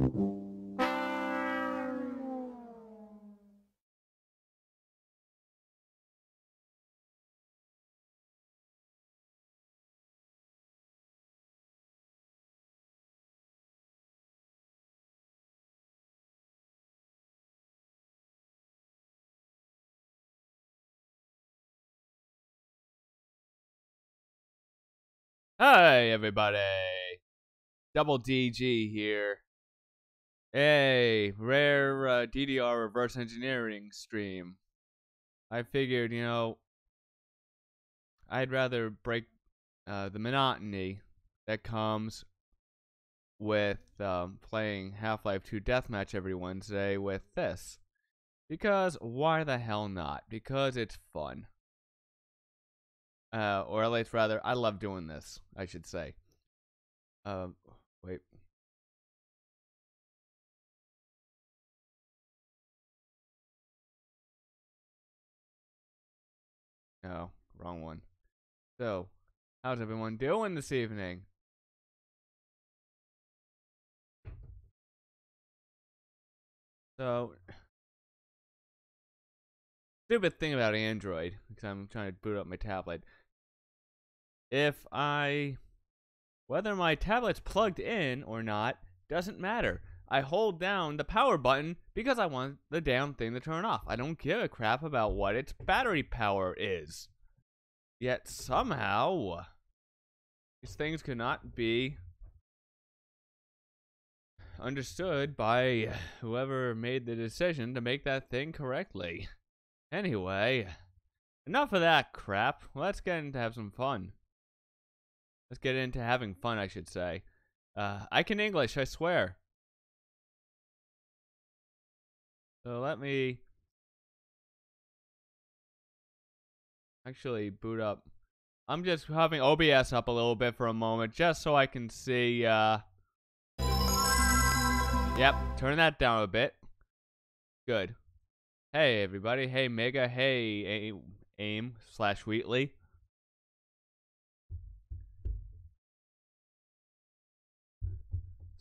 Hi, everybody. Double DG here. Hey, rare DDR Reverse-Engineering stream. I figured, I'd rather break the monotony that comes with playing Half-Life 2 Deathmatch every Wednesday with this. Because why the hell not? Because it's fun. Or at least rather, I love doing this, I should say. Wait. No, wrong one. So, how's everyone doing this evening? So, stupid thing about Android, because I'm trying to boot up my tablet. Whether my tablet's plugged in or not, doesn't matter. I hold down the power button because I want the damn thing to turn off. I don't give a crap about what its battery power is. Yet somehow, these things cannot be understood by whoever made the decision to make that thing correctly. Anyway, enough of that crap. Let's get into have some fun. Let's get into having fun, I should say. I can English, I swear. So let me actually boot up. I'm just having OBS up a little bit for a moment, just so I can see, Yep, turn that down a bit. Good. Hey, everybody. Hey, Mega. Hey, AIM/Wheatley.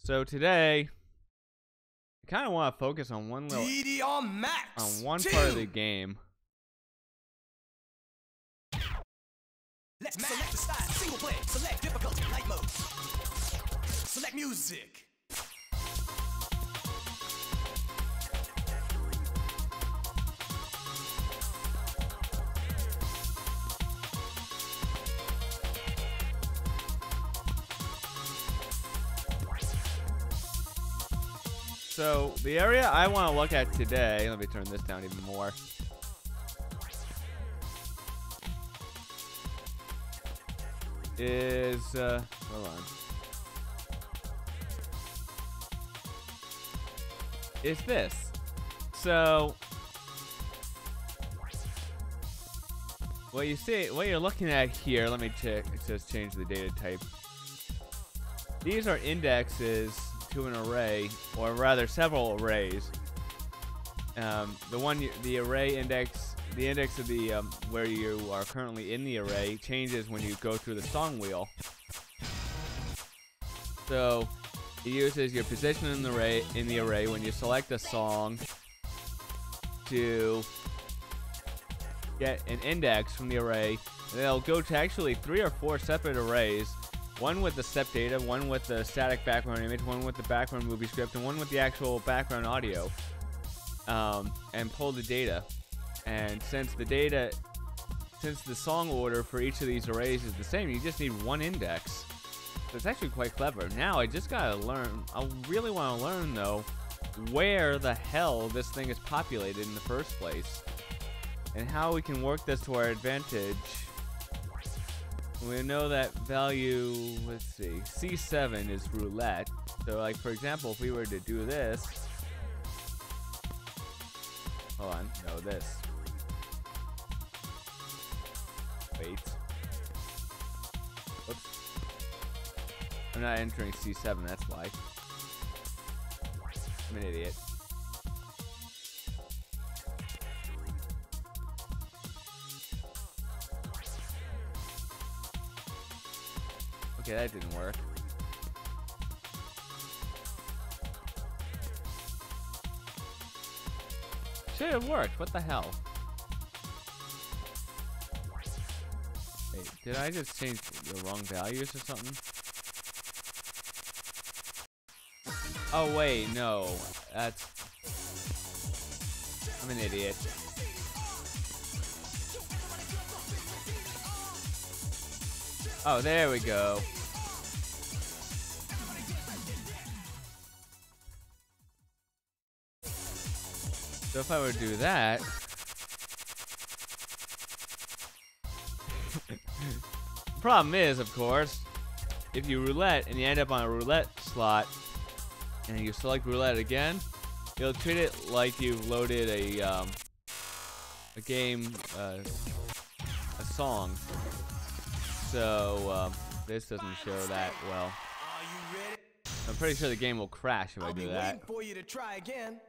So today, I kind of want to focus on one little DDR Max on one part of the game. Let's select the style, single play, select difficulty, night mode. Select music. So, the area I want to look at today, let me turn this down even more. Is, hold on. Is this. So, what you're looking at here, let me check, it says change the data type. These are indexes to an array, or rather several arrays. The array index, the index of the where you are currently in the array changes when you go through the song wheel. So it uses your position in the array when you select a song to get an index from the array. And they'll go to actually 3 or 4 separate arrays. One with the step data, one with the static background image, one with the background movie script, and one with the actual background audio. And pull the data. And since the song order for each of these arrays is the same, you just need one index. So it's actually quite clever. Now I just gotta learn, I really want to learn though, where the hell this thing is populated in the first place. And how we can work this to our advantage. We know that value, let's see, C7 is roulette. So like for example, if we were to do this, hold on, no, this. Wait. Oops. I'm not entering C7, that's why. I'm an idiot. Okay, that didn't work. should have worked. What the hell? Wait, did I just change the wrong values or something? Oh wait, no. That's... I'm an idiot. Oh, there we go. So if I were to do that... The problem is, of course, if you roulette and you end up on a roulette slot and you select roulette again, it'll treat it like you've loaded a game, a song. So this doesn't show that well. Are you ready? I'm pretty sure the game will crash if I do that. Waiting for you to try again.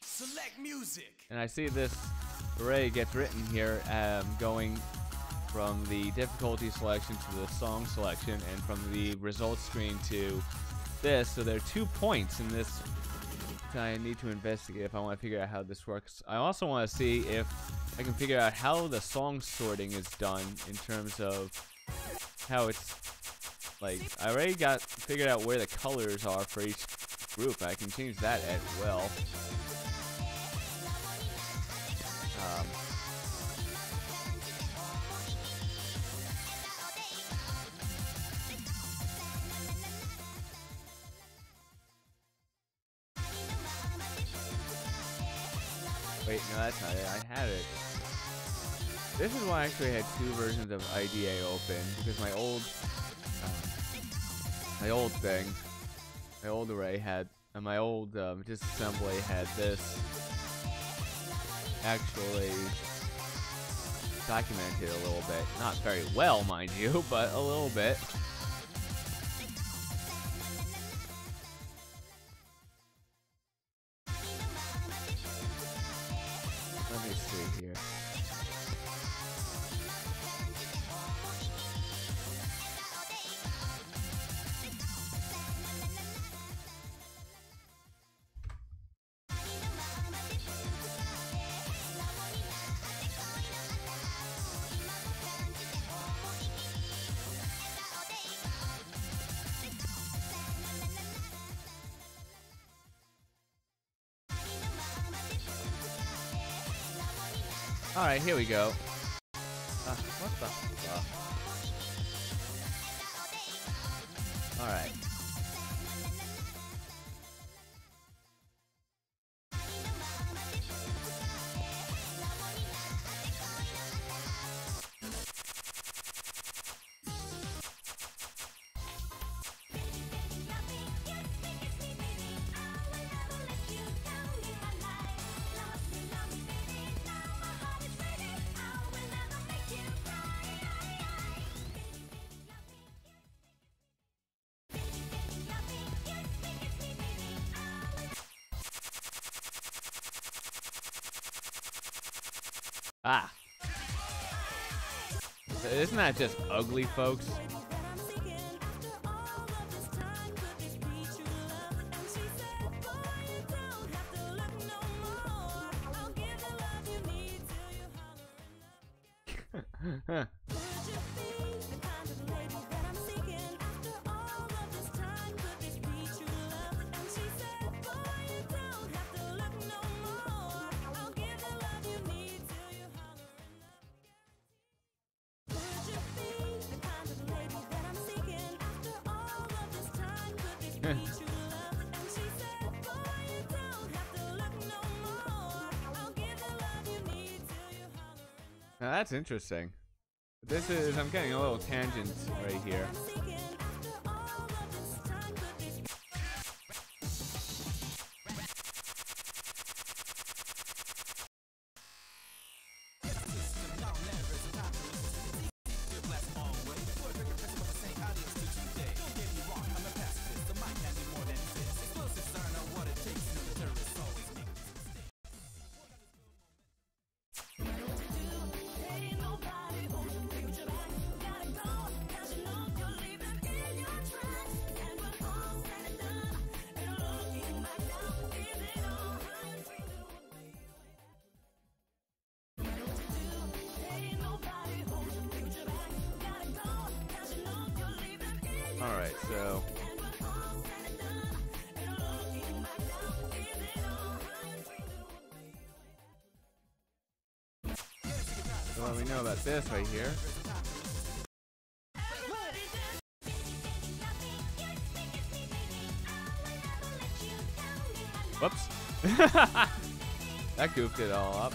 Select music. And I see this array gets written here, going from the difficulty selection to the song selection, and from the results screen to this. So there are 2 points in this that I need to investigate if I want to figure out how this works. I also want to see if I can figure out how the song sorting is done in terms of how it's like. I already figured out where the colors are for each group. I can change that as well. Wait, no, that's not it. I had it. This is why I actually had 2 versions of IDA open, because my old thing, my old array had, and my old disassembly had this actually documented a little bit. Not very well, mind you, but a little bit. Let me see here. Alright, here we go. What the fuck? Alright. Ah. Isn't that just ugly, folks? Now that's interesting. This is, I'm getting a little tangent right here. Alright, so what we know about this right here. Whoops. That goofed it all up.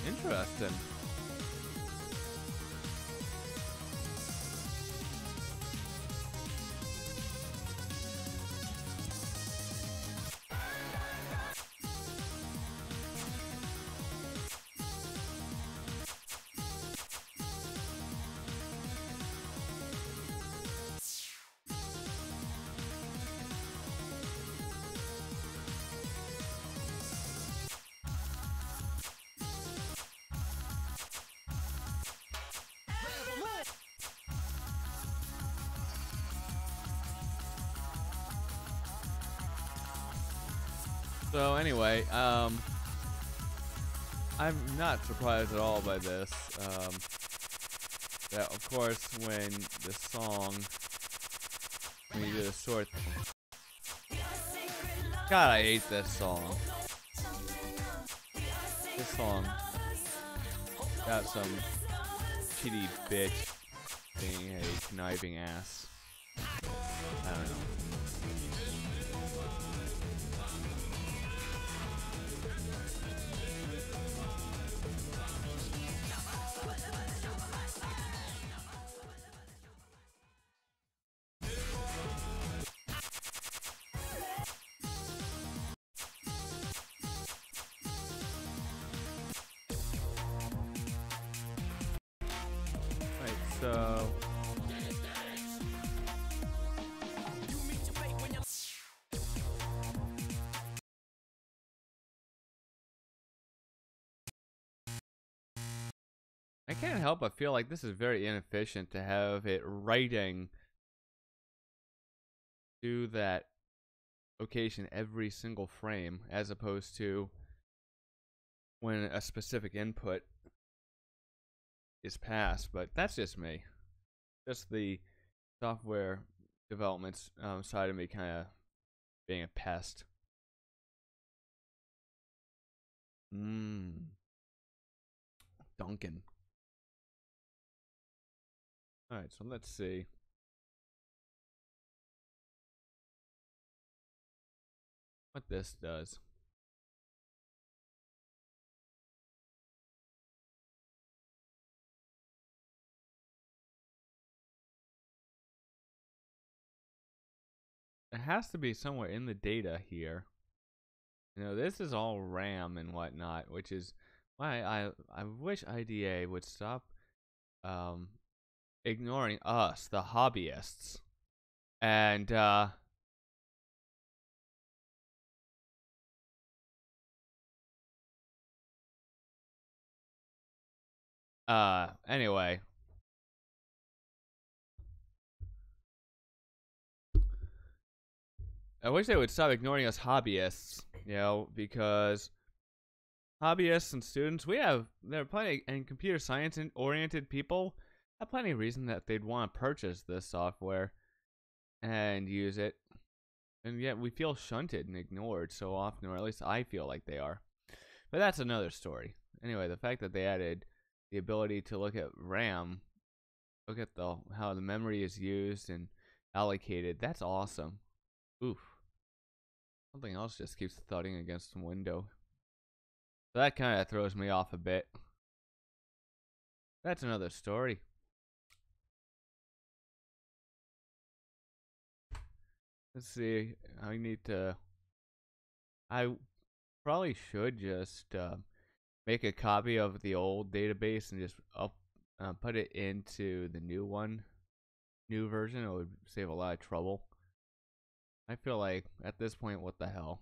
Interesting. So anyway, I'm not surprised at all by this. That of course when the song, when you do the short, God, I hate this song. This song got some kitty bitch being a conniving ass. I don't know. So I can't help but feel like this is very inefficient to have it writing to that location every single frame, as opposed to when a specific input is passed. But that's just me. Just the software development side of me kind of being a pest. Duncan. Alright, so let's see. What this does. It has to be somewhere in the data here. You know, this is all RAM and whatnot, which is why I wish IDA would stop ignoring us, the hobbyists, and anyway. I wish they would stop ignoring us hobbyists, you know, because hobbyists and students, there are plenty and computer science oriented people have plenty of reason that they'd want to purchase this software and use it, and yet we feel shunted and ignored so often, or at least I feel like they are. But that's another story. Anyway, the fact that they added the ability to look at RAM, look at how the memory is used and allocated, that's awesome. Oof. Something else just keeps thudding against the window. So that kind of throws me off a bit. That's another story. Let's see. I probably should just make a copy of the old database and just put it into the new version. It would save a lot of trouble. I feel like at this point, what the hell?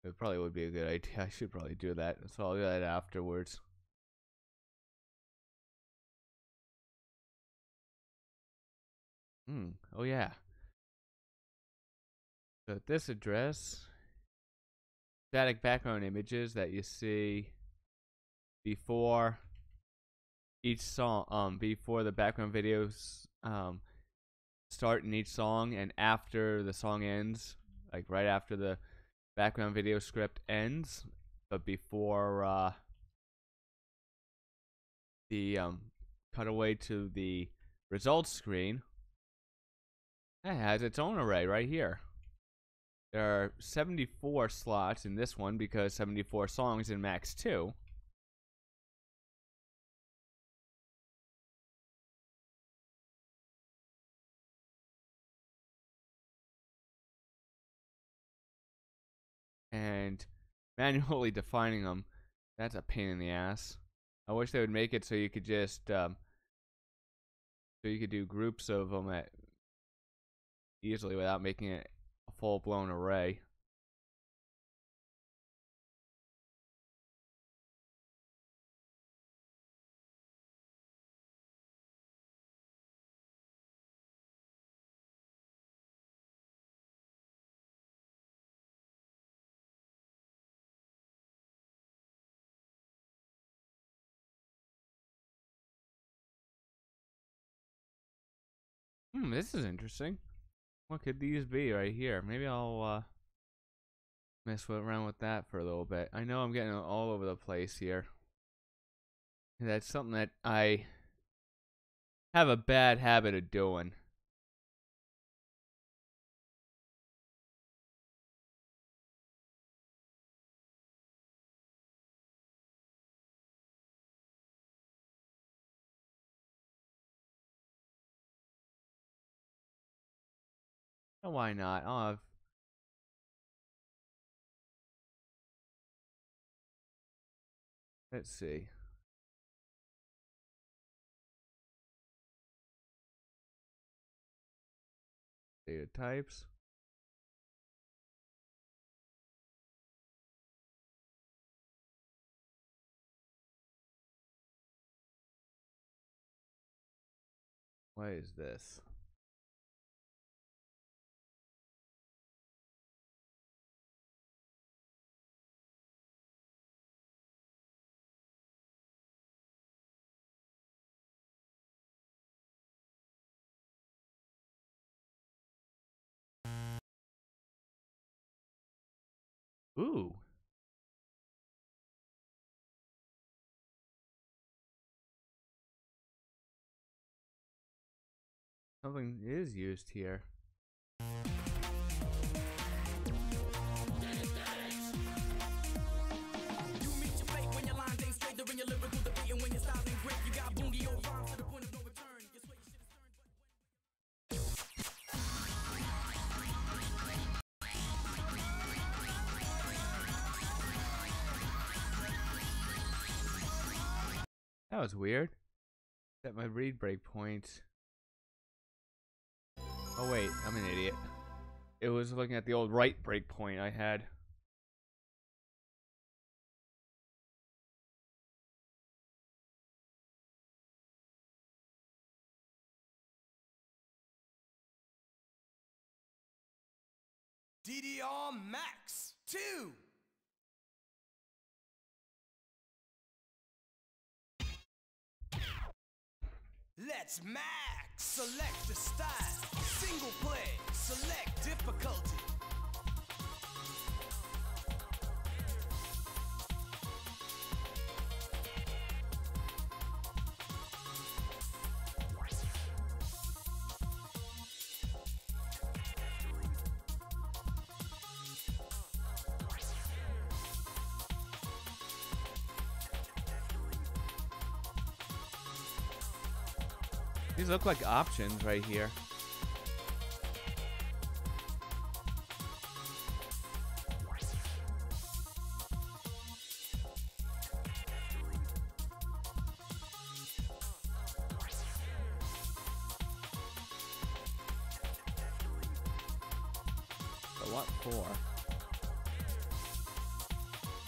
It probably would be a good idea. I should probably do that. So I'll do that afterwards. Oh yeah. So at this address, static background images that you see before each song, before the background videos start in each song and after the song ends, like right after the background video script ends, but before the cutaway to the results screen. It has its own array right here. There are 74 slots in this one because 74 songs in Max 2. And manually defining them, that's a pain in the ass. I wish they would make it so you could just so you could do groups of them easily without making it a full-blown array. This is interesting. What could these be right here? Maybe I'll mess around with that for a little bit. I know I'm getting all over the place here. That's something that I have a bad habit of doing. Oh, why not? I'll have... Let's see. Data types. What is this? Ooh. Something is used here. That was weird. Set my read breakpoint. Oh wait, I'm an idiot. It was looking at the old write breakpoint I had. DDR Max 2. Let's max. Select the style. Single play. Select difficulty. These look like options right here. But what for?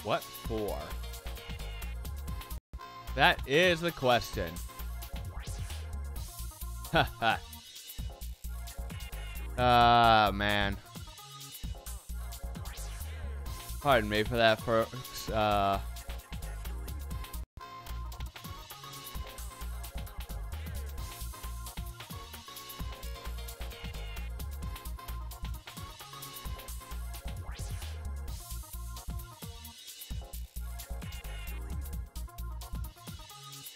What for? That is the question. Haha. Ah, man. Pardon me for that, folks.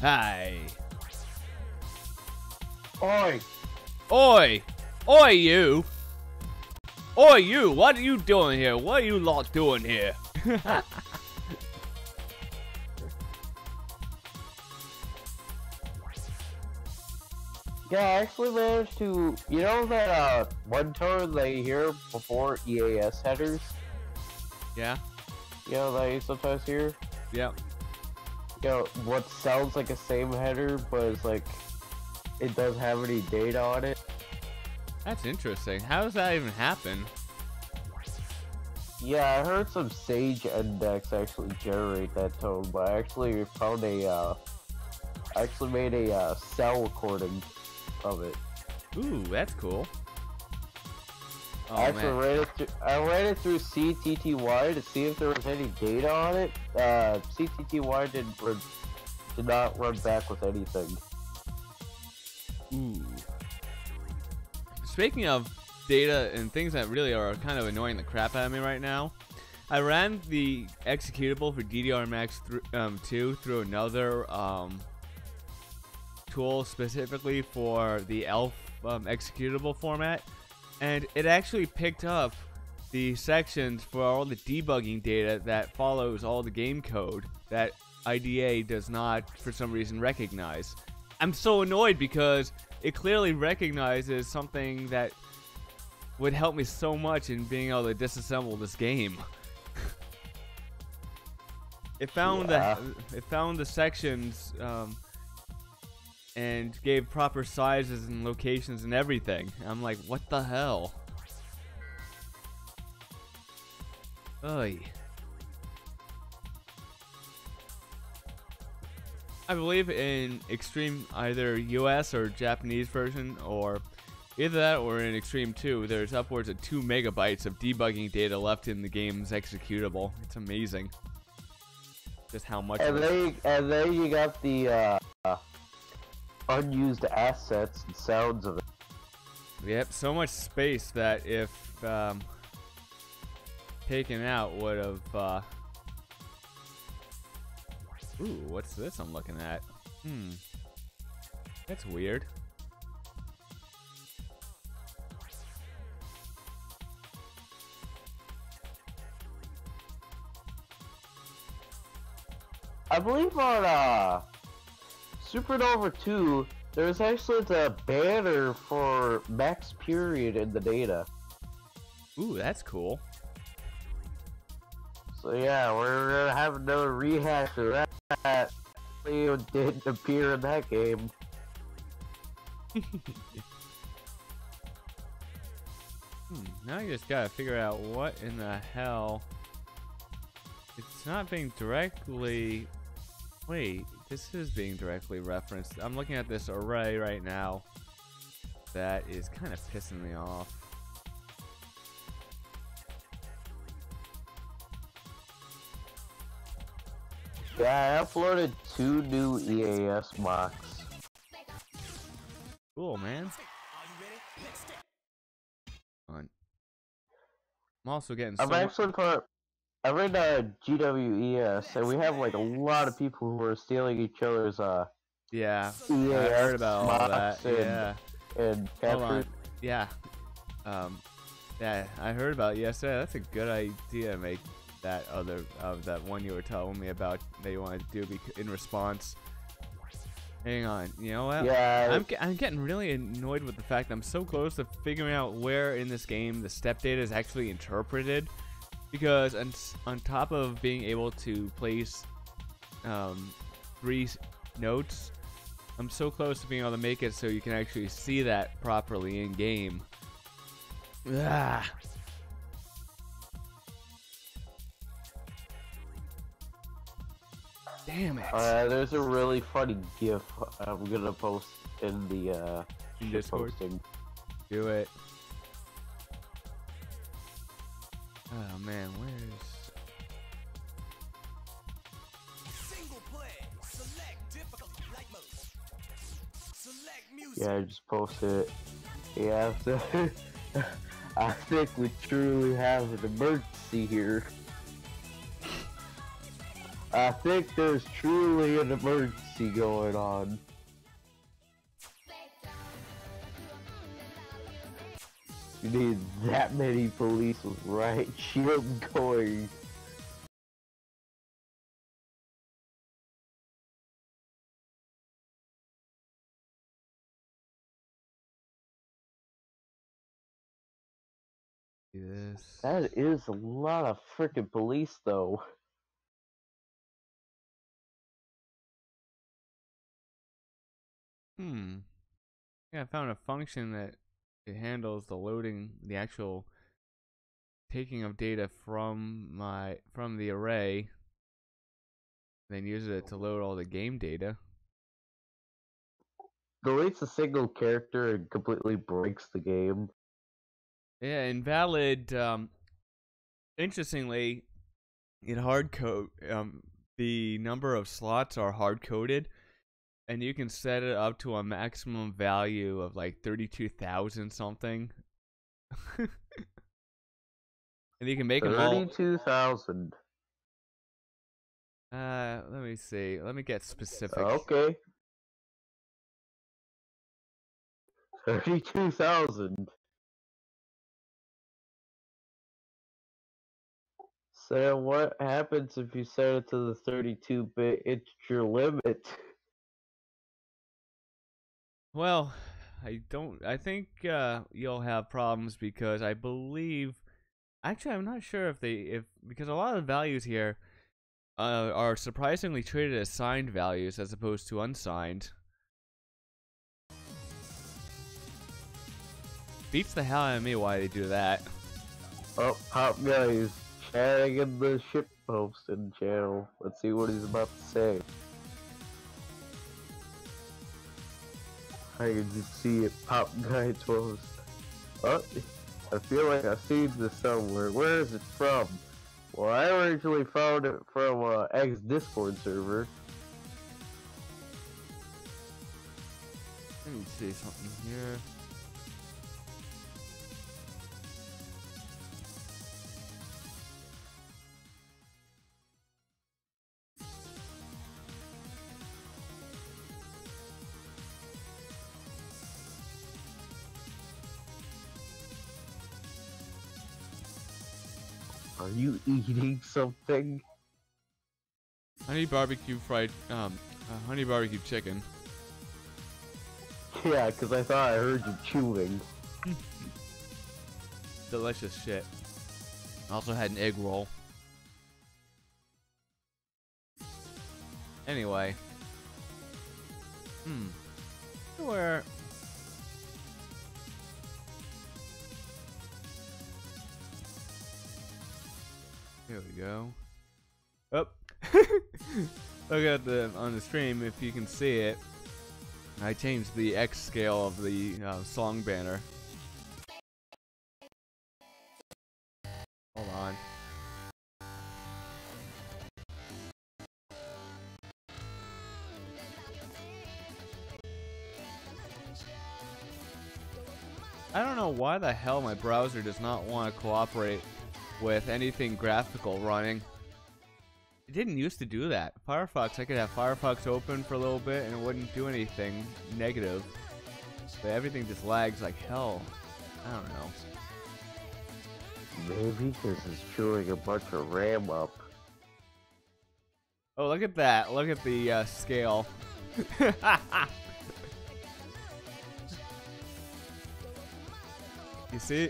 Hi. Oi! Oi! Oi, you! Oi, you! What are you doing here? What are you lot doing here? Yeah, I actually managed to, you know that one tone they hear before EAS headers? Yeah? You know that you sometimes hear? Yeah. You know, what sounds like a same header, but it's like, it doesn't have any data on it. That's interesting. How does that even happen? Yeah, I heard some Sage index actually generate that tone, but I actually found I actually made a cell recording of it. Ooh, that's cool. Oh, I actually ran it through CTTY to see if there was any data on it. CTTY did not run back with anything. Ooh. Speaking of data and things that really are kind of annoying the crap out of me right now, I ran the executable for DDR Max 2 through another tool specifically for the ELF executable format, and it actually picked up the sections for all the debugging data that follows all the game code that IDA does not, for some reason, recognize. I'm so annoyed because it clearly recognizes something that would help me so much in being able to disassemble this game. It found the sections and gave proper sizes and locations and everything. I'm like, what the hell? Oy. I believe in Extreme, either US or Japanese version, or either that or in Extreme 2, there's upwards of 2 megabytes of debugging data left in the game's executable. It's amazing. Just how much. And then you got the unused assets and sounds of it. Yep, so much space that if taken out would have. Ooh, what's this I'm looking at? That's weird. I believe on Supernova 2, there's actually the banner for max period in the data. Ooh, that's cool. So yeah, we're gonna have another rehash of that. Leo didn't appear in that game. Now you just gotta figure out what in the hell. It's not being directly. Wait, this is being directly referenced. I'm looking at this array right now. That is kind of pissing me off. Yeah, I uploaded 2 new EAS mocks. Cool, man. Are you ready? Next step. I'm also getting I'm so much. actually part. I'm in GWES, and we have like a lot of people who are stealing each other's Yeah, I heard EAS about all that. mocks Yeah. and Hold captures. on. Yeah. Yeah, I heard about it yesterday. That's a good idea. Make that that one you were telling me about that you wanted to do in response. Hang on. You know what? Yeah. I'm getting really annoyed with the fact that I'm so close to figuring out where in this game the step data is actually interpreted, because on top of being able to place 3 notes, I'm so close to being able to make it so you can actually see that properly in game. Ah. Damn it. There's a really funny GIF I'm gonna post in the In Discord? posting. Do it. Oh man, where's... Single play. Select difficulty. Light mode. Select music. Yeah, I just posted it. Yeah, so I think we truly have an emergency here. I think there's truly an emergency going on. You need that many police with riot shield going. this? That is a lot of freaking police, though. Yeah, I found a function that it handles the loading, the actual taking of data from the array, then uses it to load all the game data. Deletes a single character and completely breaks the game. Yeah, invalid. Interestingly, in hard code, the number of slots are hard coded, and you can set it up to a maximum value of like 32,000 something. And you can make them all. 32,000. Let me see. Let me get specific. Okay. 32,000. So what happens if you set it to the 32-bit integer limit? Well, I think you'll have problems because I believe. Actually, I'm not sure because a lot of values here are surprisingly treated as signed values as opposed to unsigned. Beats the hell out of me why they do that. Oh, Pop Guy is chatting in the ship posting channel. Let's see what he's about to say. I can just see it. Pop Guy post. Oh, I feel like I've seen this somewhere. Where is it from? Well, I originally found it from X Discord server. Let me see something here. Are you eating something? Honey barbecue honey barbecue chicken. Yeah, because I thought I heard you chewing. Delicious shit. Also had an egg roll. Anyway. Where? Here we go. Oh. Look at on the stream if you can see it. I changed the X scale of the song banner. Hold on. I don't know why the hell my browser does not want to cooperate with anything graphical running. It didn't used to do that. Firefox, I could have Firefox open for a little bit and it wouldn't do anything negative. But everything just lags like hell. I don't know. Maybe because it's chewing a bunch of RAM up. Oh, look at that. Look at the scale. You see?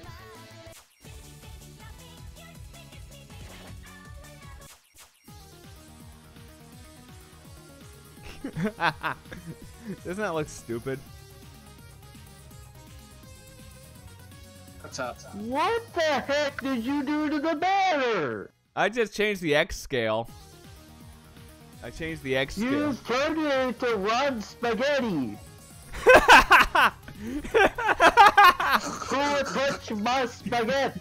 Doesn't that look stupid? What's up? What the heck did you do to the banner? I just changed the X scale. I changed the X scale. You turned it into Ron Spaghetti. Who would touch my spaghetti?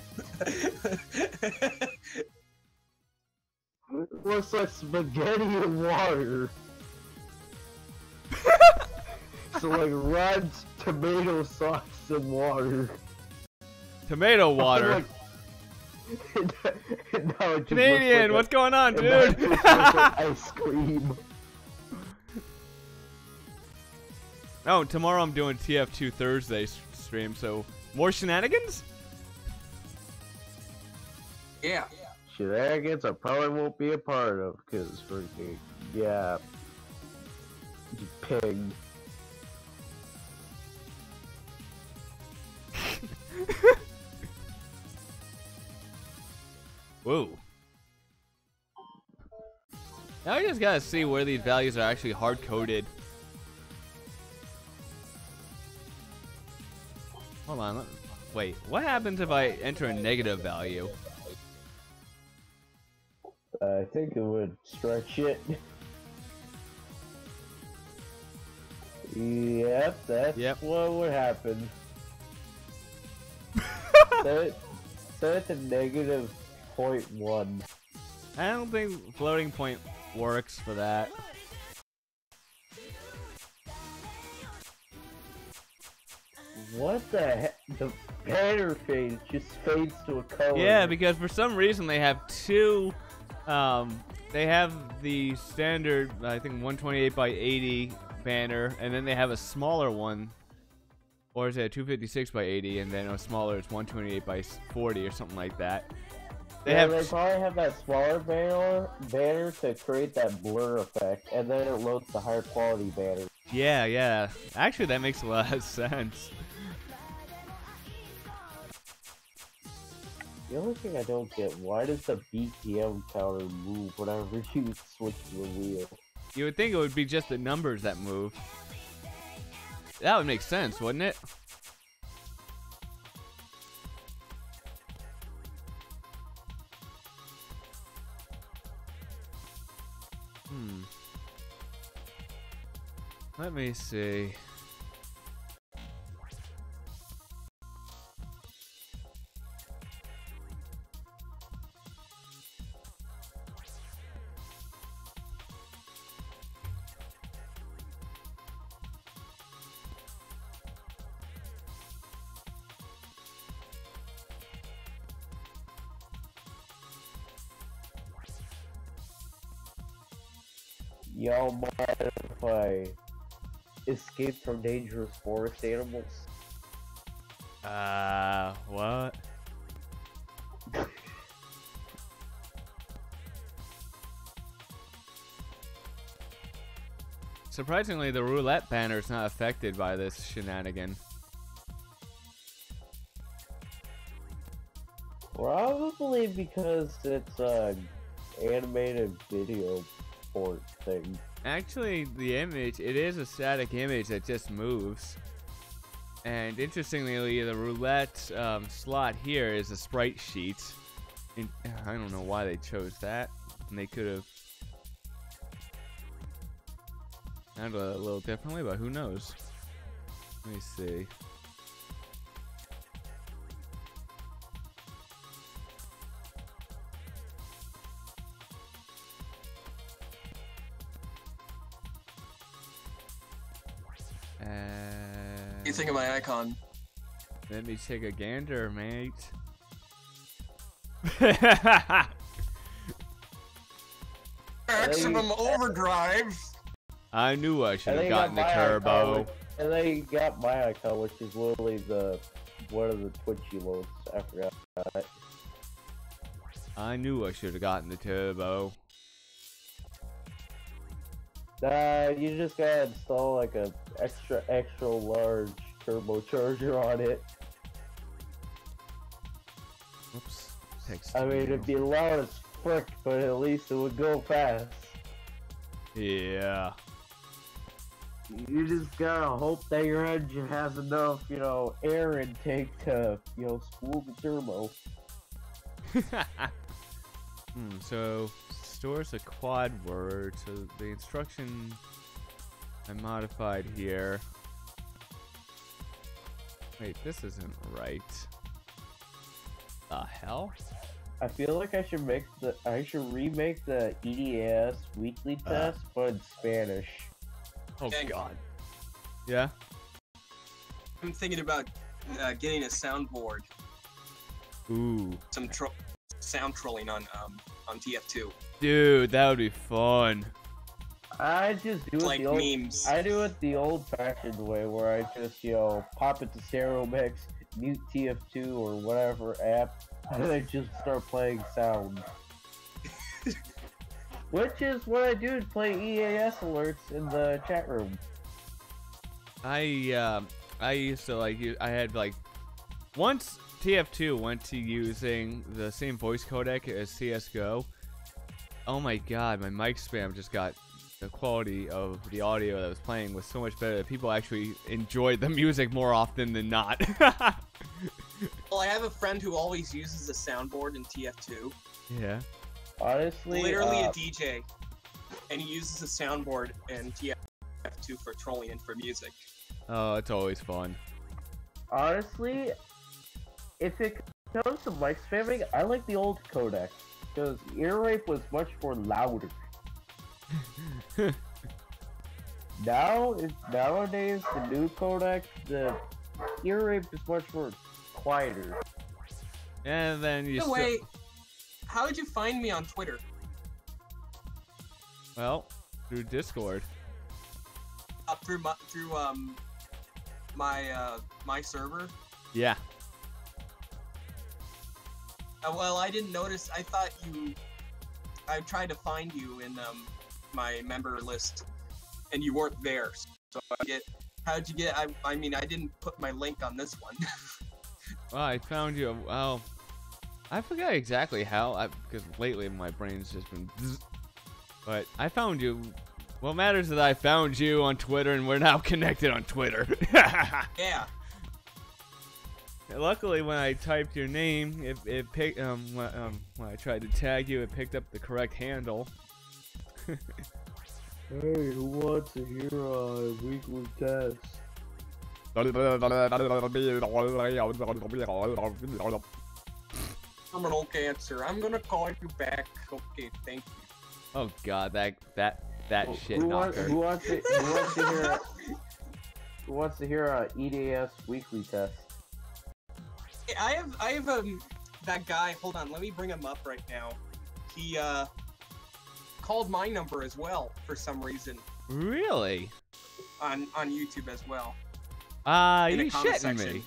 What's like spaghetti and water? So like Ron's tomato sauce and water. Tomato water. No, Canadian, what's going on, dude? Ice cream. Oh, tomorrow I'm doing TF2 Thursday stream, so more shenanigans? Yeah. Shenanigans I probably won't be a part of, because freaking, yeah. You pig. Whoa. Now I just gotta see where these values are actually hard-coded. Hold on, wait, what happens if I enter a negative value? I think it would stretch it. Yep, that's what would happen. Set to negative 0.1. I don't think floating point works for that. What the heck? The banner fades just fades to a color. Yeah, because for some reason they have two. They have the standard, I think 128 by 80 banner, and then they have a smaller one, or is it a 256 by 80, and then a smaller is 128 by 40 or something like that. They probably have that smaller banner to create that blur effect, and then it loads the higher quality banner. Yeah. Actually, that makes a lot of sense. The only thing I don't get, why does the BPM counter move whenever you switch the wheel? You would think it would be just the numbers that move. That would make sense, wouldn't it? Let me see. Y'all mind if I escape from dangerous forest animals? What? Surprisingly, the roulette banner is not affected by this shenanigan. Probably because it's a animated video port thing. Actually, the image, it is a static image that just moves. And interestingly, the roulette slot here is a sprite sheet. And I don't know why they chose that. And they could have handled it a little differently, but who knows? Let me see. What do you think of my icon? Let me take a gander, mate. Maximum overdrive. I knew I should And have they gotten the got my turbo. account, and they got my account, which is literally one of the Twitch emotes. I forgot. I knew I should have gotten the turbo. You just gotta install like a extra large turbocharger on it. Oops. Text I mean, you. it'd be loud as frick, but at least it would go fast. Yeah. You just gotta hope that your engine has enough, air intake to, spool the turbo. So stores a quad word. So the instruction I modified here. Wait, this isn't right. The hell? I feel like I should remake the EDS weekly test, but in Spanish. Oh Dang. God. Yeah. I'm thinking about getting a soundboard. Ooh. Some sound trolling on TF2. Dude, that would be fun. I just do it Like memes. I do it the old-fashioned way, where I just pop it to stereo mix, mute TF2 or whatever app, and I just start playing sound. Which is what I do to play EAS alerts in the chat room. I used to I had once TF2 went to using the same voice codec as CS:GO. Oh my God, my mic spam just got the quality of the audio that was playing was so much better that people actually enjoyed the music more often than not. Well, I have a friend who always uses a soundboard in TF2. Yeah. Honestly, Literally a DJ, and he uses a soundboard in TF2 for trolling and for music. Oh, it's always fun. honestly, if it comes to mic spamming, I like the old codec, because ear rape was much more louder. Nowadays, the new codec, the ear rape is much more quieter. And then you By the way, how did you find me on Twitter? well, through Discord. Through my server. Yeah. Well, I didn't notice. I thought I tried to find you in my member list, and you weren't there. So how did you get? I mean, I didn't put my link on this one. Well, I found you. Well, I forget exactly how. Because lately my brain's just been. But I found you. What matters is that I found you on Twitter, and we're now connected on Twitter. Yeah. Luckily, when I typed your name, it picked. When I tried to tag you, it picked up the correct handle. Hey, who wants to hear a weekly test? I'm an old cancer. I'm gonna call you back. Okay, thank you. Oh God, that shit Who knocker. wants to hear a EDS weekly test? Hey, I have that guy. Hold on, let me bring him up right now. He called my number as well for some reason Really? on YouTube as well. You in the comment shitting section. me?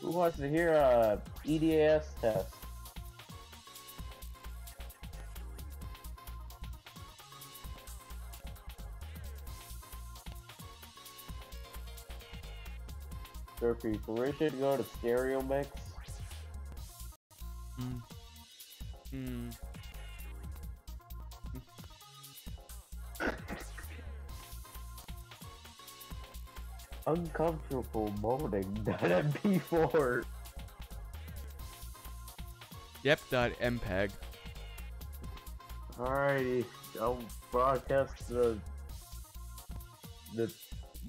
Who wants to hear a EDS test? Surfy, permission to go to stereo mix? Uncomfortable moaning.mp4. Yep. .mpeg. Alrighty, I'll broadcast the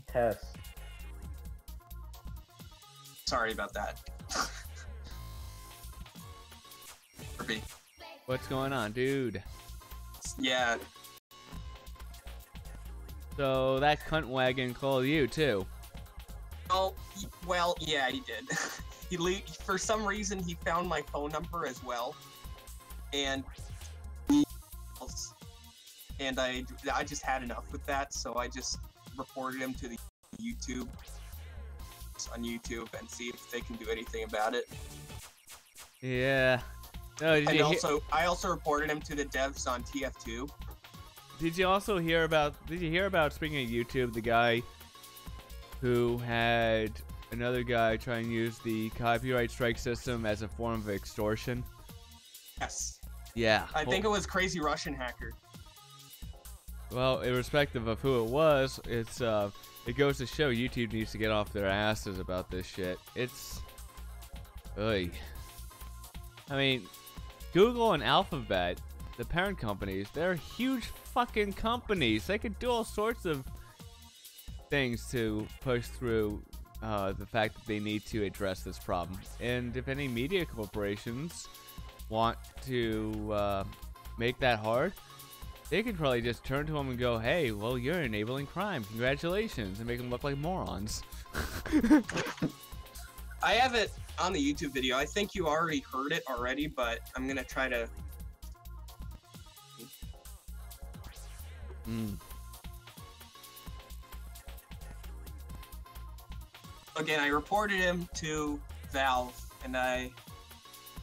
test. Sorry about that. What's going on, dude? Yeah. So that cunt wagon called you too. Oh, well, yeah, he did. For some reason, he found my phone number as well, and I just had enough with that, so I just reported him to the YouTube on YouTube and see if they can do anything about it. Yeah. No, I also reported him to the devs on TF2. Did you also hear about? Did you hear about, speaking of YouTube, the guy who had another guy try and use the copyright strike system as a form of extortion? Yes. Yeah. I think it was Crazy Russian Hacker. Well, irrespective of who it was, it goes to show YouTube needs to get off their asses about this shit. It's, ugh. I mean, Google and Alphabet, the parent companies, they're huge fucking companies. They could do all sorts of things to push through the fact that they need to address this problem. And if any media corporations want to make that hard, they could probably just turn to them and go, hey, well, you're enabling crime. Congratulations. And make them look like morons. I have it on the YouTube video. I think you already heard it already, but I'm going to try to... Again, I reported him to Valve, and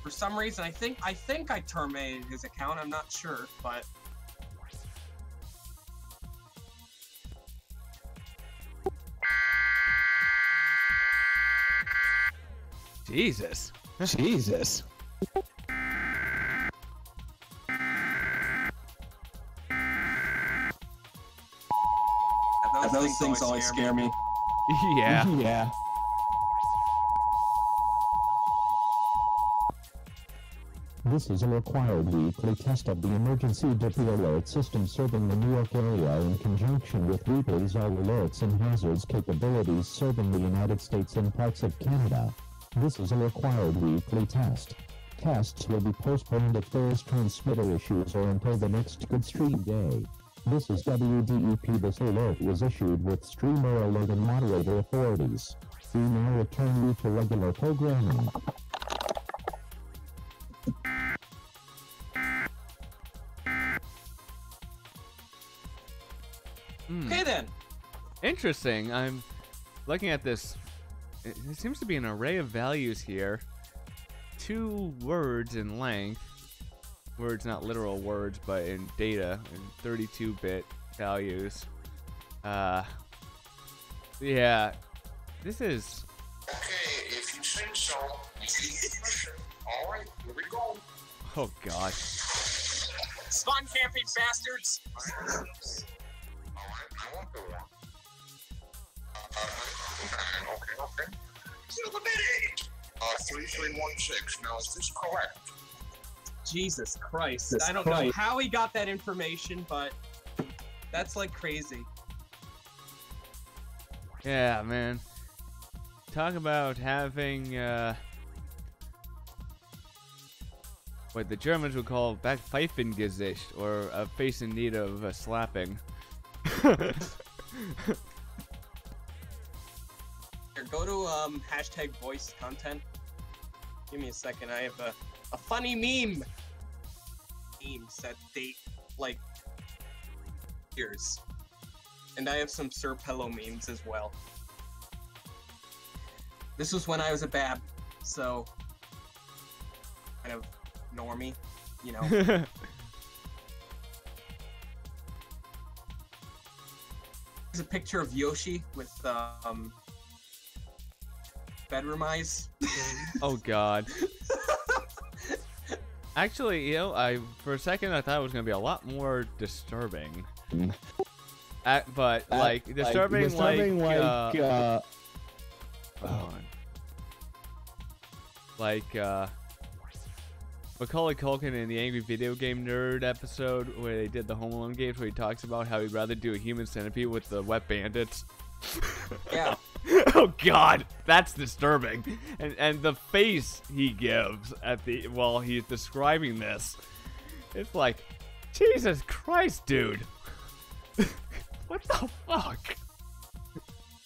for some reason, I think I terminated his account. I'm not sure, but... Jesus. Jesus. Those things always scare me. Yeah. Yeah. This is a required weekly test of the emergency DP alert system serving the New York area in conjunction with Weebly's all alerts and hazards capabilities serving the United States and parts of Canada. This is a required weekly test. Tests will be postponed if there is transmitter issues or until the next good stream day. This is WDEP. This alert was issued with streamer alert and moderator authorities. We now return you to regular programming. Okay then. Interesting. I'm looking at this. It seems to be an array of values here. 2 words in length. Words, not literal words, but in data, in 32-bit values. Yeah. This is... Okay, if you think so, alright, here we go. Oh, God. Spawn camping bastards! Alright, I want the one. Okay. Eliminate! 3316. Now, is this correct? Jesus Christ. Jesus I don't know Christ. how he got that information, but that's like crazy. Yeah, man. Talk about having, what the Germans would call Backpfeifengesicht, or a face in need of a slapping. Here, go to hashtag voice content. Give me a second. I have a funny meme. Memes that date like years. And I have some Sir Pello memes as well. This was when I was a bab, so kind of normie, you know. There's a picture of Yoshi with bedroom eyes. Oh, God. Actually, you know, for a second I thought it was going to be a lot more disturbing. But, like, disturbing like Macaulay Culkin in the Angry Video Game Nerd episode where they did the Home Alone games, where he talks about how he'd rather do a human centipede with the wet bandits. Yeah. Oh, God, that's disturbing. And the face he gives at the while he's describing this, it's like, Jesus Christ, dude. What the fuck?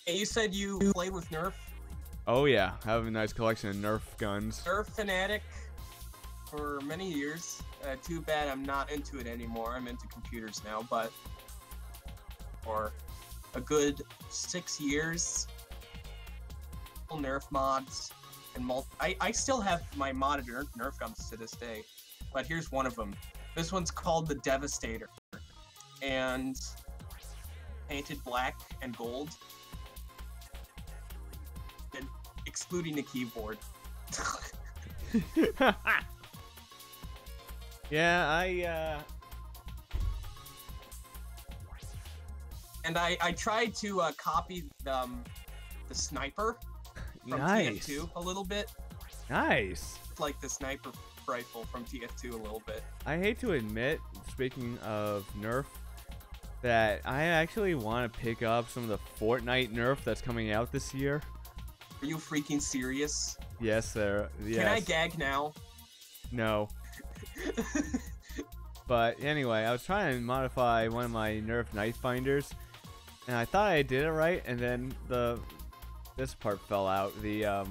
Hey, you said you played with Nerf. Oh yeah, I have a nice collection of Nerf guns. Nerf fanatic for many years. Too bad I'm not into it anymore. I'm into computers now, but for a good 6 years, Nerf mods and I still have my modded Nerf guns to this day, but here's one of them. This one's called the Devastator, and painted black and gold, and excluding the keyboard. Yeah, And I tried to copy the sniper from nice. TF2 a little bit, Nice. like the sniper rifle from TF2 a little bit. I hate to admit, speaking of Nerf, that I actually want to pick up some of the Fortnite Nerf that's coming out this year. Are you freaking serious? Yes, sir. Yes. Can I gag now? No. But anyway, I was trying to modify one of my Nerf knife finders, and I thought I did it right, and then this part fell out. The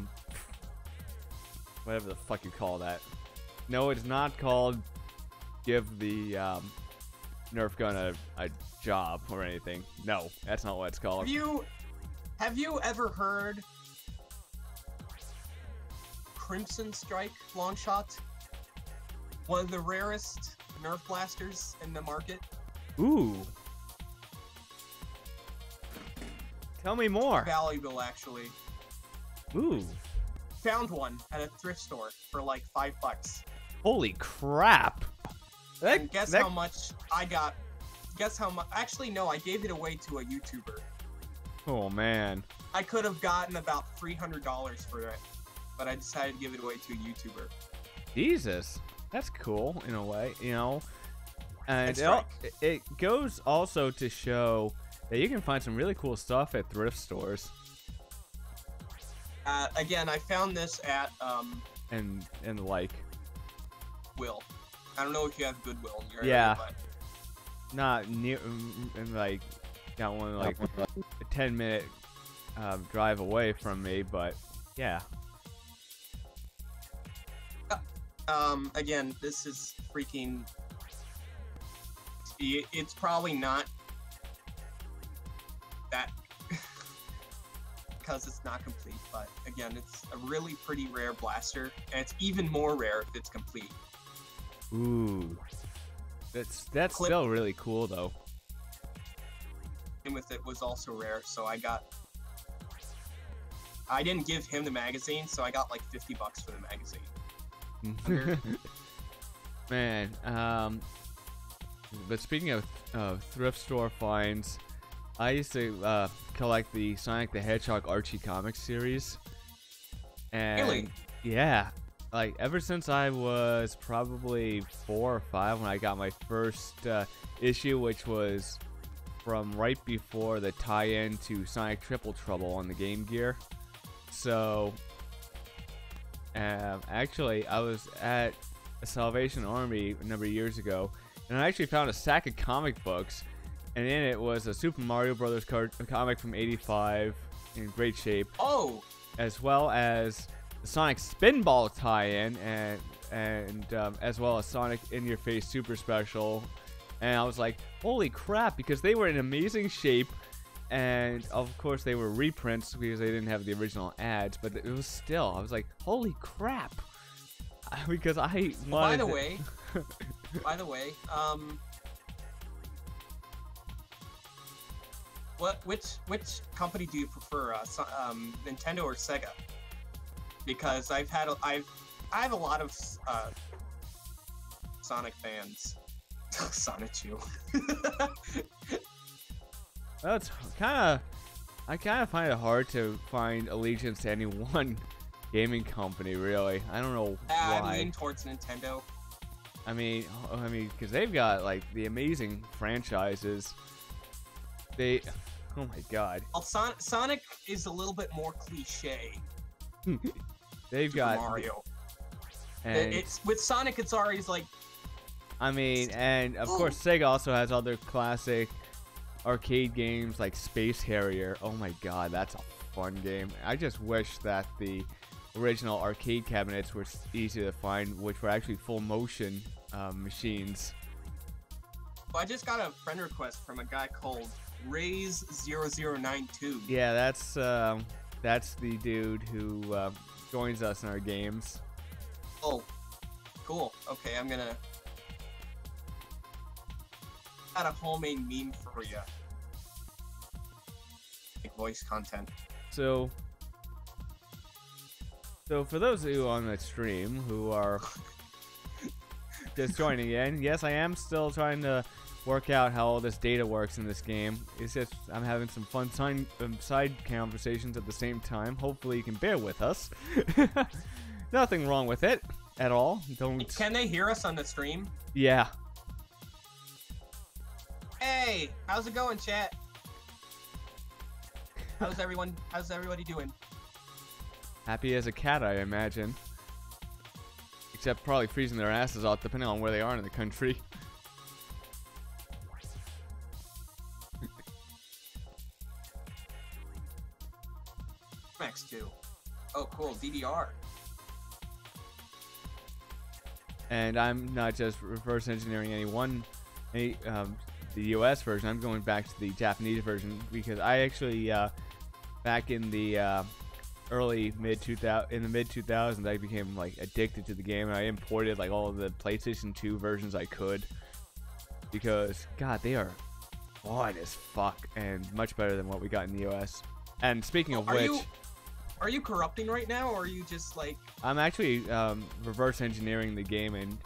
whatever the fuck you call that. No, it's not called give the Nerf gun a job or anything. No, that's not what it's called. Have you ever heard Crimson Strike long shot? One of the rarest Nerf blasters in the market. Ooh. Tell me more. Valuable, actually. Ooh. Found one at a thrift store for like $5. Holy crap. And guess how much I got? Guess how much? Actually, no, I gave it away to a YouTuber. Oh, man. I could have gotten about $300 for it, but I decided to give it away to a YouTuber. Jesus. That's cool, in a way, you know? And That's right. it goes also to show that you can find some really cool stuff at thrift stores. Again, I found this at And like. Will. I don't know if you have Goodwill in your Yeah. area, but Not near, and like, got one like a 10-minute drive away from me, but yeah. again, this is freaking. It's probably not that because it's not complete, but again, it's a really pretty rare blaster, and it's even more rare if it's complete. Ooh. That's Clip. still really cool, though. And with it was also rare, so I didn't give him the magazine, so I got like $50 for the magazine. Man, but speaking of thrift store finds, I used to collect the Sonic the Hedgehog Archie comics series. And Really? yeah, like ever since I was probably 4 or 5 when I got my first issue, which was from right before the tie-in to Sonic Triple Trouble on the Game Gear. So, actually, I was at a Salvation Army a number of years ago, and I actually found a sack of comic books, and in it was a Super Mario Brothers comic from '85 in great shape, Oh, as well as the Sonic Spinball tie-in, and as well as Sonic In Your Face Super Special. And I was like, holy crap, because they were in amazing shape, and of course they were reprints because they didn't have the original ads, but it was still, I was like, holy crap, because I wanted by the way, which company do you prefer, Nintendo or Sega? Because I have a lot of Sonic fans. Sonic you. That's I kind of find it hard to find allegiance to any one gaming company, really. I don't know why. I lean towards Nintendo. I mean, because they've got like the amazing franchises. Oh my god. Well, Sonic is a little bit more cliche. They've Super got Mario. and It's with Sonic. It's always like I mean, and of course Sega also has other classic arcade games like Space Harrier. Oh my god, that's a fun game. I just wish that the original arcade cabinets were easy to find, which were actually full motion machines. Well, I just got a friend request from a guy called Raze0092. Yeah, that's the dude who joins us in our games. Oh, cool. Okay, I'm gonna... Got a homemade meme for you. Like voice content. So for those of you on the stream who are just joining in, yes, I am still trying to work out how all this data works in this game. It's just I'm having some fun side conversations at the same time. Hopefully you can bear with us. Nothing wrong with it at all. Don't. Can they hear us on the stream? Yeah. Hey, how's it going, chat? How's everybody doing? Happy as a cat, I imagine. Except probably freezing their asses off depending on where they are in the country. X2. Oh, cool. DDR. And I'm not just reverse engineering the US version. I'm going back to the Japanese version because I actually back in the mid 2000s I became like addicted to the game, and I imported like all of the PlayStation 2 versions I could because god, they are fun as fuck and much better than what we got in the US. And speaking of which, are you corrupting right now, or are you just like... I'm actually reverse engineering the game, and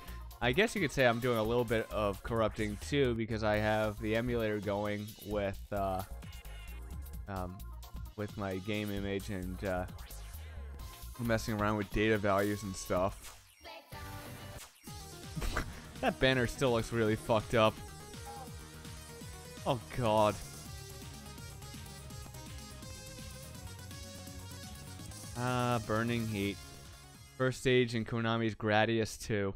I guess you could say I'm doing a little bit of corrupting too because I have the emulator going with my game image and messing around with data values and stuff. That banner still looks really fucked up. Oh god. Burning Heat. First stage in Konami's Gradius 2.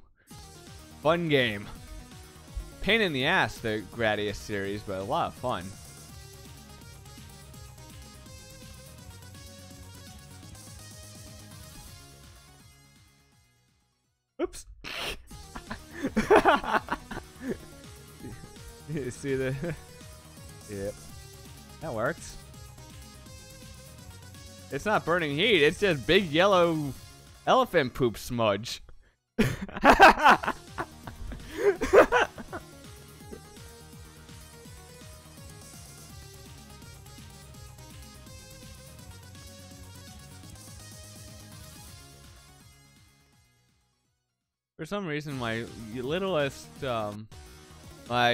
Fun game. Pain in the ass, the Gradius series, but a lot of fun. Oops. You see the... Yep. That works. It's not burning heat, it's just big yellow elephant poop smudge. For some reason, my littlest, what am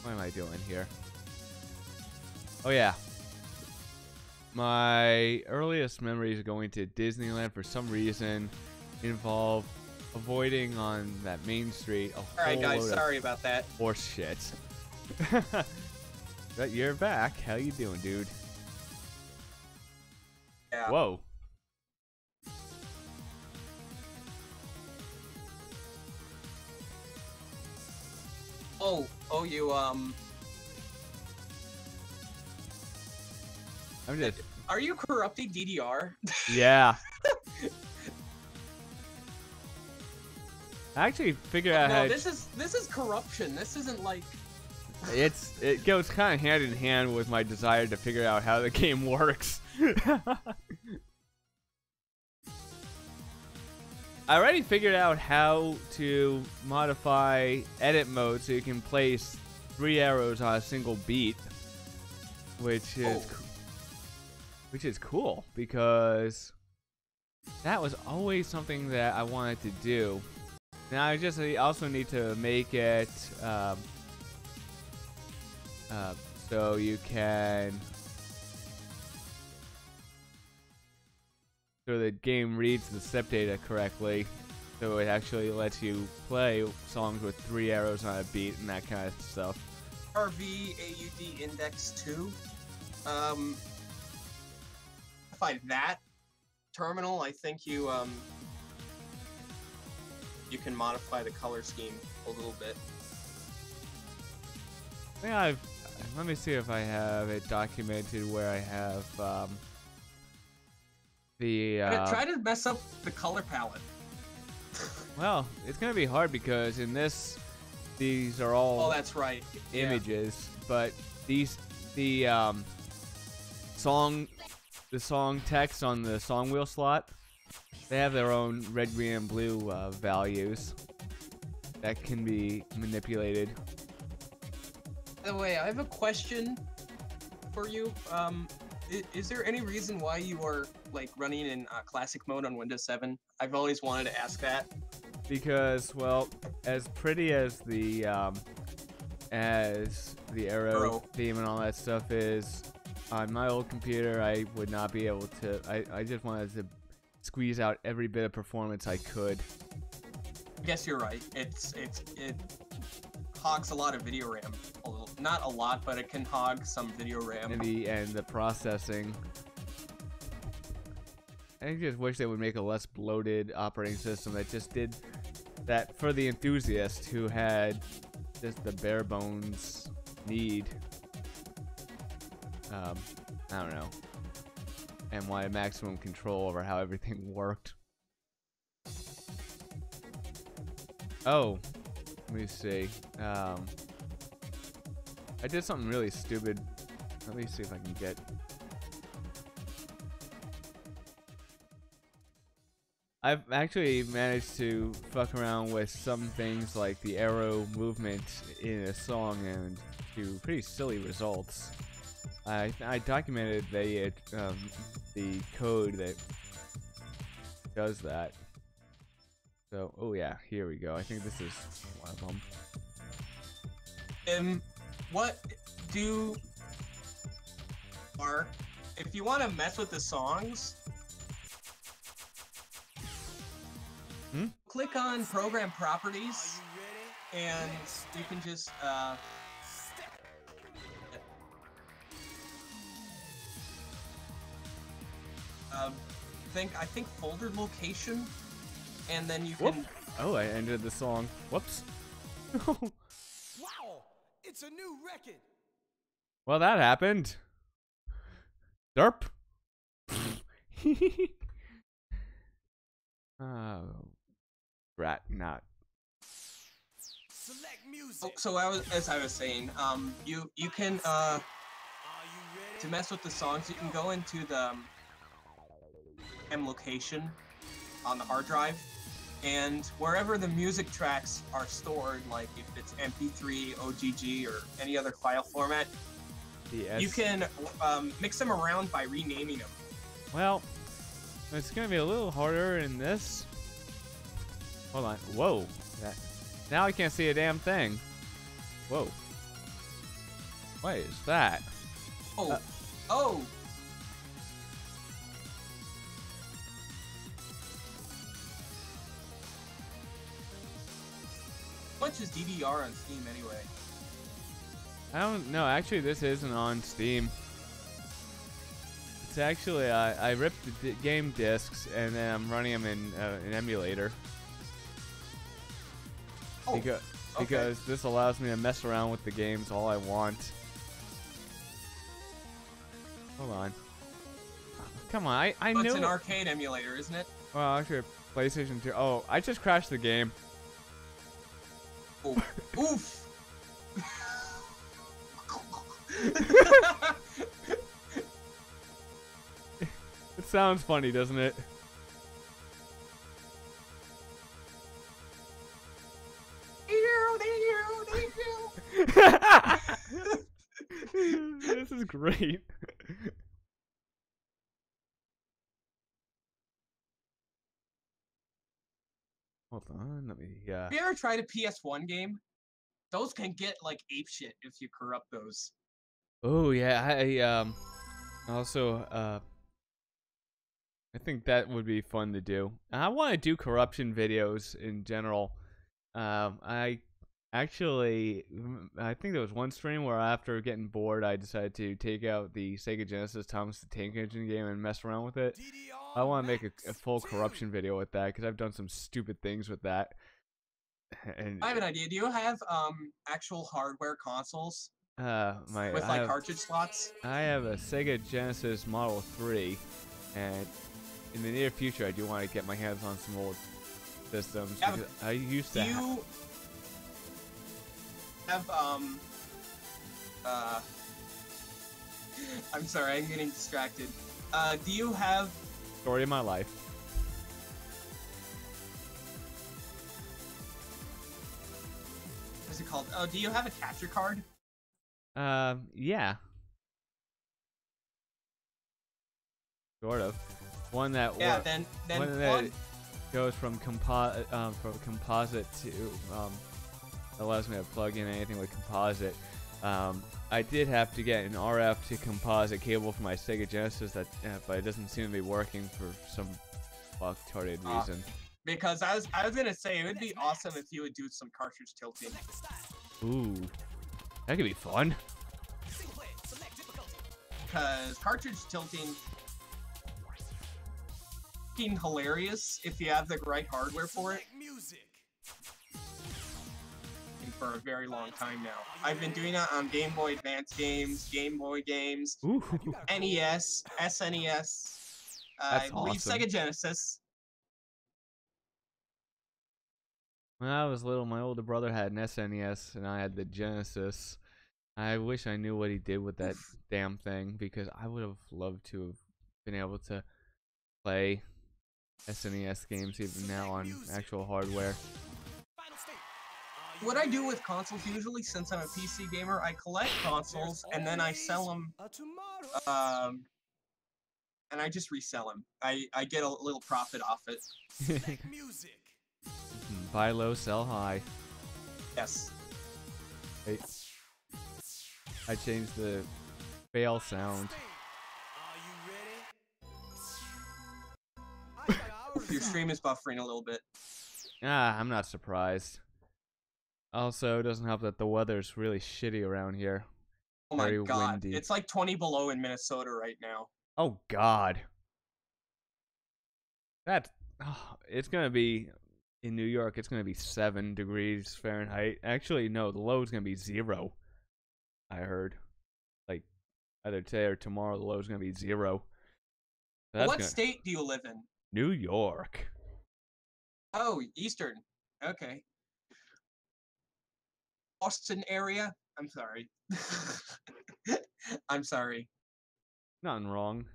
I doing here? Oh yeah. My earliest memories of going to Disneyland for some reason involve avoiding on that main street a whole Alright guys, load sorry about that. of horse shit. But you're back. How you doing, dude? Yeah. Whoa. Oh, you, I'm just... Are you corrupting DDR? Yeah. I actually figured out how No, this is corruption. This isn't like... it goes kind of hand in hand with my desire to figure out how the game works. I already figured out how to modify edit mode so you can place 3 arrows on a single beat, which is cool because that was always something that I wanted to do. Now I also need to make it so you can, so the game reads the step data correctly, so it actually lets you play songs with 3 arrows on a beat and that kind of stuff. RV AUD index 2. Find that terminal. I think you you can modify the color scheme a little bit. I think I've. Let me see if I have it documented where I have the. Try to mess up the color palette. Well, it's gonna be hard because in this, these are all. Oh, that's right. Images, but the song text on the song wheel slot, they have their own red, green, and blue values that can be manipulated. By the way, I have a question for you. Is there any reason why you are like running in classic mode on Windows 7? I've always wanted to ask that. Because, well, as pretty as the arrow theme and all that stuff is, on my old computer, I would not be able to. I just wanted to squeeze out every bit of performance I could. I guess you're right. It hogs a lot of video RAM. Not a lot, but it can hog some video RAM. And the processing. I just wish they would make a less bloated operating system that just did that for the enthusiast who had just the bare bones need. I don't know. And wanted maximum control over how everything worked. Oh, let me see. I did something really stupid. Let me see if I can get. I've actually managed to fuck around with some things like the arrow movement in a song and do pretty silly results. I documented the code that does that. So, oh yeah, here we go. I think this is one of them. What do are if you want to mess with the songs? Click on Program Properties, and you can just I think folder location, and then you can. Oh, I ended the song. Whoops. Wow, it's a new record. Well, that happened. Derp. Oh, rat not. Select music. Oh, so as I was saying, you can to mess with the songs, you can go into the M location on the hard drive, and wherever the music tracks are stored, like if it's MP3, OGG, or any other file format, Yes. you can mix them around by renaming them. Well, it's gonna be a little harder in this. Hold on. Whoa. Now I can't see a damn thing. Whoa. What is that? Oh. Oh. How much is DDR on Steam anyway? I don't know. Actually, this isn't on Steam. It's actually I ripped the game discs and then I'm running them in an emulator. Oh, Because this allows me to mess around with the games all I want. Hold on. Come on, I It's knew. an arcade emulator, isn't it? Well, actually, PlayStation 2. Oh, I just crashed the game. Oh. Oof. It sounds funny, doesn't it? This is great. Hold on, let me. Have you ever tried a PS1 game? Those can get like apeshit if you corrupt those. Oh yeah, I also I think that would be fun to do. I want to do corruption videos in general. I think there was one stream where after getting bored, I decided to take out the Sega Genesis Thomas the Tank Engine game and mess around with it. I want to make a full corruption video with that because I've done some stupid things with that. And I have an idea. Do you have actual hardware consoles with I have cartridge slots? I have a Sega Genesis Model 3, and in the near future, I do want to get my hands on some old systems. Yeah, Because I used Do to. you have I'm sorry, I'm getting distracted. Do you have Story of my life. what's it called? Oh, do you have a capture card? Yeah, sort of. One that Yeah, works. then One plug. that goes from composite to allows me to plug in anything with composite. I did have to get an RF to composite cable for my Sega Genesis, but it doesn't seem to be working for some fuck-tarded reason. Because I was gonna say it would be awesome if you would do some cartridge tilting. Ooh, that could be fun. Single player, select difficulty. Because cartridge tilting fucking hilarious if you have the right hardware for it. Select music. And for a very long time now. I've been doing that on Game Boy Advance games, Game Boy games, Ooh, NES, SNES, I That's believe awesome. Sega Genesis. when I was little, my older brother had an SNES and I had the Genesis. I wish I knew what he did with that damn thing, because I would have loved to have been able to play SNES games even now on actual hardware. Final state. What I do with consoles usually, since I'm a PC gamer, I collect consoles and then I sell them, and I just resell them. I get a little profit off it. Select music. Buy low, sell high. Yes. Hey, I changed the fail sound. Are you ready? Your stream is buffering a little bit. I'm not surprised. Also, it doesn't help that the weather's really shitty around here. Oh my Very god. windy. It's like 20 below in Minnesota right now. Oh God. It's gonna be in New York. It's gonna be 7 degrees Fahrenheit. Actually, no, the low is gonna be 0. I heard, like, either today or tomorrow, the low is gonna be 0. That's What gonna... state do you live in? New York. Oh, Eastern. Okay. Boston area? I'm sorry. I'm sorry. Nothing wrong.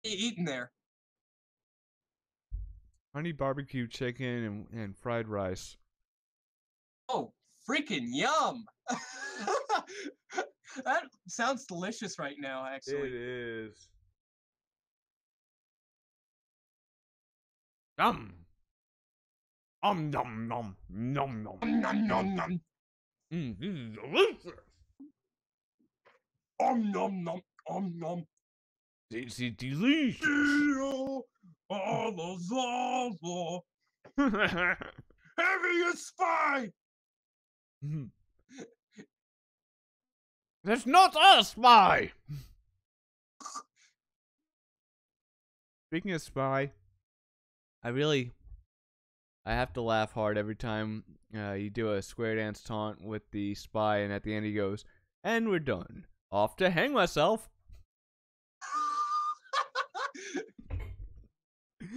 What are you eating there? Honey barbecue chicken and fried rice. Oh, freaking yum! That sounds delicious right now, actually. It is. Nom. Nom nom nom nom nom. Nom nom nom. This is delicious. Nom nom nom. This is delicious. Having a spy! That's not a spy. Speaking of spy, I have to laugh hard every time you do a square dance taunt with the spy, and at the end he goes, "And we're done. Off to hang myself."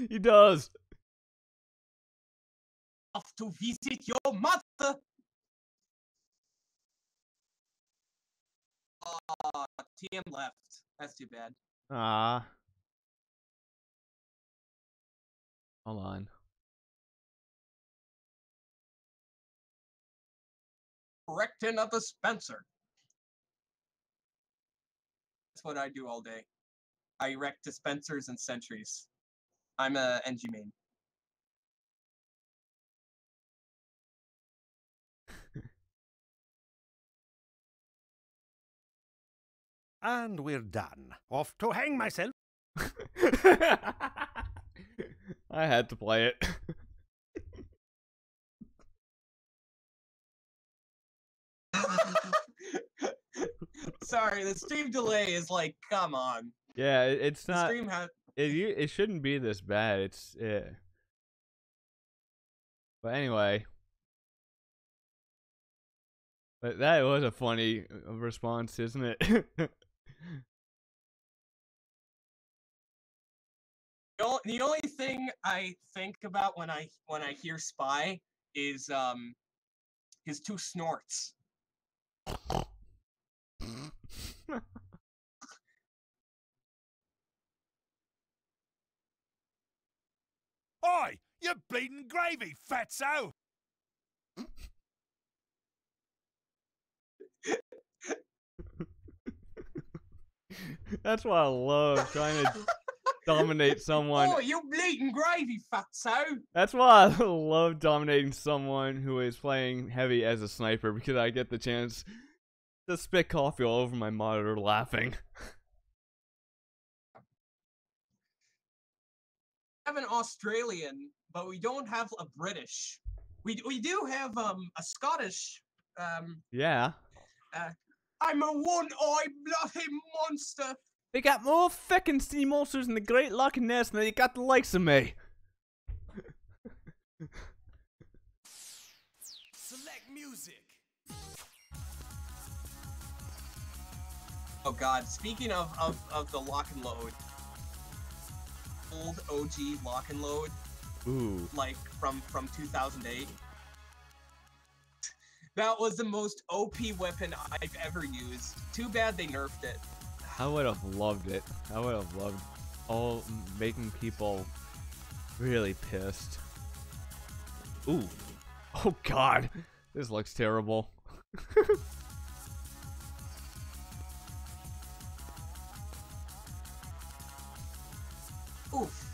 He does. Off to visit your mother! TM left. That's too bad. Ah. Hold on. Erecting a dispenser. That's what I do all day. I erect dispensers and sentries. I'm a NG main. And we're done. Off to hang myself. I had to play it. Sorry, the stream delay is like, come on. Yeah, it's The not. stream has. It shouldn't be this bad. It's yeah. But anyway, but that was a funny response, isn't it? The only thing I think about when I hear Spy is his two snorts. Oi, you bleeding gravy, fatso! That's why I love trying to dominate someone. Oh, you bleeding gravy, fatso! That's why I love dominating someone who is playing heavy as a sniper, because I get the chance to spit coffee all over my monitor laughing. We have an Australian, but we don't have a British. We do have a Scottish. Yeah. I'm a one-eyed bloody monster. They got more feckin' sea monsters in the Great Loch Ness than they got the likes of me. Select music. Oh God! Speaking of the lock and load, old OG lock and load, Ooh. like from 2008. That was the most OP weapon I've ever used. Too bad they nerfed it. I would have loved it. I would have loved all making people really pissed. Ooh. Oh God. This looks terrible. Oof.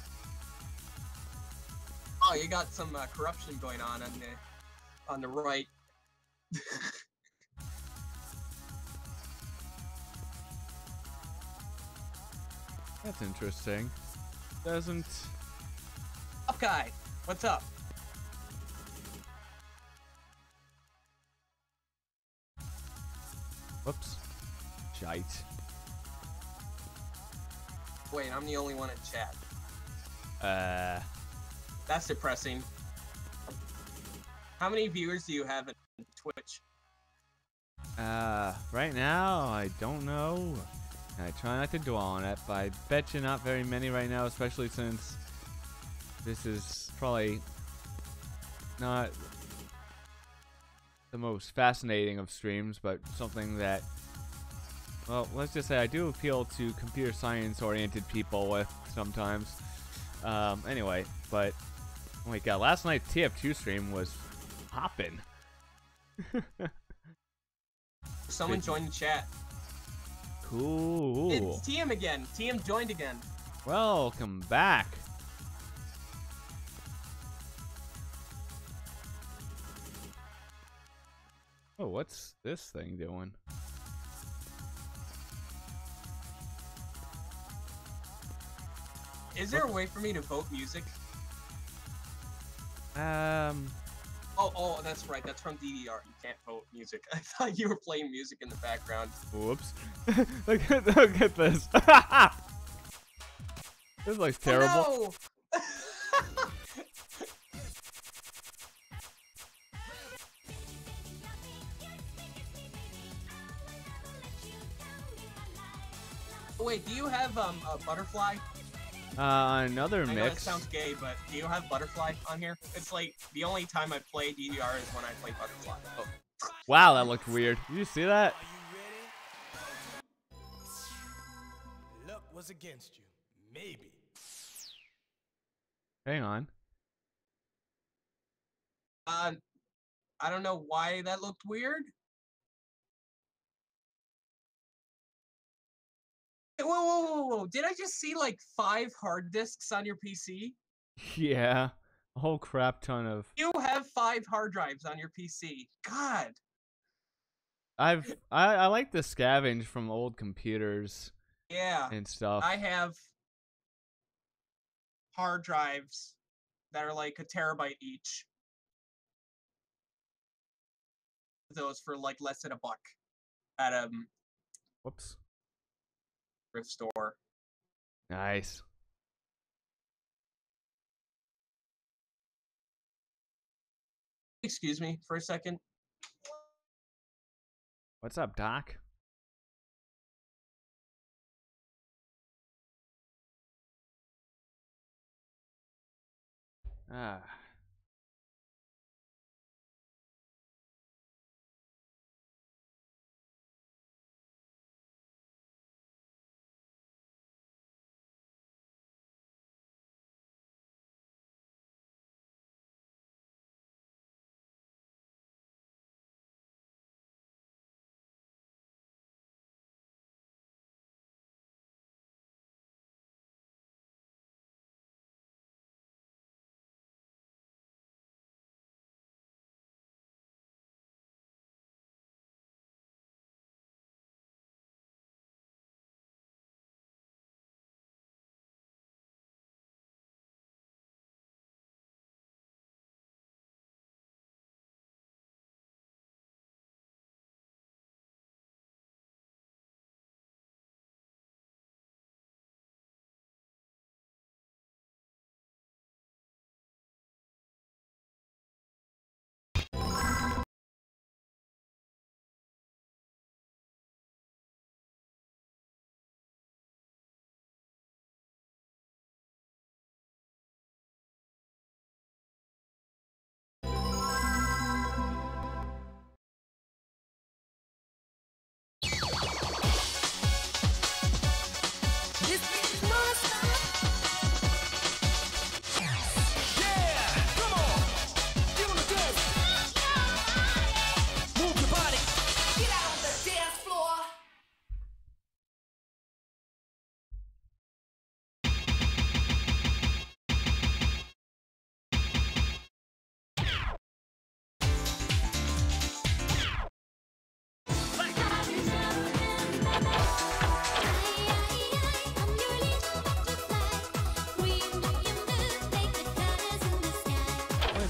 Oh, you got some corruption going on the right. That's interesting. Doesn't... Up guy, what's up? Whoops. Shite. Wait, I'm the only one in chat. That's depressing. How many viewers do you have in Twitch? Right now, I don't know. I try not to dwell on it, but I bet you not very many right now, especially since this is probably not the most fascinating of streams, but something that, well, let's just say I do appeal to computer science oriented people with sometimes. Anyway, but oh my God, last night's TF2 stream was hopping. Someone joined the chat. Cool. It's TM again. TM joined again. Welcome back. Oh, what's this thing doing? Is there a way for me to vote music? Oh, that's right. That's from DDR. You can't vote music. I thought you were playing music in the background. Whoops. look at this. This looks terrible. Oh, no! Wait, do you have a butterfly? Another I know it mix. sounds gay, but do you have butterfly on here? It's like the only time I play DDR is when I play butterfly. Oh. Wow, that looked weird. Did you see that? Are you ready? Luck was against you. Maybe. Hang on. I don't know why that looked weird. Whoa. Did I just see like 5 hard disks on your PC? Yeah, a whole crap ton of. You have 5 hard drives on your PC. God. I like to scavenge from old computers Yeah. and stuff. I have hard drives that are like a terabyte each. Those for like less than $1 at Whoops. Restore. Nice. Excuse me for a second. What's up, Doc? Ah.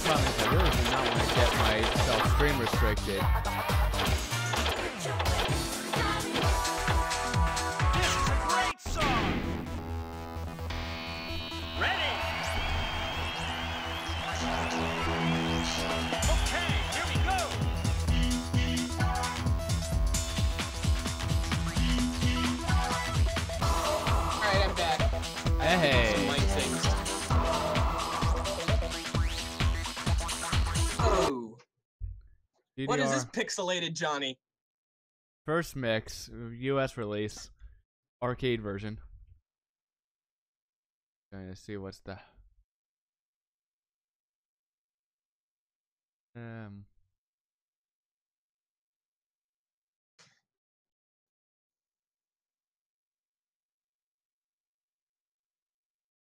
Problem is I really do not want to get myself stream restricted. This is a great song. Ready? Okay, here we go. All right, I'm back. Hey. Some mic things. Oh. What is this DDR pixelated Johnny? first mix, US release, arcade version. Trying to see what's the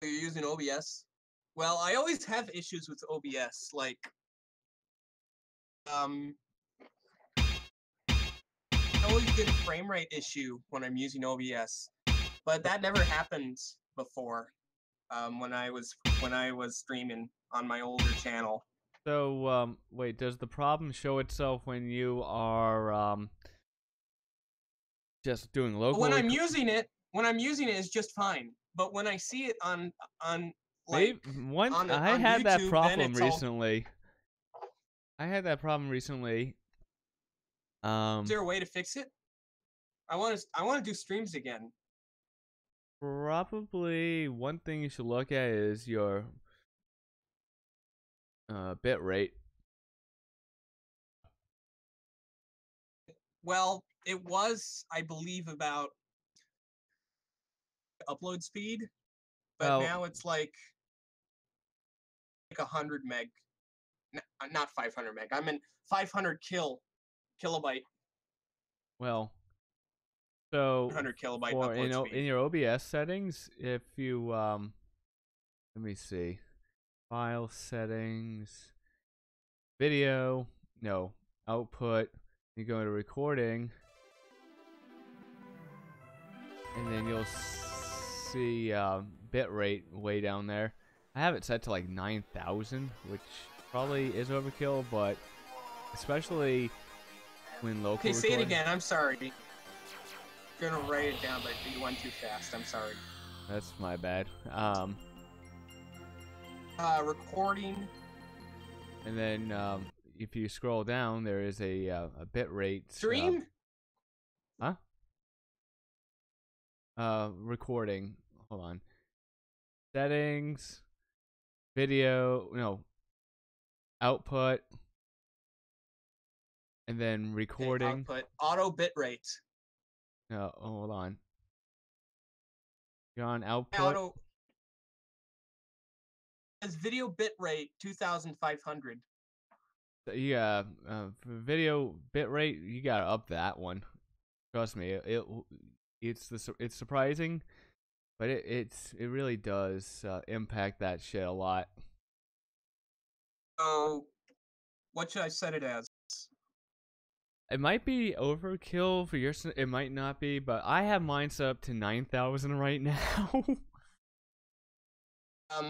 You're using OBS? Well, I always have issues with OBS. Like, I always get a frame rate issue when I'm using OBS, but that never happened before. When I was streaming on my older channel. So wait, does the problem show itself when you are just doing local? When I'm using it, it's just fine. But when I see it on like I had that problem recently. I had that problem recently. Is there a way to fix it? I want to do streams again. Probably one thing you should look at is your bit rate. Well, it was, I believe, about upload speed, but now it's like 100 meg, not 500 meg. I mean 500 kilobyte. Well, so 100 kilobyte for upload speed. in your OBS settings, if you let me see, file settings, video, no, output. You go to recording, and then you'll see bit rate way down there. I have it set to like 9,000, which probably is overkill, but especially when local. Okay, say it again. I'm sorry. gonna write it down, but you went too fast. I'm sorry. That's my bad. Recording. And then if you scroll down, there is a bit rate. Stream? Huh? Recording. Hold on. Settings. Video. No. Output. And then recording. Output. Auto bit rate. No, hold on. You're on output. Auto. As video bit rate 2,500. Yeah, for video bitrate, you gotta up that one. Trust me, it's surprising, but it really does impact that shit a lot. So, what should I set it as? It might be overkill for your. It might not be, but I have mine set up to 9,000 right now.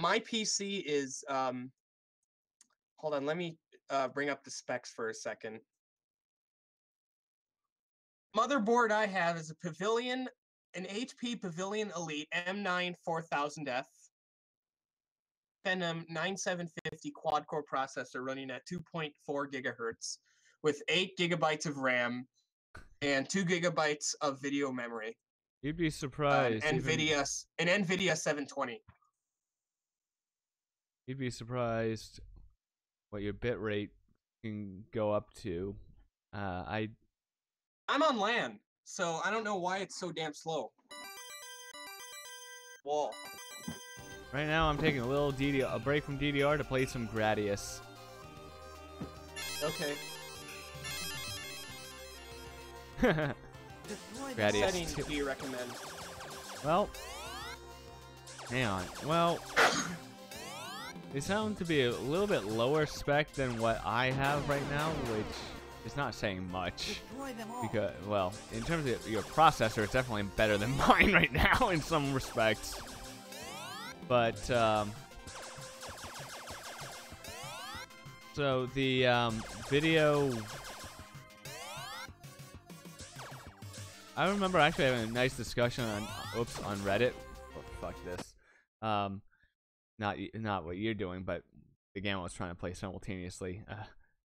My PC is hold on, let me bring up the specs for a second. Motherboard I have is a Pavilion, an HP Pavilion Elite M9 4000F, Phenom 9750 quad-core processor running at 2.4 gigahertz with 8 gigabytes of RAM and 2 gigabytes of video memory. You'd be surprised. An NVIDIA 720. You'd be surprised what your bit rate can go up to. I'm on LAN, so I don't know why it's so damn slow. Wall. Right now, I'm taking a break from DDR to play some Gradius. Okay. Gradius. Settings do you recommend? Well, hang on. Well, they sound to be a little bit lower spec than what I have right now, which is not saying much. Because, well, in terms of your processor, it's definitely better than mine right now in some respects. But, so the video... I remember actually having a nice discussion on Reddit. Oh, fuck this. Not what you're doing, but the game I was trying to play simultaneously.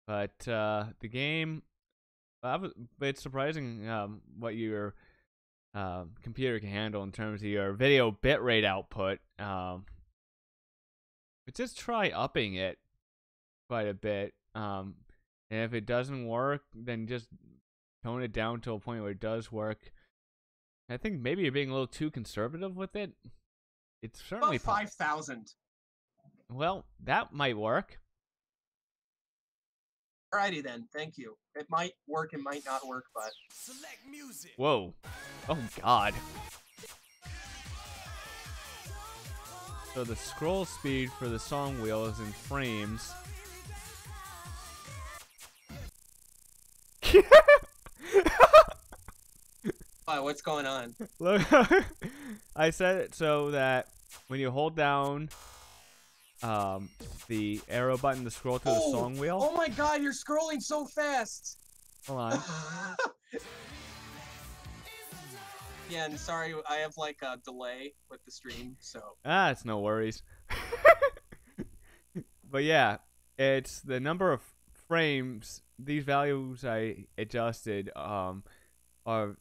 But the game, it's surprising what your computer can handle in terms of your video bitrate output. But just try upping it quite a bit. And if it doesn't work, then just tone it down to a point where it does work. I think maybe you're being a little too conservative with it. It's certainly about 5,000. Well, that might work. Alrighty then, thank you. It might work, it might not work, but... Select music. Whoa. Oh, God. So the scroll speed for the song wheel is in frames. What's going on? Look, I set it so that when you hold down the arrow button to scroll to the song wheel. Oh my god, you're scrolling so fast! Hold on. Yeah, and sorry, I have like a delay with the stream, so... It's no worries. But yeah, it's the number of frames. These values I adjusted are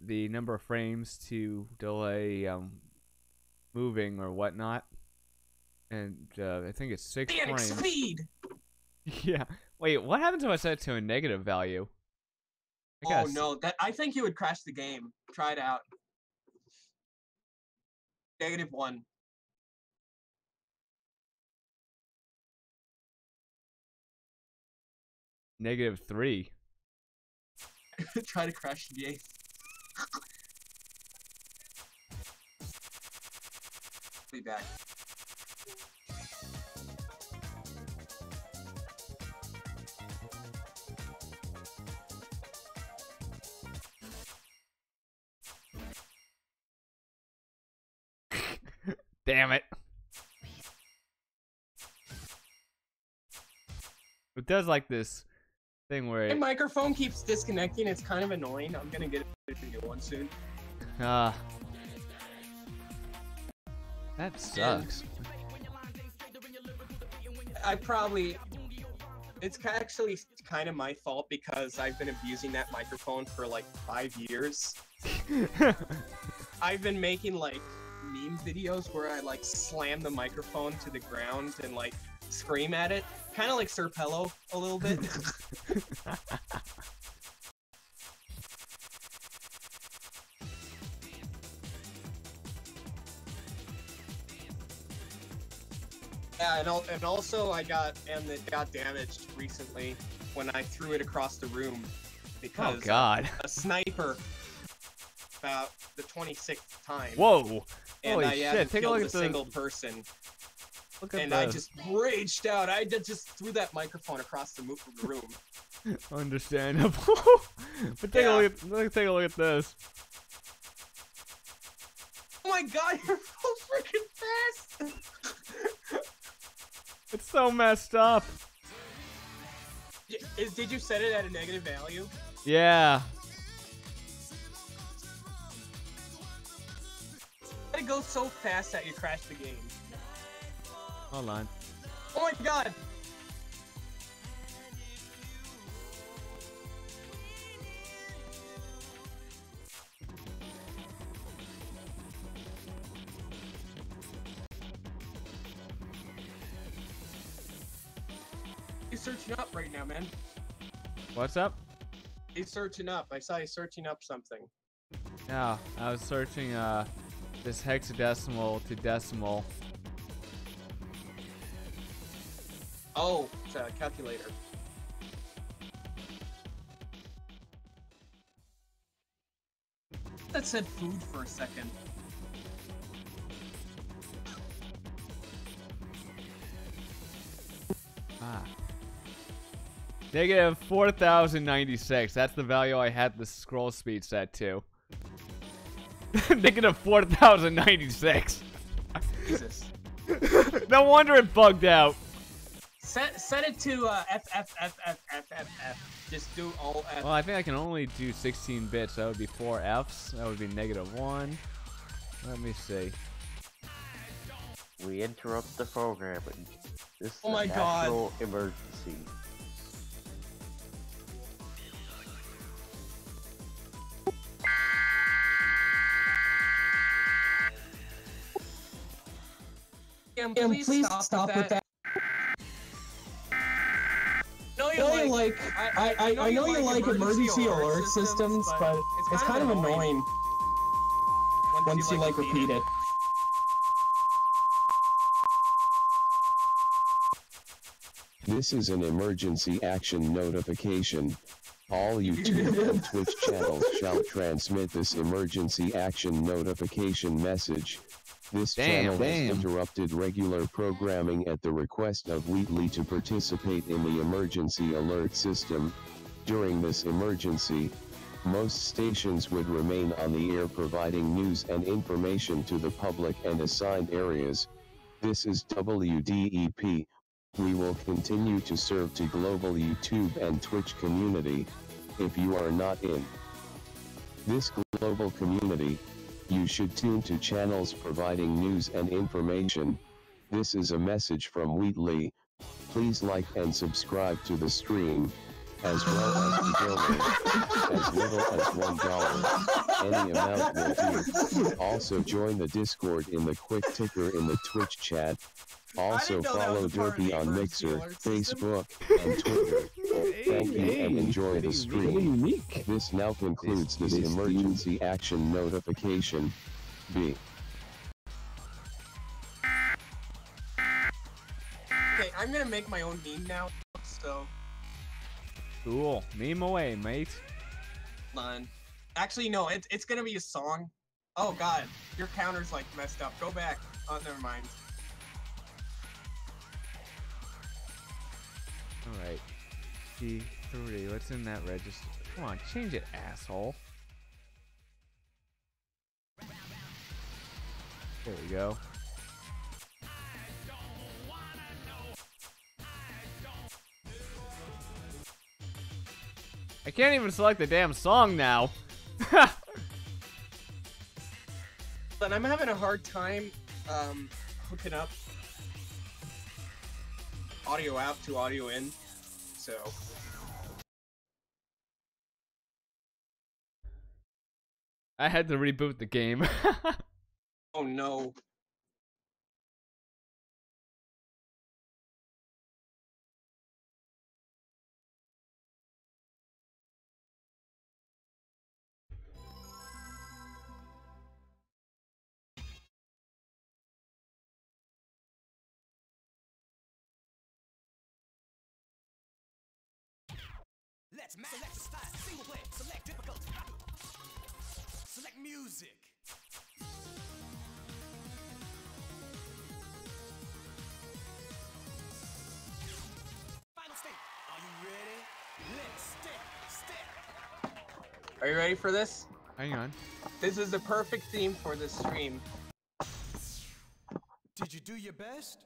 the number of frames to delay moving or whatnot. And I think it's 6 frames. Speed! Yeah. Wait, what happens if I set it to a negative value? Oh no, I think you would crash the game. Try it out. -1. -3. Try to crash the game. Be back. Damn it. It does like this thing where My microphone keeps disconnecting. It's kind of annoying. I'm gonna get a new one soon. That sucks. It's actually kind of my fault because I've been abusing that microphone for like 5 years. I've been making like meme videos where I like slam the microphone to the ground and like scream at it, kind of like Sir Pello a little bit. Yeah, and also it got damaged recently when I threw it across the room because Oh God! A sniper about the 26th time. Whoa! And Holy I shit! hadn't Take a killed look a at the. single person, Look at and the. I just raged out. I just threw that microphone across the room. Understandable. But take a look at. Take a look at this. Oh my God! You're so freaking fast. It's so messed up. Did you set it at a negative value? Yeah. It goes so fast that you crash the game. Hold on. Oh my God! He's searching up right now, man. What's up? He's searching up. I saw you searching up something. Yeah, I was searching this hexadecimal to decimal. Oh, it's a calculator. That said food for a second. Ah. Negative 4,096. That's the value I had the scroll speed set to. Negative 4,096. Jesus. No wonder it bugged out. Set it to F. Just do all F. Well, I think I can only do 16 bits. That would be 4 Fs. That would be -1. Let me see. We interrupt the programming. This is Oh my a God. national emergency. Please stop with that. I know you like emergency alert systems, but it's kind of annoying once you like repeat it. This is an emergency action notification. All YouTube and Twitch channels shall transmit this emergency action notification message. This channel has interrupted regular programming at the request of Wheatley to participate in the emergency alert system. During this emergency, most stations would remain on the air providing news and information to the public and assigned areas. This is WDEP. We will continue to serve to global YouTube and Twitch community. If you are not in this global community, you should tune to channels providing news and information. This is a message from Wheatley. Please like and subscribe to the stream, as well as to donate, as little as $1. Any amount will do. Also join the Discord in the quick ticker in the Twitch chat. Also follow Derpy on Mixer, Facebook, and Twitter. Thank you and enjoy the stream. This now concludes this emergency action notification. B. Okay, I'm gonna make my own meme now, so... Cool. Meme away, mate. Hold on. Actually, no, it's gonna be a song. Oh God, your counter's like messed up. Go back. Oh, never mind. Alright. D3. What's in that register? Come on, change it, asshole. There we go. I can't even select the damn song now. But I'm having a hard time hooking up audio out to audio in, so. I had to reboot the game. Oh no. Let's select the style. Single play. Select difficulty. Select music. Final state. Are you ready? Let's step. Are you ready for this? Hang on. This is the perfect theme for this stream. Did you do your best?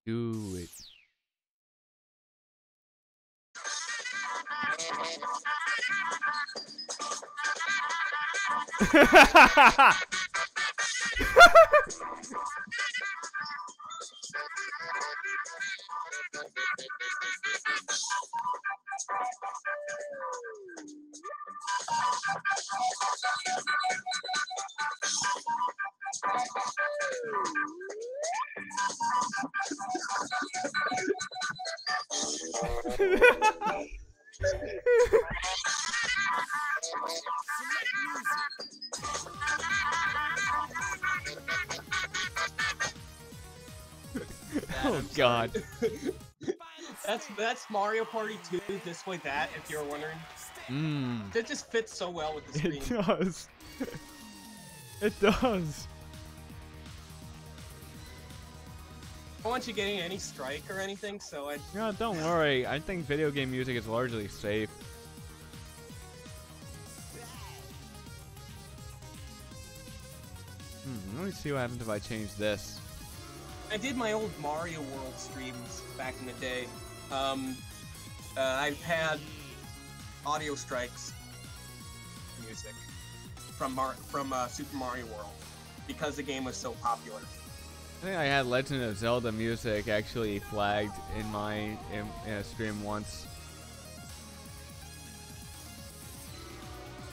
Do it. Oh God. That's Mario Party 2, This Way That, if you're wondering. That just fits so well with the screen. It does. It does. I don't want you getting any strike or anything, so I... No, don't worry. I think video game music is largely safe. Let me see what happens if I change this. I did my old Mario World streams back in the day. I've had audio strikes music from Super Mario World because the game was so popular. I think I had Legend of Zelda music actually flagged in a stream once.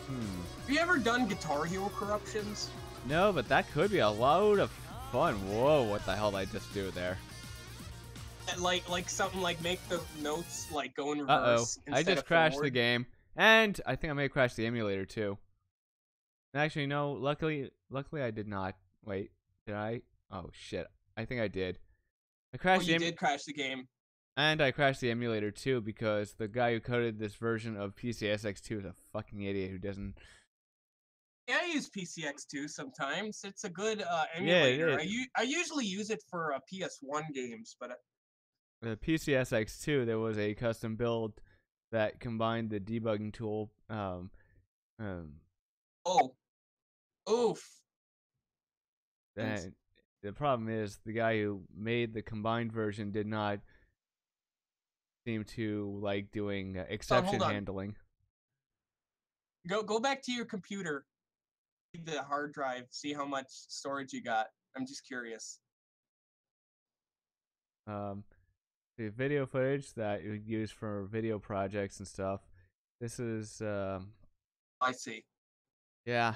Have you ever done Guitar Hero corruptions? No, but that could be a load of fun. Whoa, what the hell did I just do there? Like something like make the notes like go in Uh-oh. reverse. I instead just of crashed forward. the game. And I think I may have crashed the emulator too. Actually, no, luckily I did not. Wait, did I? Oh shit. I think I did. I crashed you did crash the game. And I crashed the emulator too because the guy who coded this version of PCSX2 is a fucking idiot who doesn't... Yeah, I use PCX2 sometimes. It's a good emulator. Yeah, I usually use it for PS1 games, but the PCSX2 there was a custom build that combined the debugging tool. Oh, oof. And the problem is the guy who made the combined version did not seem to like doing exception handling. Go back to your computer. The hard drive, see how much storage you got. I'm just curious. The video footage that you use for video projects and stuff. This is I see. Yeah.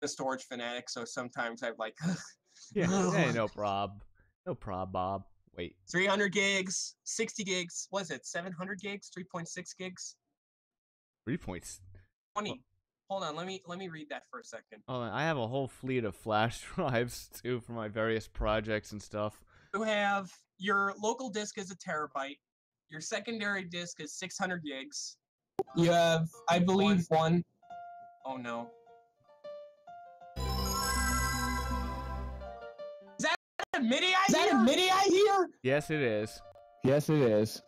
The storage fanatic, so sometimes I've like yeah, no prob. No prob, Bob. Wait. 300 gigs, 60 gigs, what is it? 700 gigs, 3.6 gigs? 3 points. 20. Hold on, let me read that for a second. Oh, I have a whole fleet of flash drives too for my various projects and stuff. You have your local disk is a terabyte. Your secondary disk is 600 gigs. You have, I believe, one. Oh no. Is that a MIDI I hear? Yes, it is. Yes, it is.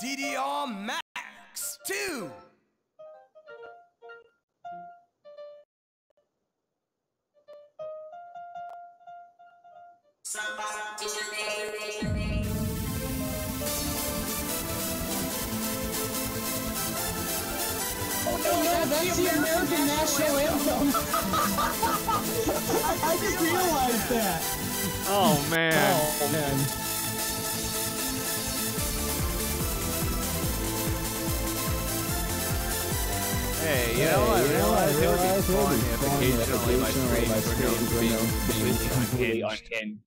DDR Max 2. Yeah, that's the American national anthem. I just realized that. Oh man. Oh man. Hey, you know, I realized it would be fun if occasionally my streams were known to be completely unhinged.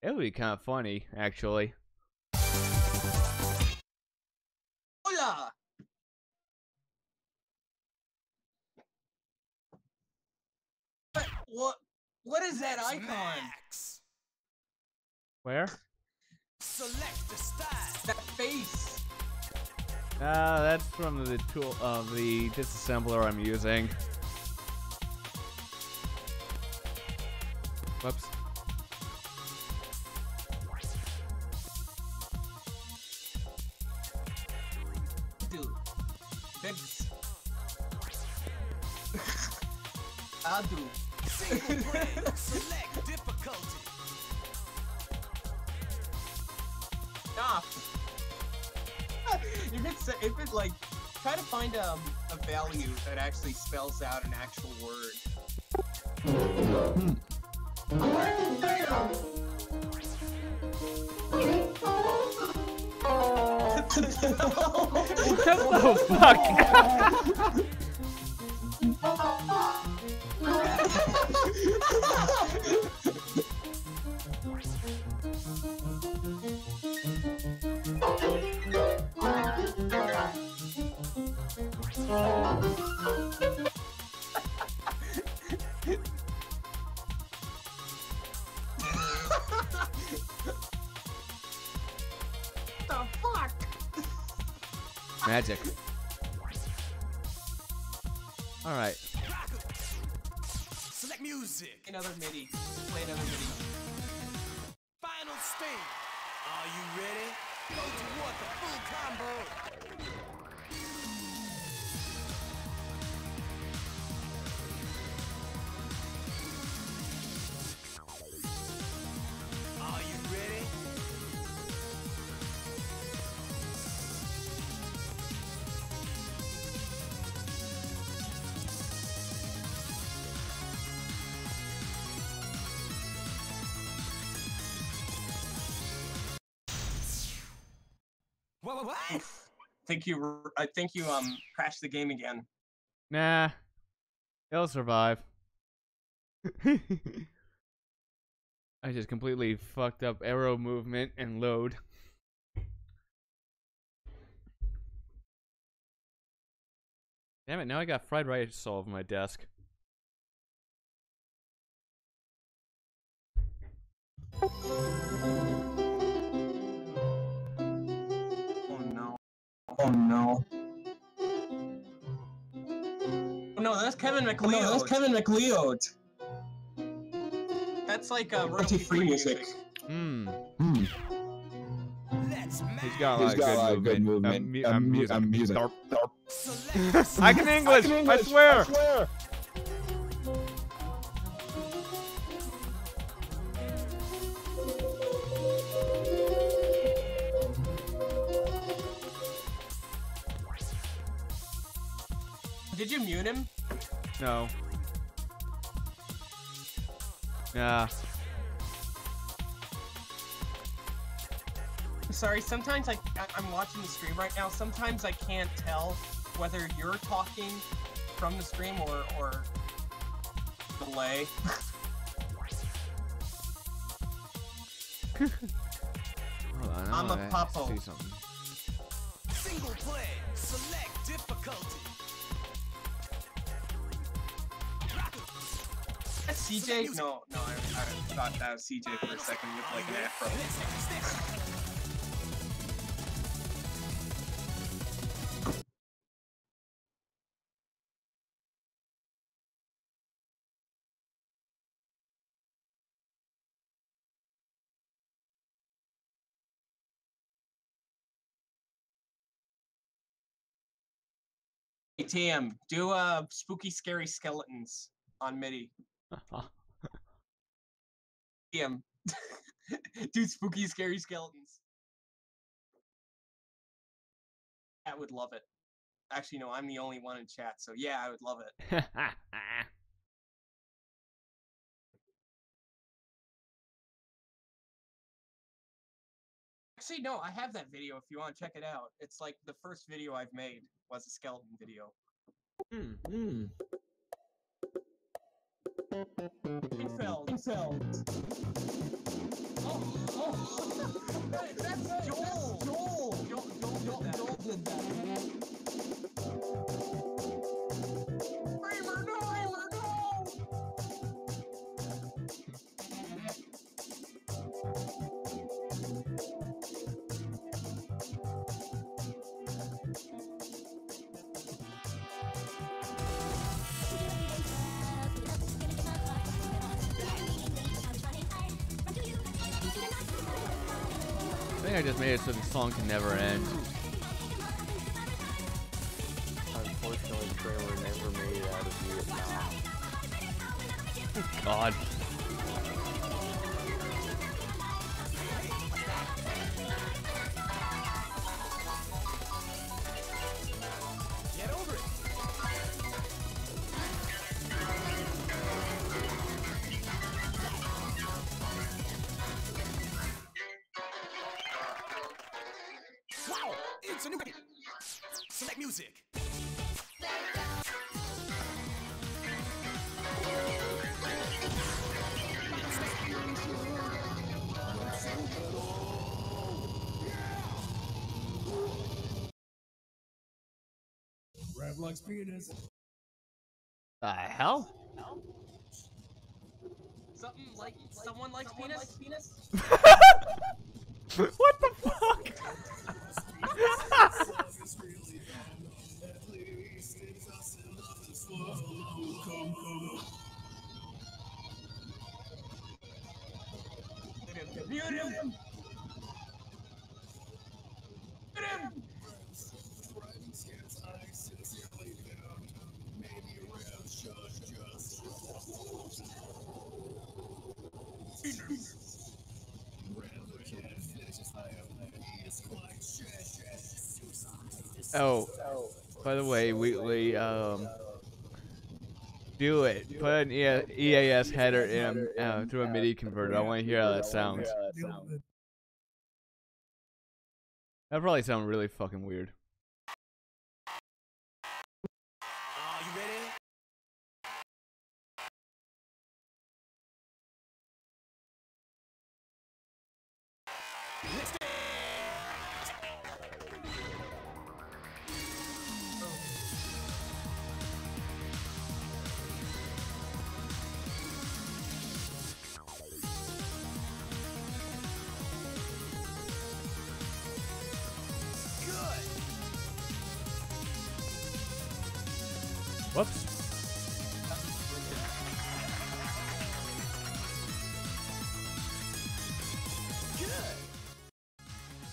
It would be kind of funny, actually. Hola! What is that icon? Max. Where? Select the style. That face. That's from the tool of the disassembler I'm using. Whoops. Dude. Bigs. Adu. Single play. Select difficulty. Stop. If it like, try to find a value that actually spells out an actual word. What the fuck? The fuck? Magic. Alright. Select music. Another MIDI. Play another MIDI. Final sting. Are you ready? Go toward the full combo. Are you ready? What? I think you crashed the game again. Nah. It'll survive. I just completely fucked up arrow movement and load. Damn it, now I got fried rice all over my desk. Oh no. Oh no. Oh no, that's Kevin McLeod. No, that's Kevin McLeod. That's like royalty-free music. Hmm. Let's He's got a good movement. Music. Darp, darp. I can English! I swear! Did you mute him? No. Nah. Sorry, sometimes I'm watching the stream right now. Sometimes I can't tell whether you're talking from the stream or delay. Hold on, I'm a popo. See something. Single play. Select difficulty. That's CJ? No, I thought that was CJ for a second with like an afro. Hey, TM, do spooky scary skeletons on MIDI. Damn. Dude, spooky, scary skeletons. Chat would love it. Actually, no, I'm the only one in chat, so yeah, I would love it. Actually, no, I have that video if you want to check it out. It's like the first video I've made was a skeleton video. Infeld. Oh, that's Joel. Joel did that. Kramer, no! I think I just made it so the song can never end. Unfortunately, Trailer never made it out of Vietnam. God. Get over it. Wow, it's a new game. Select music. Rev likes penis. The hell? Something like someone likes penis? What the fuck? Mute him! Oh, by the way, we do it. Put an EAS header in through a MIDI converter. I want to hear how that sounds. That probably sound really fucking weird. Are you ready? Next Whoops.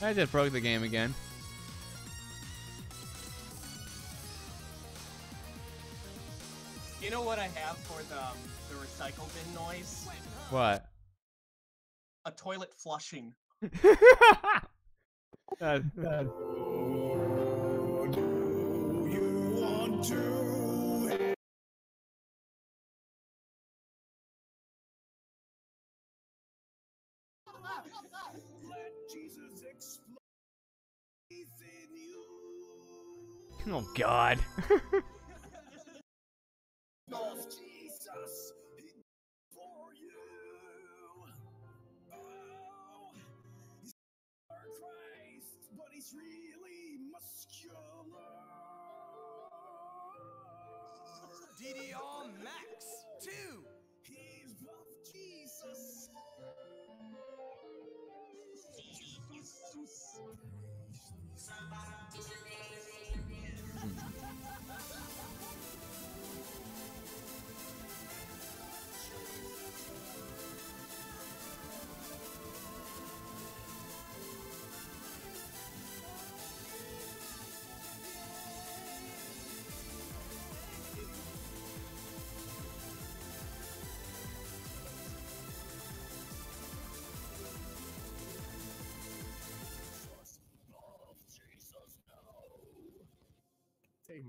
I just broke the game again. You know what I have for the recycle bin noise? What? A toilet flushing. Oh God. DDR Max 2. He's buff Jesus.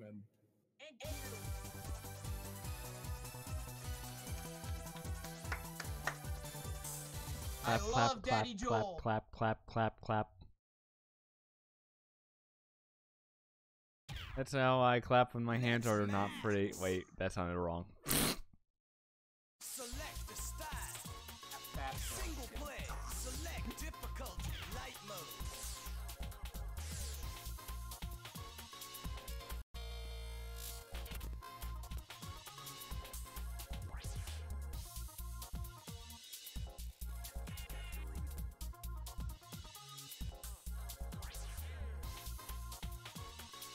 man. I Clap, love clap, Daddy clap, Joel. clap, clap, clap, clap. That's how I clap when my hands are not free. Wait, that sounded wrong. Select the style. Single play. Select difficulty. Light mode.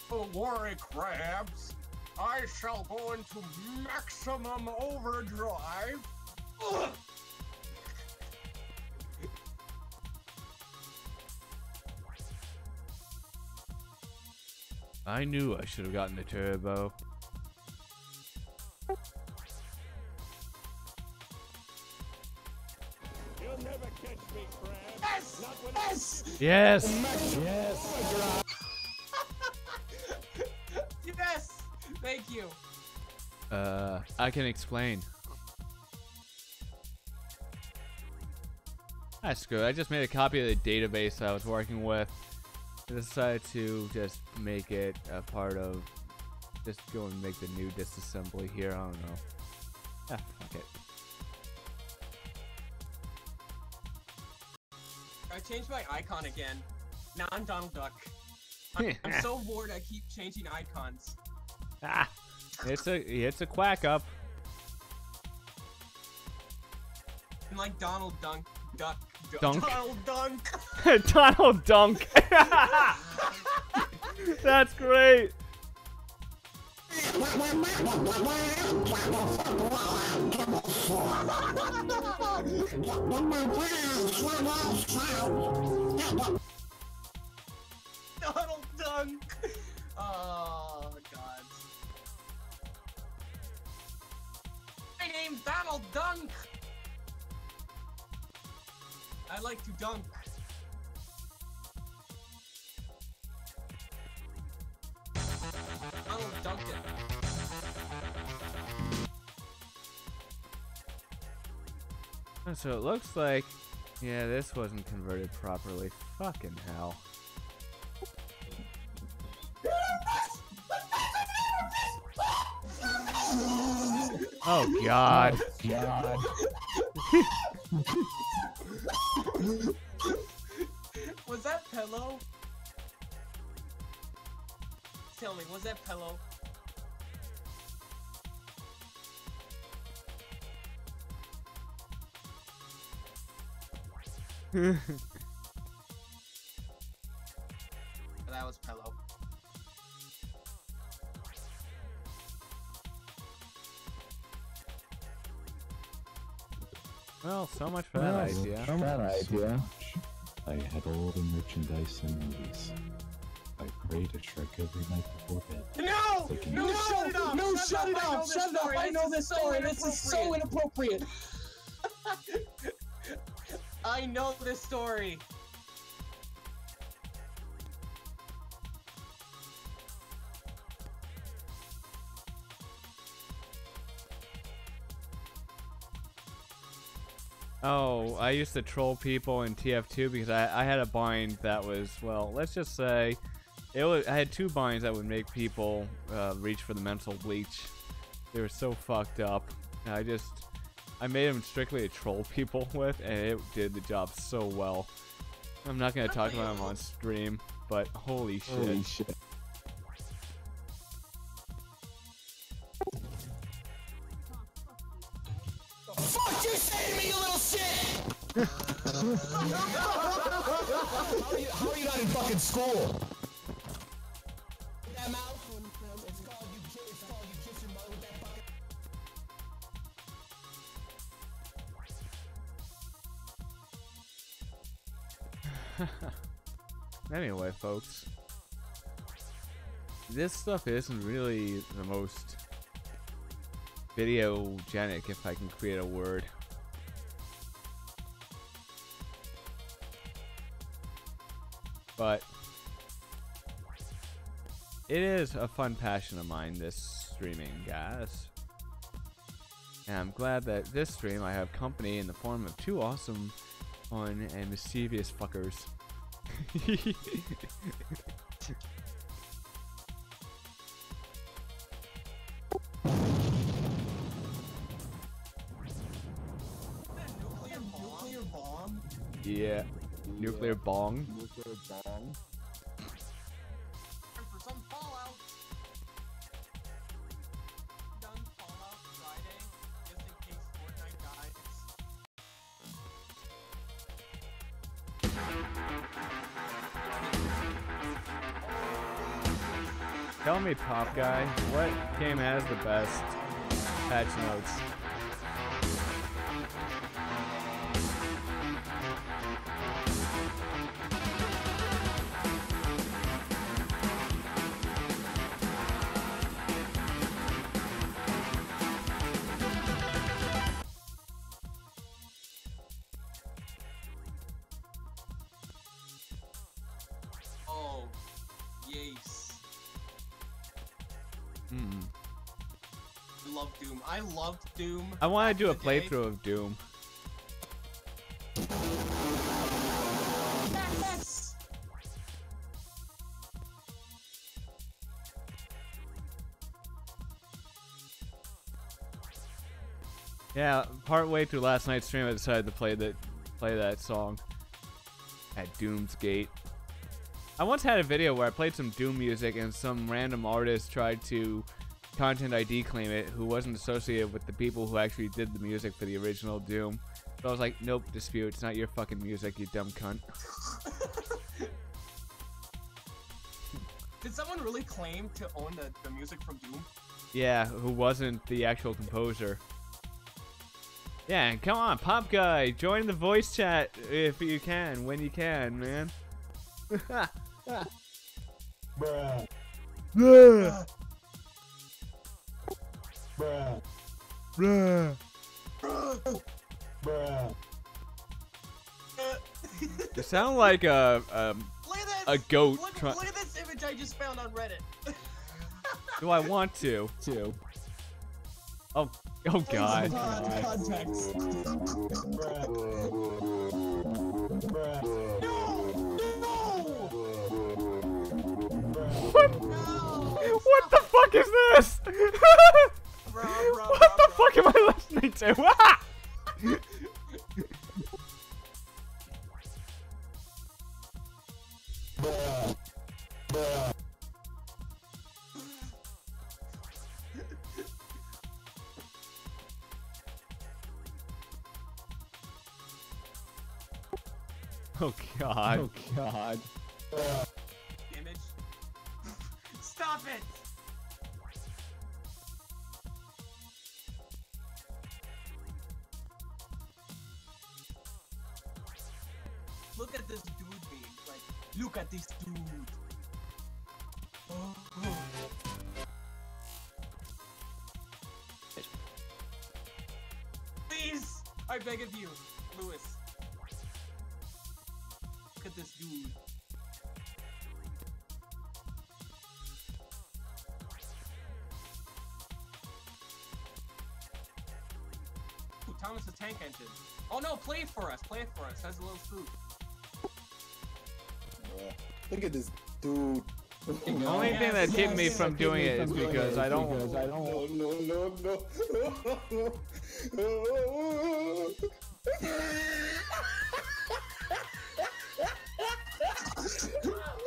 Don't worry, crabs. I shall go into maximum overdrive. Ugh. I knew I should have gotten the turbo. You'll never catch me, crab. Yes! Not when Yes! Yes! Yes! Yes! Thank you. I can explain. That's good. I just made a copy of the database I was working with. I decided to just make it a part of, just go and make the new disassembly here. I don't know. Ah, fuck it. I changed my icon again. Now I'm Donald Duck. I'm so bored I keep changing icons. Ah, it's a quack up. I'm like Donald Duck. Dunk. Donald Dunk. Donald Dunk. That's great. Donald Dunk. Oh God. My name's Donald Dunk. I like to dunk. Donald Duncan. So it looks like, yeah, this wasn't converted properly. Fucking hell. Oh God. God. Was that Pillow? Tell me, was that Pillow? That was Pillow. Well, so much for that idea. I had all the merchandise and movies. I prayed to Shrek every night before bed. No! No, shut it off! No, shut it off! Shut it off! I know this story. This is so inappropriate. I know this story. Oh, I used to troll people in TF2 because I had a bind that was, well, let's just say, I had two binds that would make people reach for the mental bleach. They were so fucked up. And I made them strictly to troll people with, and it did the job so well. I'm not gonna talk about them on stream, but holy shit. Holy shit. Fuck you say to me, you little shit! How are you not in fucking school? That mouth. It's called you kiss your mother with that fucking. Anyway, folks, this stuff isn't really the most videogenic, if I can create a word. But it is a fun passion of mine, this streaming, guys. And I'm glad that this stream I have company in the form of two awesome, fun, and mischievous fuckers. Nuclear bomb? Yeah. Nuclear bong. Nuclear bomb. For some Fallout. Done Fallout Friday, just in case Fortnite dies. Tell me, Pop Guy, what game has the best patch notes? Oh, yes. I love Doom. I loved Doom. I want to do a back in the day. playthrough of Doom. Yes! Yeah, partway through last night's stream, I decided to play that song at Doom's Gate. I once had a video where I played some Doom music and some random artist tried to content ID claim it who wasn't associated with the people who actually did the music for the original Doom. So I was like, nope, dispute. It's not your fucking music, you dumb cunt. Did someone really claim to own the music from Doom? Yeah, who wasn't the actual composer. Yeah, and come on, Pop Guy, join the voice chat if you can, when you can, man. Bruh. Bruh. Bruh. Bruh. Bruh. You sound like a goat. Look at this image I just found on Reddit. Do I want to? Oh God. Context. What the fuck is this? What the fuck am I listening to? Ah! Oh God. Oh God. Image. Stop it! Look at this dude being like, look at this dude. Oh. Please, I beg of you, Lewis. Look at this dude. Ooh, Thomas the Tank Engine. Oh no, play it for us. Play it for us. Has a little spook. Look at this dude. The only thing that kept me from doing it is because I don't. No.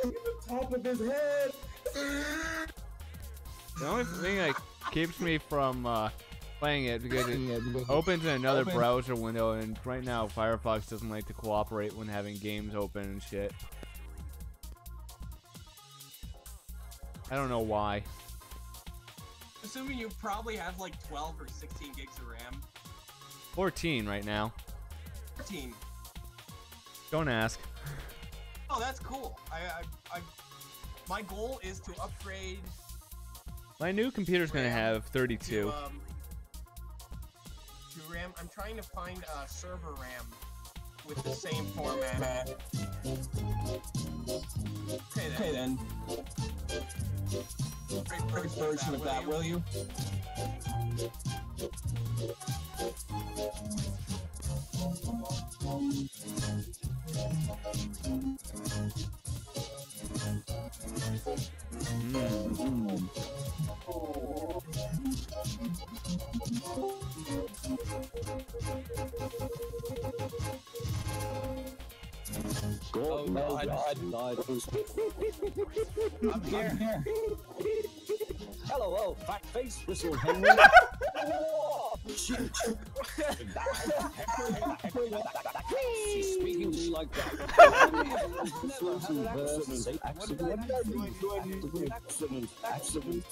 The top of his head. The only thing that keeps me from playing it because it opens in another browser window, and right now Firefox doesn't like to cooperate when having games open and shit. I don't know why. Assuming you probably have like 12 or 16 gigs of RAM. 14 right now. 14. Don't ask. Oh, that's cool. My goal is to upgrade. My new computer's gonna have 32. To RAM. I'm trying to find server RAM with the same format. Okay then. Quick version of that, will you? Oh God. I'm here. Hello, fat face whistle Henry. Shoot. She's speaking to you like that. Accident.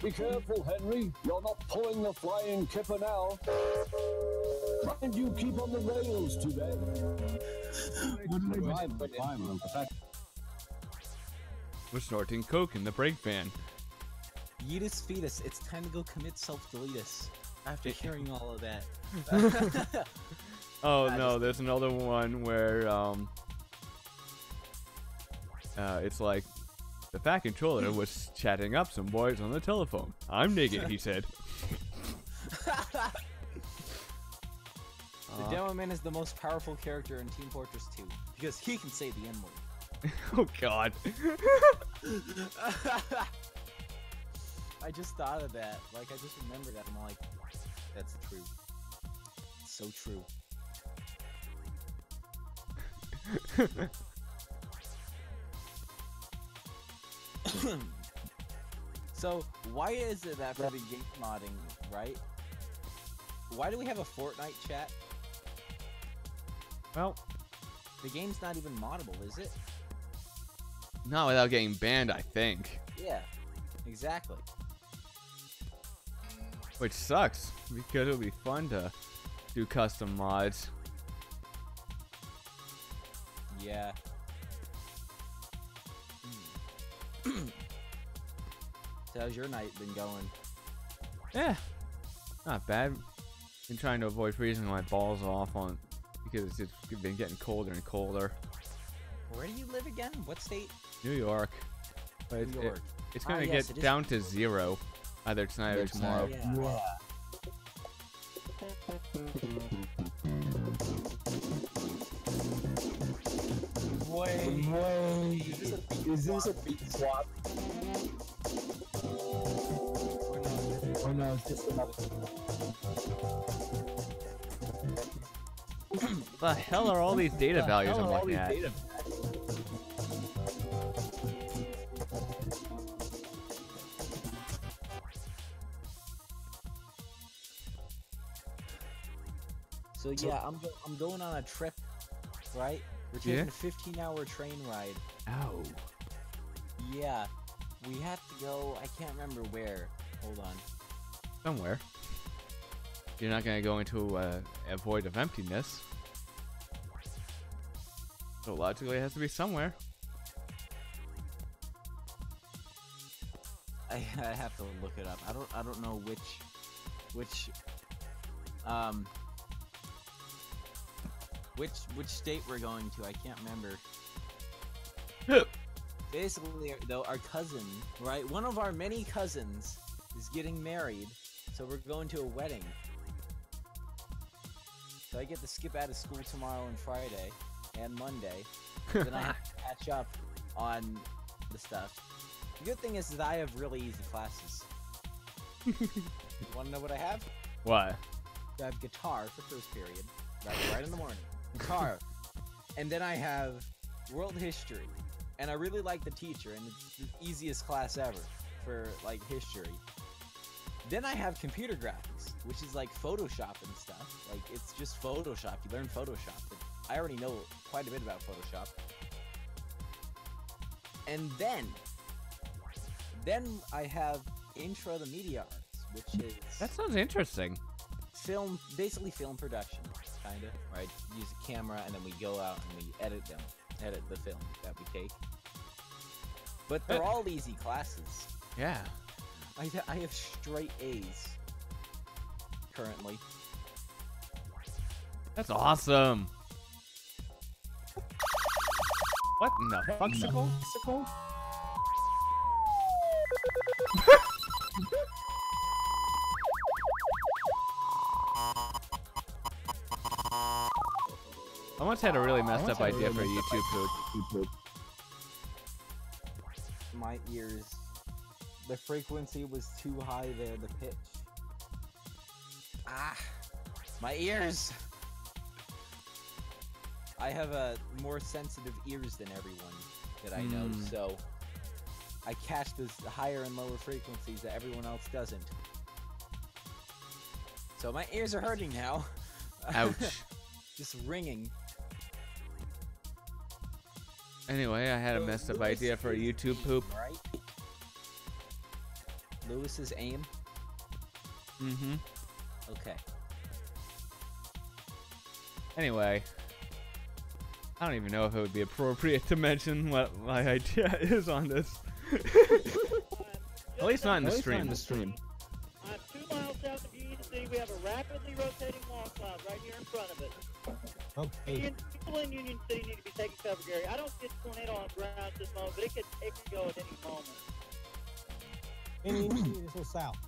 Be careful, Henry. You're not pulling the flying kipper now. Mind you keep on the rails today. We're snorting coke in the brake van. Yeetus fetus, it's time to go commit self-deletus. After hearing all of that. Oh no, there's another one where it's like the fat controller was chatting up some boys on the telephone. I'm naked, he said. The Demo Man is the most powerful character in Team Fortress 2 because he can say the N-word. Oh God. I just thought of that. Like, I just remembered that. I'm like, that's true. It's so true. So, why is it that for the game modding, right? Why do we have a Fortnite chat? Well, the game's not even moddable, is it? Not without getting banned, I think. Yeah, exactly. Which sucks, because it would be fun to do custom mods. Yeah. So how's your night been going? Yeah, not bad. Been trying to avoid freezing my balls off on because it's been getting colder and colder. Where do you live again? What state? New York. But New York. It's gonna yes, get down to 0 either tonight or tomorrow. Yeah. Wait. Is this a beat swap? Or no, it's just another. The hell are all these data values I'm looking at? So yeah, I'm going on a trip, right? We're taking a 15-hour train ride. Ow. Yeah, we have to go. I can't remember where. Hold on. Somewhere. You're not gonna go into a void of emptiness. So logically, it has to be somewhere. I have to look it up. I don't know which state we're going to. I can't remember. Basically, though, our cousin, right? One of our many cousins is getting married, so we're going to a wedding. So I get to skip out of school tomorrow and Friday and Monday. Then I have to catch up on the stuff. The good thing is that I have really easy classes. You want to know what I have? What? I have guitar for first period, right in the morning. Guitar. And then I have world history. And I really like the teacher, and it's the easiest class ever for, like, history. Then I have computer graphics, which is like Photoshop and stuff. Like, it's just Photoshop. You learn Photoshop. I already know quite a bit about Photoshop. And then I have Intro to Media Arts, which is... That sounds interesting. Film, basically film production, kind of, right? Use a camera, and then we go out and we edit the film that we take. But they're all easy classes. Yeah. I have straight A's currently. That's awesome. What in the fuxicle? I once had a really messed up idea for a YouTube poop. My ears. The frequency was too high there, the pitch. Ah! My ears! I have more sensitive ears than everyone that I know, so I catch the higher and lower frequencies that everyone else doesn't. So my ears are hurting now. Ouch. Just ringing. Anyway, I had a messed up idea for a YouTube poop. Right? Lewis's aim? Mm-hmm. Okay. Anyway, I don't even know if it would be appropriate to mention what my idea is on this. At least not in the stream. 2 miles south of Union City, we have a rapidly rotating wall cloud right here in front of it. Okay. People in Union City need to be taking cover, Gary. I don't get a tornado on the ground at this moment, but it could go at any moment. Union City is so south.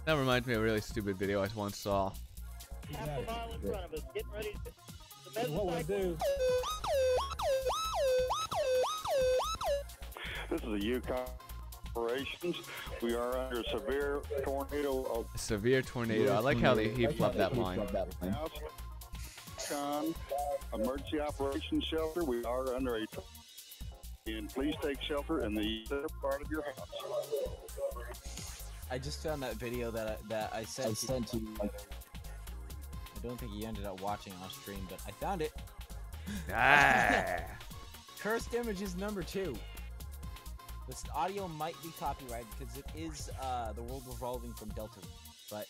That reminds me of a really stupid video I once saw. Half a mile in front of us, getting ready to... What we do? This is a Yukon operations. We are under severe tornado. Severe tornado. I like how he flubbed that line. Yukon emergency operations shelter. We are under a. And please take shelter in the other part of your house. I just found that video that I sent to you. I don't think you ended up watching off stream, but I found it. Ah. Cursed images number 2. This audio might be copyrighted because it is the world revolving from Deltarune, but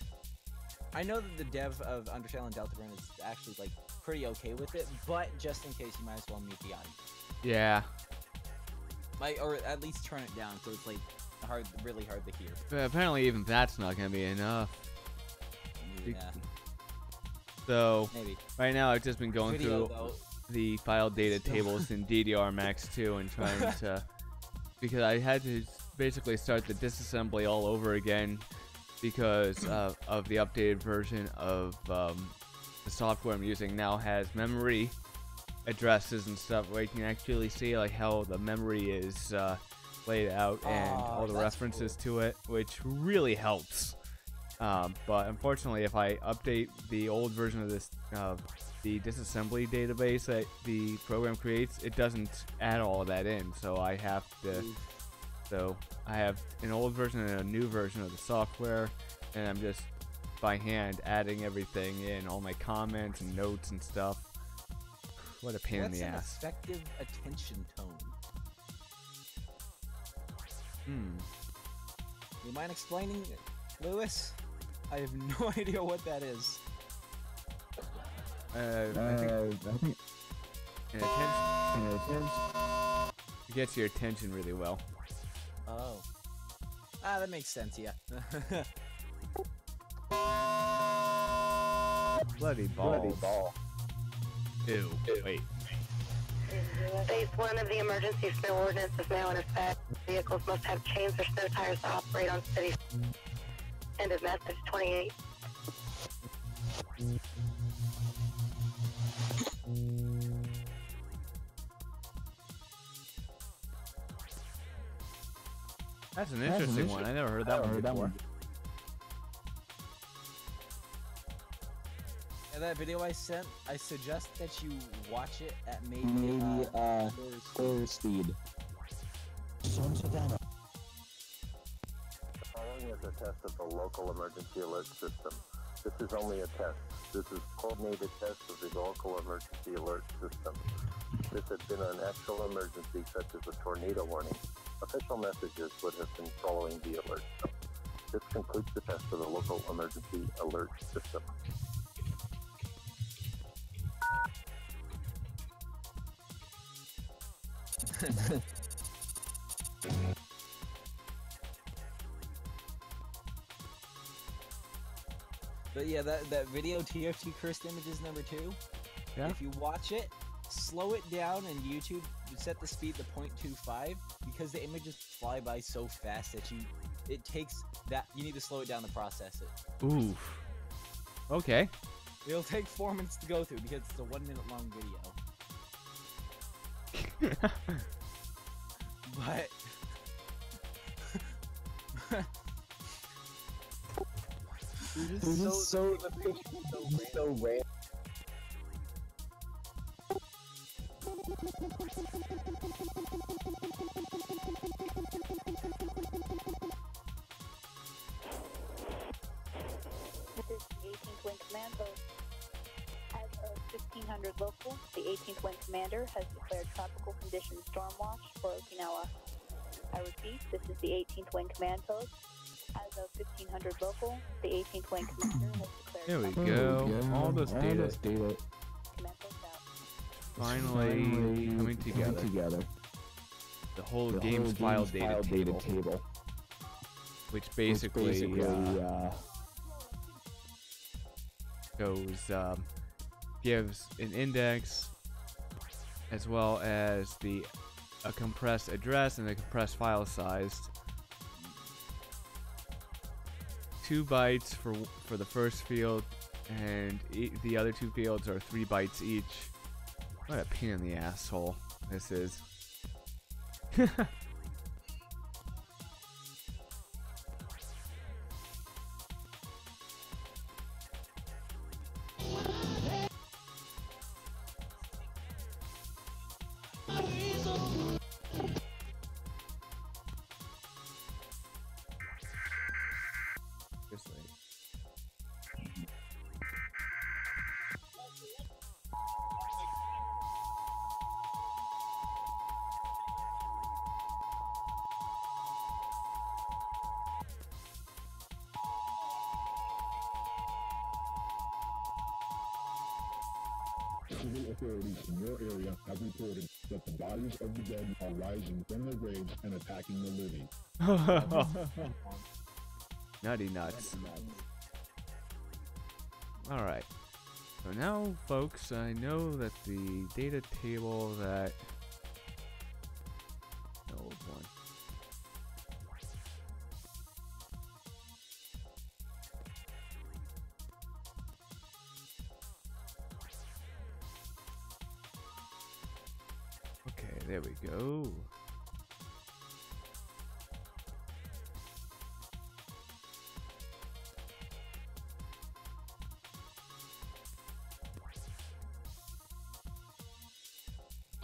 I know that the dev of Undertale and Deltarune is actually like pretty okay with it, but just in case, you might as well mute the audio. Yeah. Like, or at least turn it down so it's like really hard to hear. But apparently even that's not gonna be enough. Yeah. So Maybe. Right now I've just been going through the file data tables in DDR Max 2 and trying to, because I had to basically start the disassembly all over again because of the updated version of the software I'm using now has memory addresses and stuff where you can actually see like how the memory is laid out and all the references to it, which really helps. But unfortunately, if I update the old version of this, the disassembly database that the program creates, it doesn't add all of that in. So I have to. So I have an old version and a new version of the software, and I'm just by hand adding everything in, all my comments and notes and stuff. What a pain in the ass. What's an effective attention tone? You mind explaining, Lewis? I have no idea what that is. I think it gets your attention really well. Oh. That makes sense, yeah. Bloody ball. Ew. Wait. Phase 1 of the emergency snow ordinance is now in effect. Vehicles must have chains or snow tires to operate on city. End of message 28. That's an interesting one. I never heard that one before. Yeah, that video I sent, I suggest that you watch it at maybe slower speed. The following is a test of the local emergency alert system. This is only a test. This is a coordinated test of the local emergency alert system. If this had been an actual emergency, such as a tornado warning, official messages would have been following the alert. This concludes the test for the local emergency alert system. But yeah, that video TFT cursed images number 2. Yeah. If you watch it, slow it down in YouTube, set the speed to 0.25 because the images fly by so fast that you need to slow it down to process it. Oof. Okay. It'll take 4 minutes to go through because it's a 1 minute long video. But the picture so random. This is the 18th Wing Command Post. As of 1500 local, the 18th Wing Commander has declared tropical conditions storm watch for Okinawa. I repeat, this is the 18th Wing Command Post. As of 1500 local, the 18th Wing Commander has declared. There we go. All this data. Command Post out. Finally coming together. The whole game's file data table. Which basically gives an index as well as a compressed address and a compressed file size. 2 bytes for the first field, and the other 2 fields are 3 bytes each. What a pain in the asshole this is. Civil authorities in your area have reported that the bodies of the dead are rising from their graves and attacking the living. Nutty nuts. Alright. So now, folks, I know that the data table that... The old one. Okay, there we go.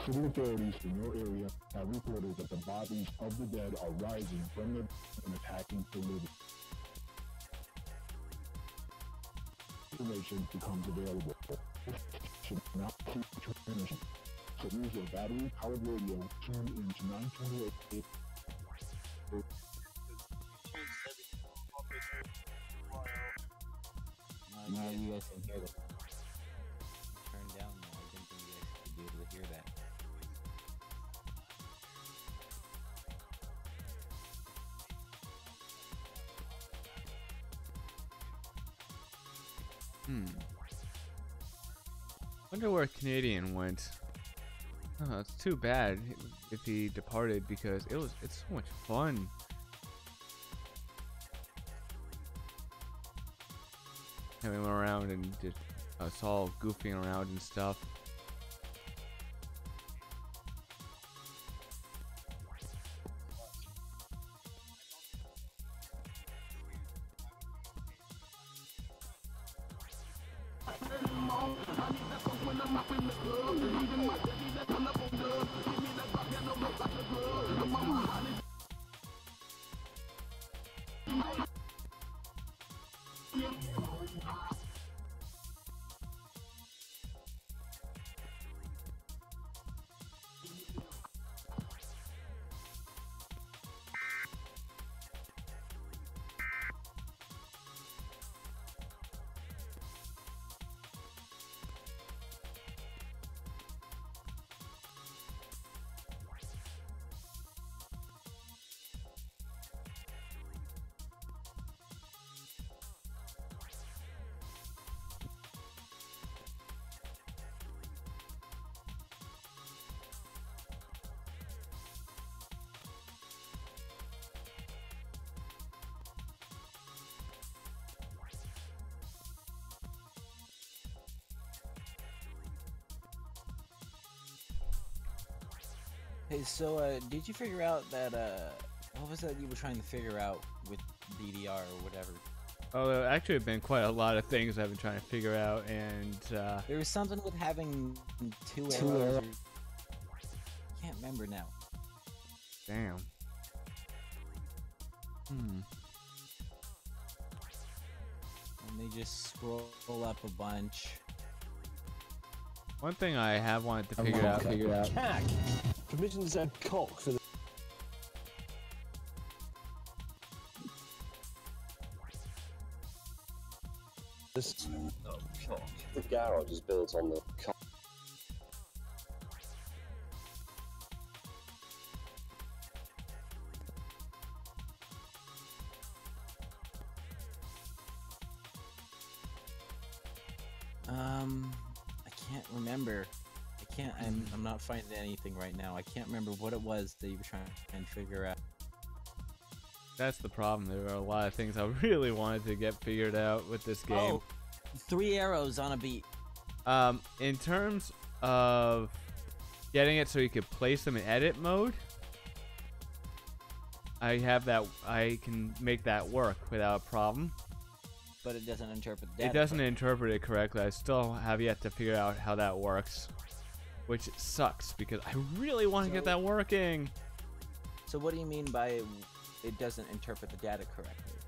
Civil authorities in your area have reported that the bodies of the dead are rising from their and attacking the living. Information becomes available. Should not keep transmission. So use your battery-powered radio tuned into 928. Now you guys can hear that. Turn down now. I didn't think you guys would be able to hear that. Wonder where Canadian went. Oh, it's too bad if he departed because it's so much fun. Having him around and just us all goofing around and stuff. Hey, so did you figure out that what was that you were trying to figure out with DDR or whatever? Oh, there actually have been quite a lot of things I've been trying to figure out, and there was something with having two arrows. I can't remember now. Damn. And they just scroll up a bunch. One thing I have wanted to figure out. Cack! Permission to cock for the. This cock. The garage is built on the cock. I can't remember. I'm not finding anything right now. I can't remember what it was that you were trying to figure out. That's the problem. There are a lot of things I really wanted to get figured out with this game. Oh, 3 arrows on a beat. In terms of getting it so you could place them in edit mode, I can make that work without a problem. But it doesn't interpret the data. It doesn't interpret it correctly. I still have yet to figure out how that works, which sucks because I really want to get that working. So what do you mean by it doesn't interpret the data correctly?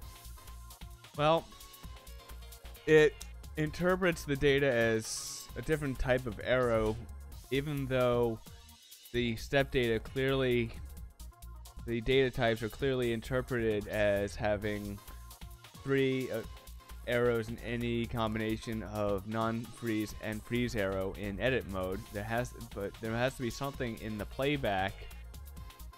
Well, it interprets the data as a different type of arrow, even though the step data clearly, the data types are clearly interpreted as having 3 arrows in any combination of non-freeze and freeze arrow in edit mode. There has to be something in the playback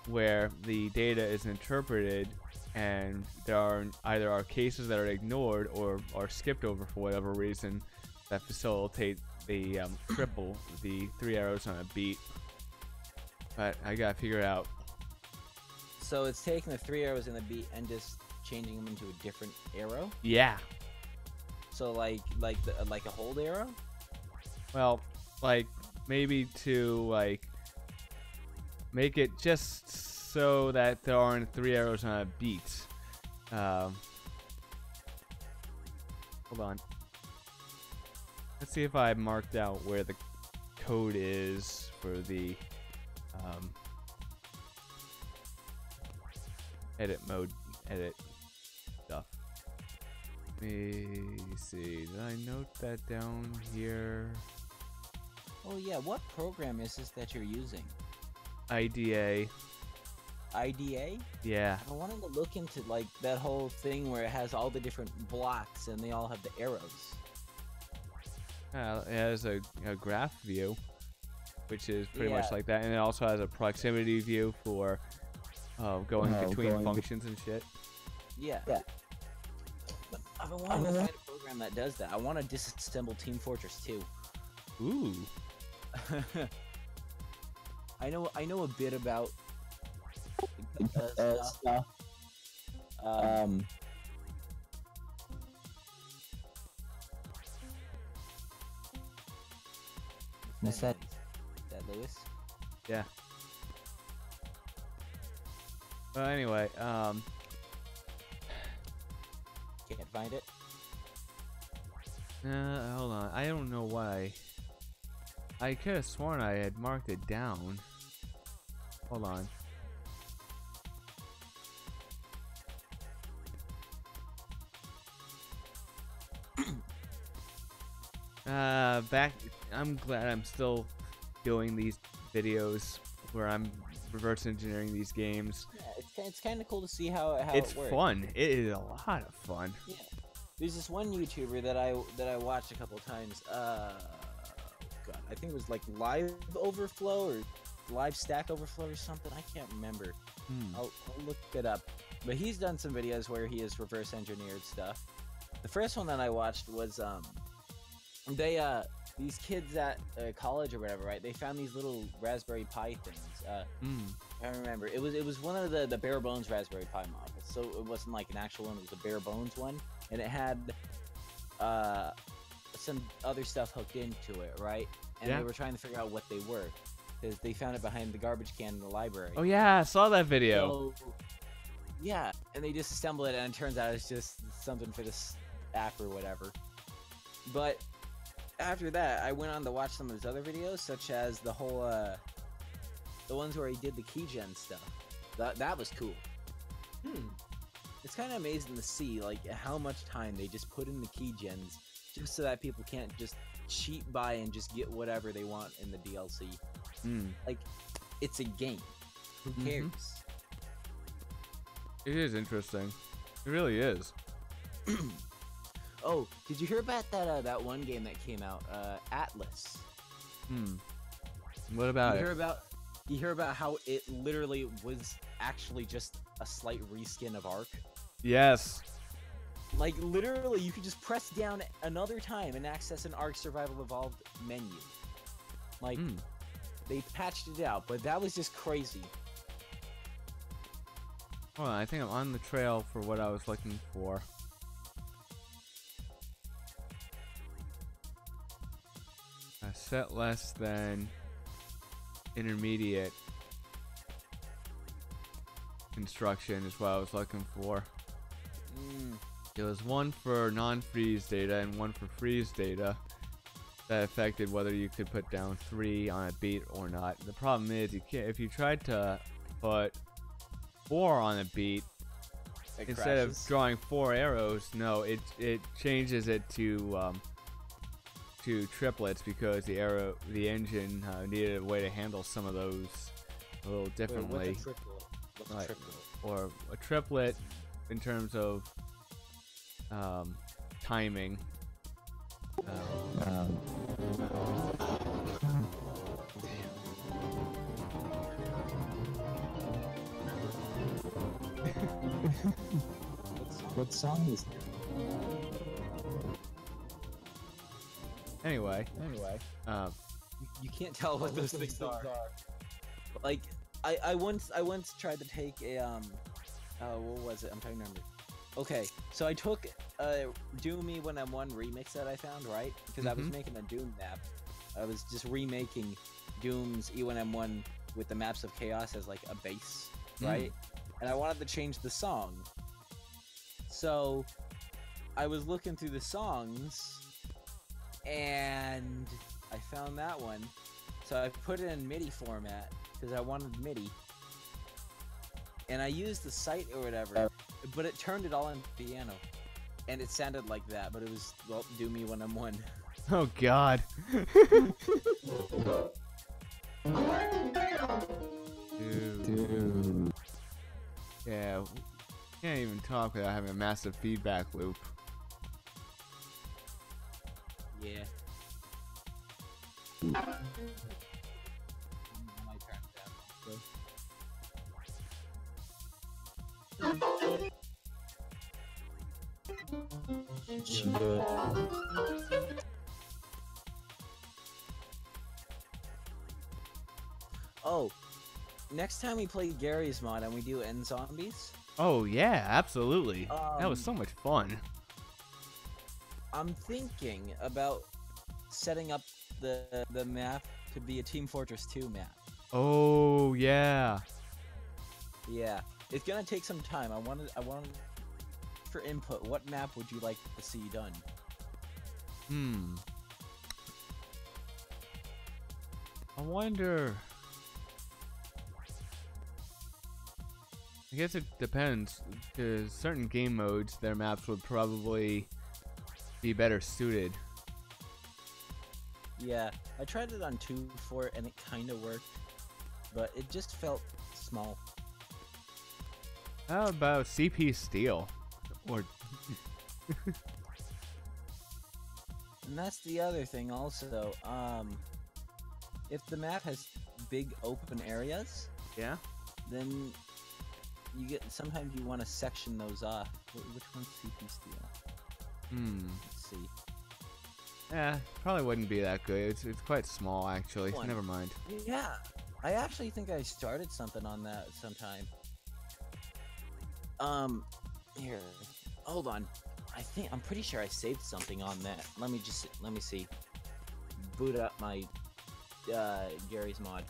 where the data is interpreted, and there are either cases that are ignored or are skipped over for whatever reason that facilitate the triple, the 3 arrows on a beat. But I gotta figure it out. So it's taking the 3 arrows in the beat and just changing them into a different arrow? Yeah. So like a hold arrow? Well, like maybe to make it just so that there aren't 3 arrows on a beat. Hold on. Let's see if I marked out where the code is for the edit mode edit stuff. Let me see. Did I note that down here? Oh yeah, what program is this that you're using? IDA. IDA? Yeah. I wanted to look into like that whole thing where it has all the different blocks and they all have the arrows. It has a graph view, which is pretty much like that, and it also has a proximity view for going between functions and shit. Yeah. I've been wanting to find a program that does that. I want to disassemble Team Fortress 2. Ooh. I know a bit about stuff. Is that Lewis? Yeah. But anyway, can't find it. Hold on. I don't know why. I could have sworn I had marked it down. Hold on. I'm glad I'm still doing these videos where I'm reverse engineering these games. Yeah, it's kind of cool to see how it's it works. Fun. It is a lot of fun. Yeah. There's this one YouTuber that I watched a couple times. God, I think it was like Live Overflow or Live Stack Overflow or something. I can't remember. I'll look it up. But he's done some videos where he has reverse engineered stuff. The first one that I watched was these kids at college or whatever, right? They found these little Raspberry Pi things. I remember it was one of the bare bones Raspberry Pi models, so it wasn't like an actual one; it was a bare bones one, and it had some other stuff hooked into it, right? And they were trying to figure out what they were. because they found it behind the garbage can in the library. Oh yeah, I saw that video. So, yeah, and they disassemble it, and it turns out it's just something for this app or whatever. But after that, I went on to watch some of his other videos, such as the whole, the ones where he did the keygen stuff. That was cool. It's kind of amazing to see, like, how much time they just put in the keygens just so that people can't just cheat by and just get whatever they want in the DLC. Like, it's a game. Who cares? It is interesting. It really is. Oh, did you hear about that that one game that came out, Atlas? What about you it? You hear about how it literally was actually just a slight reskin of Ark? Yes. Like, literally, you could just press down another time and access an Ark Survival Evolved menu. Like, they patched it out, but that was just crazy. Hold on, I think I'm on the trail for what I was looking for. I set less than intermediate construction is what I was looking for. It was one for non-freeze data and one for freeze data that affected whether you could put down 3 on a beat or not. The problem is you can't, if you tried to put 4 on a beat instead of drawing 4 arrows, no, it changes it to triplets because the engine needed a way to handle some of those a little differently. What's a triplet? What's a triplet? Or a triplet in terms of timing. What song is that? Anyway. You can't tell what those things are. Like, I once tried to take a what was it? I'm trying to remember. Okay, so I took Doom E1M1 remix that I found, right? Because I was making a Doom map. I was just remaking Doom's E1M1 with the Maps of Chaos as like a base, right? And I wanted to change the song. So I was looking through the songs and I found that one. So I put it in MIDI format because I wanted MIDI. And I used the site or whatever, but it turned it all into piano. And it sounded like that, but it was, well, Do Me When I'm One. Oh god. Dude. Yeah, can't even talk without having a massive feedback loop. Yeah. Oh, next time we play Gary's mod and we do End Zombies. Oh yeah, absolutely. That was so much fun. I'm thinking about setting up the map to be a Team Fortress 2 map. Oh yeah. Yeah, it's gonna take some time. I wanted for input. What map would you like to see done? I wonder. I guess it depends, because certain game modes, their maps would probably be better suited. Yeah, I tried it on 2.4 and it kind of worked, but it just felt small. How about CP Steel? Or and that's the other thing also. If the map has big open areas, yeah, then you get sometimes you want to section those off. Which one's CP Steel? Let's see. Yeah, probably wouldn't be that good. It's quite small actually. Never mind. Yeah, I actually think I started something on that sometime. Here, hold on. I'm pretty sure I saved something on that. Let me see. Boot up my Gary's mod.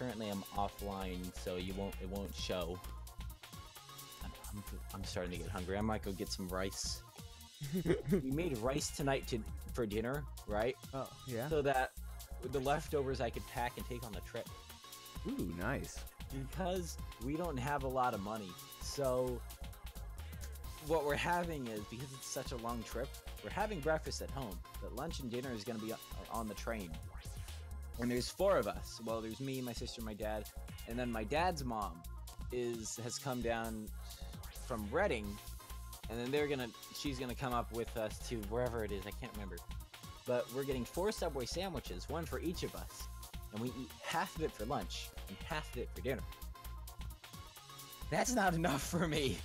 currently I'm offline, so it won't show. I'm starting to get hungry. I might go get some rice. We made rice tonight for dinner, right? Oh, yeah. So that with the leftovers I could pack and take on the trip. Ooh, nice. Because we don't have a lot of money, so what we're having is, because it's such a long trip, we're having breakfast at home, but lunch and dinner is going to be on the train. And there's 4 of us. Well, there's me, my sister, my dad, and then my dad's mom has come down from Reading, and then she's gonna come up with us to wherever it is, I can't remember. But we're getting 4 Subway sandwiches, 1 for each of us, and we eat half of it for lunch and half of it for dinner. That's not enough for me.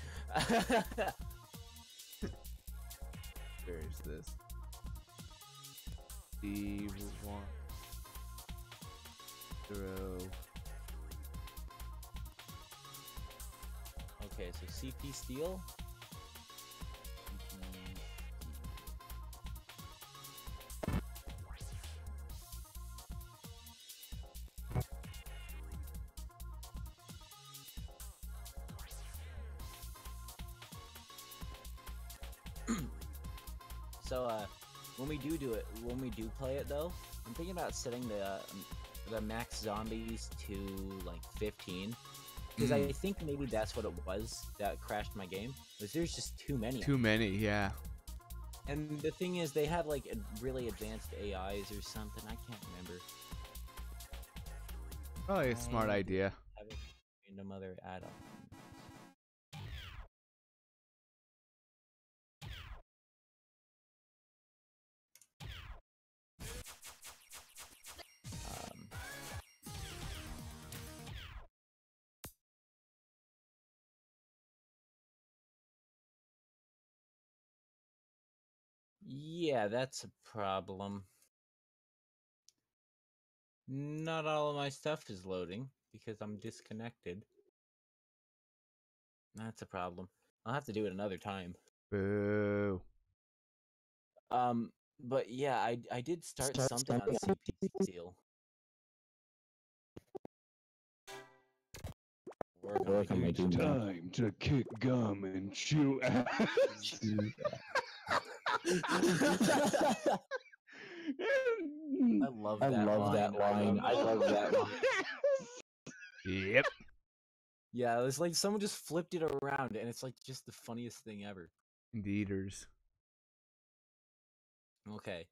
Where is this? D1 0. Okay, so CP Steel. So when we do play it though, I'm thinking about setting the max zombies to like 15. Because I think maybe that's what it was that crashed my game. Was there's just too many. Too many, yeah. And the thing is, they have like really advanced AIs or something. I can't remember. Probably a smart idea. Have a random other add-on. Yeah, that's a problem. Not all of my stuff is loading because I'm disconnected. That's a problem. I'll have to do it another time. Boo. But yeah, I did start something on CP Steel. Work on my It's time to kick gum and chew ass. I love that line. I love that line. Yep. Yeah, it's like someone just flipped it around, and it's like just the funniest thing ever. Indeeders. Okay,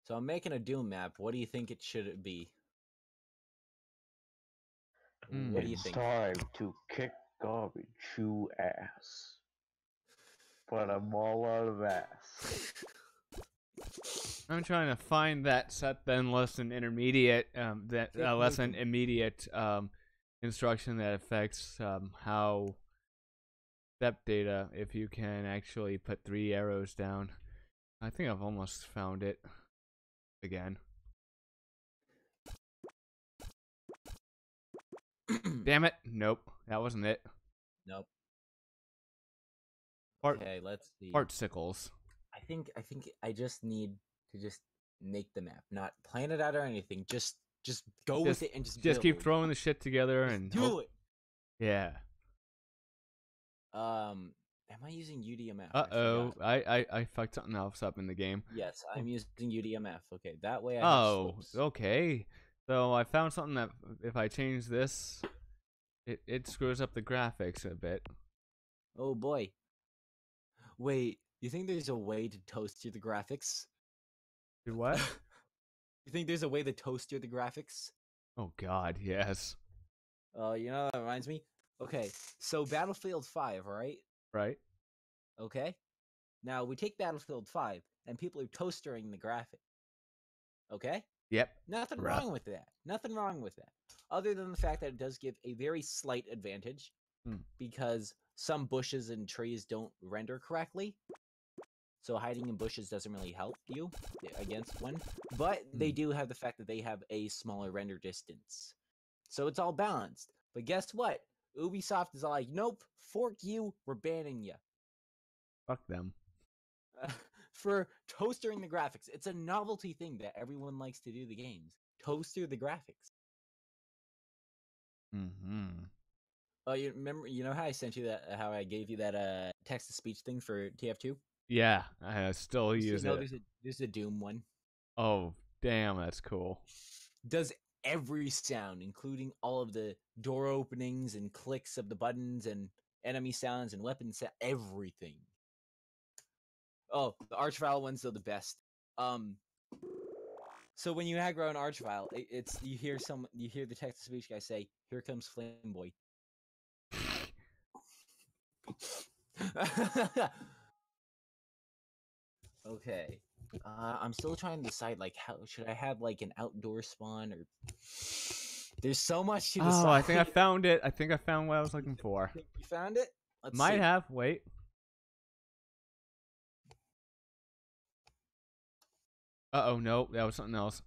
so I'm making a Doom map. What do you think it should be? What do you think? It's time to kick garbage, chew ass. But I'm all out of ass. I'm trying to find that set then lesson intermediate lesson immediate instruction that affects how step data if you can actually put 3 arrows down. I think I've almost found it again. Damn it. Nope. That wasn't it. Nope. Part, okay, let's see. Partsicles. I think I just need to just make the map, not plan it out or anything. Just go with it and just keep build. throwing the shit together and do it. Yeah. Am I using UDMF? Uh-oh. I fucked something else up in the game. Yes, I'm using UDMF. Okay, that way I have slopes. Okay. So I found something that if I change this, it screws up the graphics a bit. Oh boy. Wait, you think there's a way to toaster the graphics? What? You think there's a way to toaster the graphics? Oh god, yes. You know that reminds me? Okay, so Battlefield 5, right? Right. Okay. Now we take Battlefield 5 and people are toastering the graphic. Okay? Yep. Nothing wrong with that. Nothing wrong with that. Other than the fact that it does give a very slight advantage because some bushes and trees don't render correctly. So hiding in bushes doesn't really help you against one. But they do have the fact that they have a smaller render distance. So it's all balanced. But guess what? Ubisoft is all like, nope, fork you, we're banning you. Fuck them. For toastering the graphics. It's a novelty thing that everyone likes to do the games. Toaster the graphics. Mm-hmm. Oh, you remember? You know how I sent you that? How I gave you that text to speech thing for TF2? Yeah, I still use No, it. there's a Doom one. Oh, damn, that's cool. Does every sound, including all of the door openings and clicks of the buttons and enemy sounds and weapon sound, everything. Oh, the Archvile ones are the best. So when you aggro an Archvile, it's you hear the text to speech guy say, "Here comes Flame Boy." Okay. I'm still trying to decide, like, how should I have, like, an outdoor spawn, or there's so much to decide. Oh, I think I found it. I think I found what I was looking for. You found it? Let's Might see. have. Wait. Uh-oh, no. That was something else.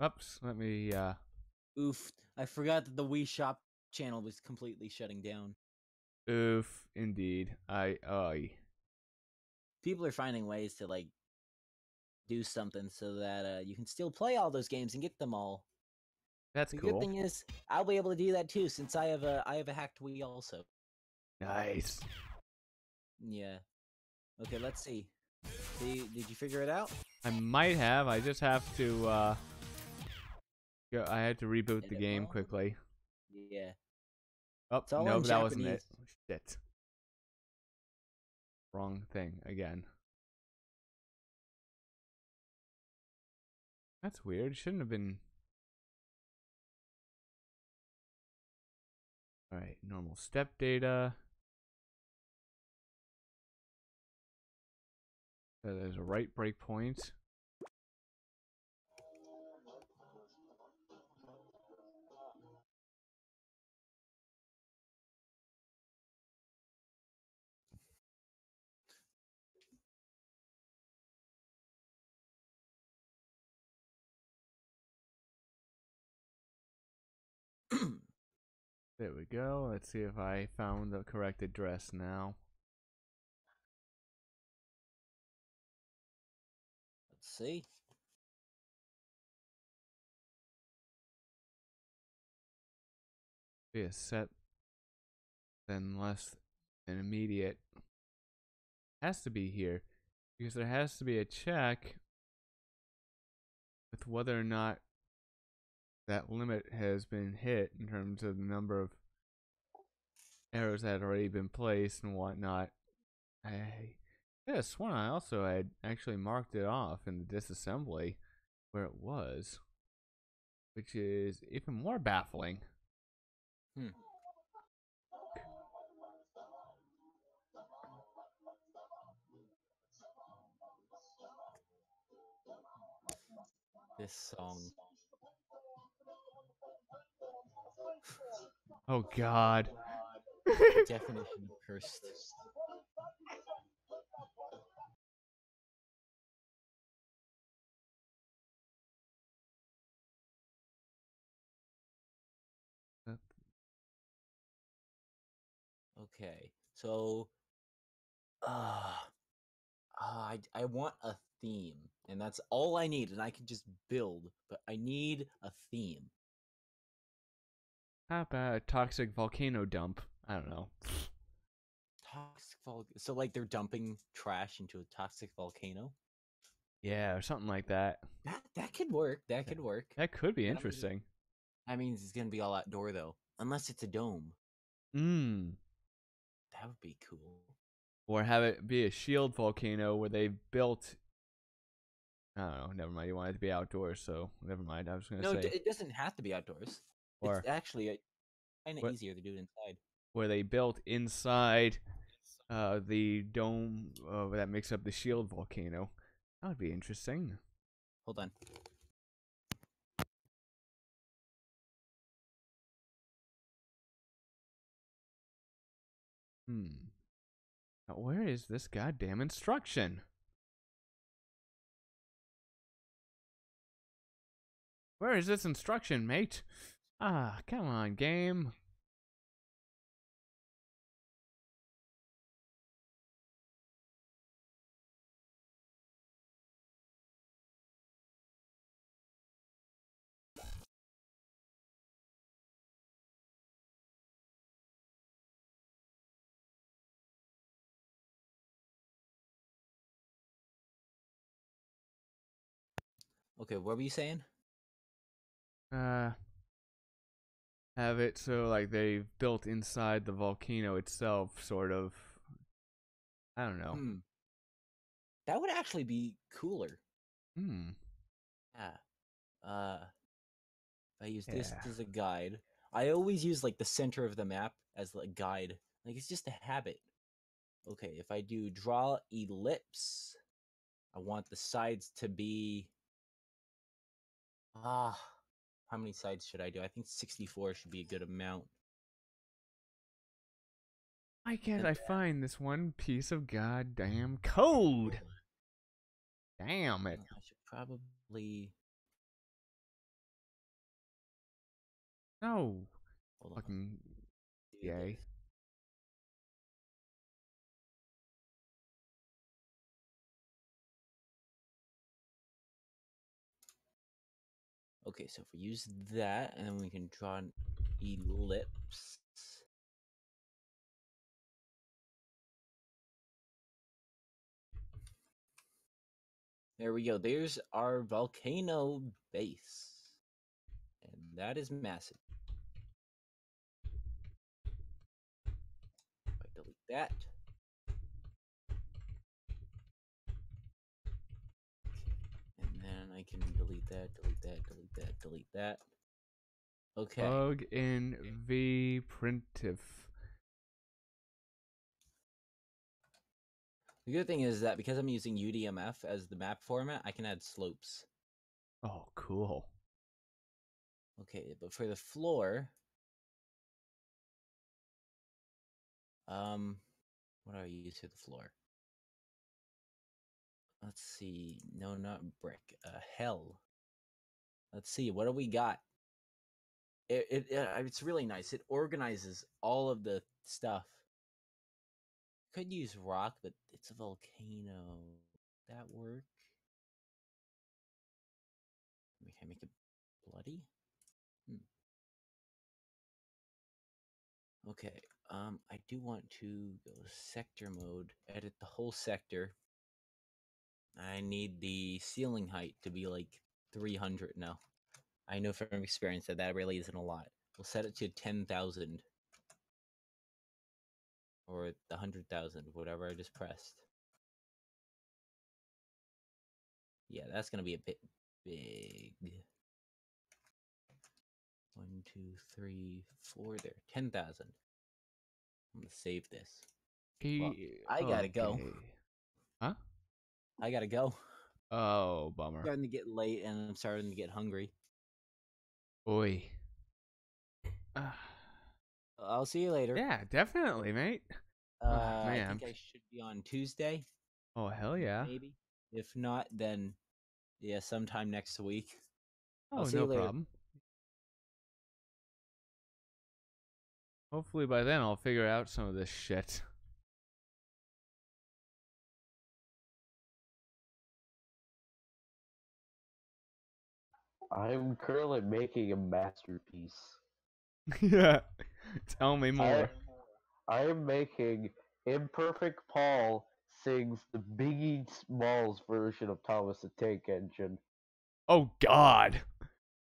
Oops. Let me, Oof. I forgot that the Wii Shop channel was completely shutting down. Oof. Indeed. People are finding ways to, like, do something so that you can still play all those games and get them all. That's the cool. good thing is, I'll be able to do that too, since I have a hacked Wii also. Nice. Yeah. Okay, let's see. Did you figure it out? I might have. I just have to, I had to reboot the game quickly. Yeah. Oh, all no, in that wasn't it. Japanese. Shit. Wrong thing again. That's weird. It shouldn't have been. Alright, normal step data. So there's a right breakpoint. There we go. Let's see if I found the correct address now. Let's see. Be a set, then less than immediate. Has to be here because there has to be a check with whether or not that limit has been hit in terms of the number of arrows that had already been placed and whatnot. I could have sworn I also had actually marked it off in the disassembly where it was, which is even more baffling. This song. Oh God. The definition of cursed. Okay, so I want a theme, and that's all I need, and I can just build, but I need a theme. How about a toxic volcano dump? I don't know. So like they're dumping trash into a toxic volcano? Yeah, or something like that. That could work. That could work. That could be interesting. That means it's gonna be all outdoor though, unless it's a dome. That would be cool. Or have it be a shield volcano where they built. I don't know. Never mind. You want it to be outdoors, so never mind. I was gonna say. No, it doesn't have to be outdoors. Or it's actually kind of easier to do it inside. Where they built inside the dome that makes up the shield volcano. That would be interesting. Hold on. Now, where is this goddamn instruction? Where is this instruction, mate? Ah, come on, game. Okay, what were you saying? Have it so like they've built inside the volcano itself, sort of. I don't know. That would actually be cooler. Hmm. Yeah. If I use this Yeah. as a guide, I always use like the center of the map as a guide. Like it's just a habit. Okay, if I do draw ellipse, I want the sides to be how many sides should I do? I think 64 should be a good amount. Why can't I find this one piece of goddamn code? Damn it. I should probably No. hold on. Fucking Do yay. this. Okay, so if we use that, and then we can draw an ellipse. There we go. There's our volcano base. And that is massive. If I delete that. And then I can delete that, delete that, delete that, delete that. Okay. Bug in V printif. The good thing is that because I'm using UDMF as the map format, I can add slopes. Oh, cool. Okay, but for the floor, what do I use for the floor? Let's see. No, not brick. Hell. Let's see. What do we got? It's really nice. It organizes all of the stuff. Could use rock, but it's a volcano. That work? Can I make it bloody? Okay. I do want to go sector mode. Edit the whole sector. I need the ceiling height to be like 300 now. I know from experience that really isn't a lot. We'll set it to 10,000. Or the 100,000, whatever I just pressed. Yeah, that's gonna be a bit big. 1, 2, 3, 4 there. 10,000. I'm gonna save this. Well, I gotta go. Huh? I gotta go. Oh, bummer. It's starting to get late and I'm starting to get hungry. Oi. I'll see you later. Yeah, definitely, mate. I think I should be on Tuesday. Oh, hell yeah. Maybe. If not, then yeah, sometime next week. Oh, I'll see no you later. problem. Hopefully by then I'll figure out some of this shit. I'm currently making a masterpiece. Yeah. Tell me more. I am making Imperfect Paul sings the Biggie Smalls version of Thomas the Tank Engine. Oh, God.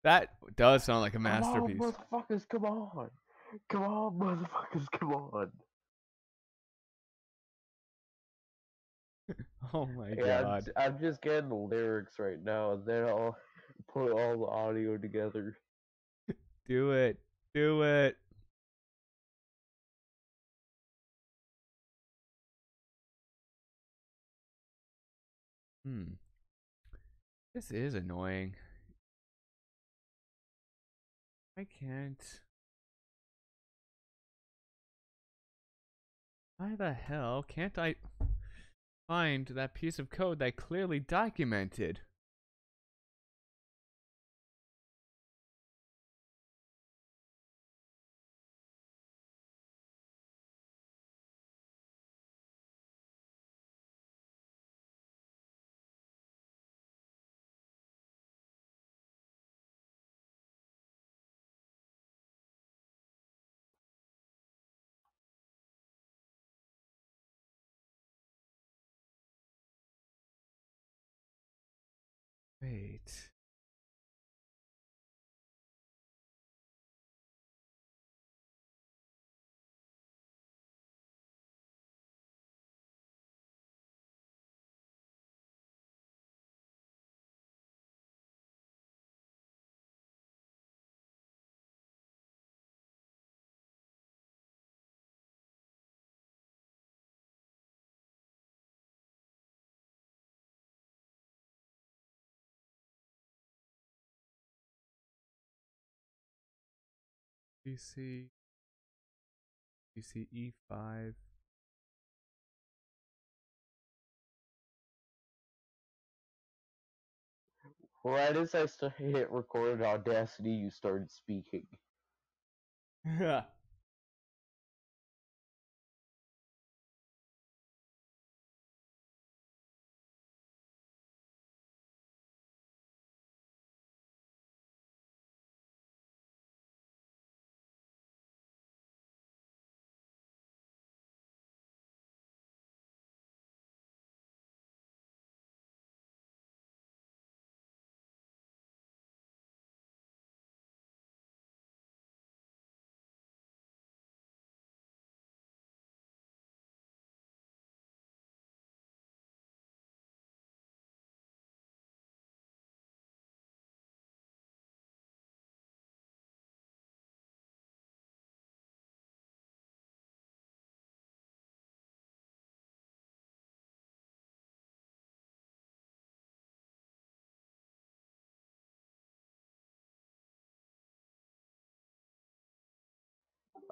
That does sound like a masterpiece. Come on, motherfuckers, come on. Come on, motherfuckers, come on. Oh my god. I'm just getting the lyrics right now, and then I'll put all the audio together. Do it. Do it. This is annoying. I can't. Why the hell can't I find that piece of code that clearly documented? Wait. PC E5. Right as I hit record Audacity, you started speaking. Yeah.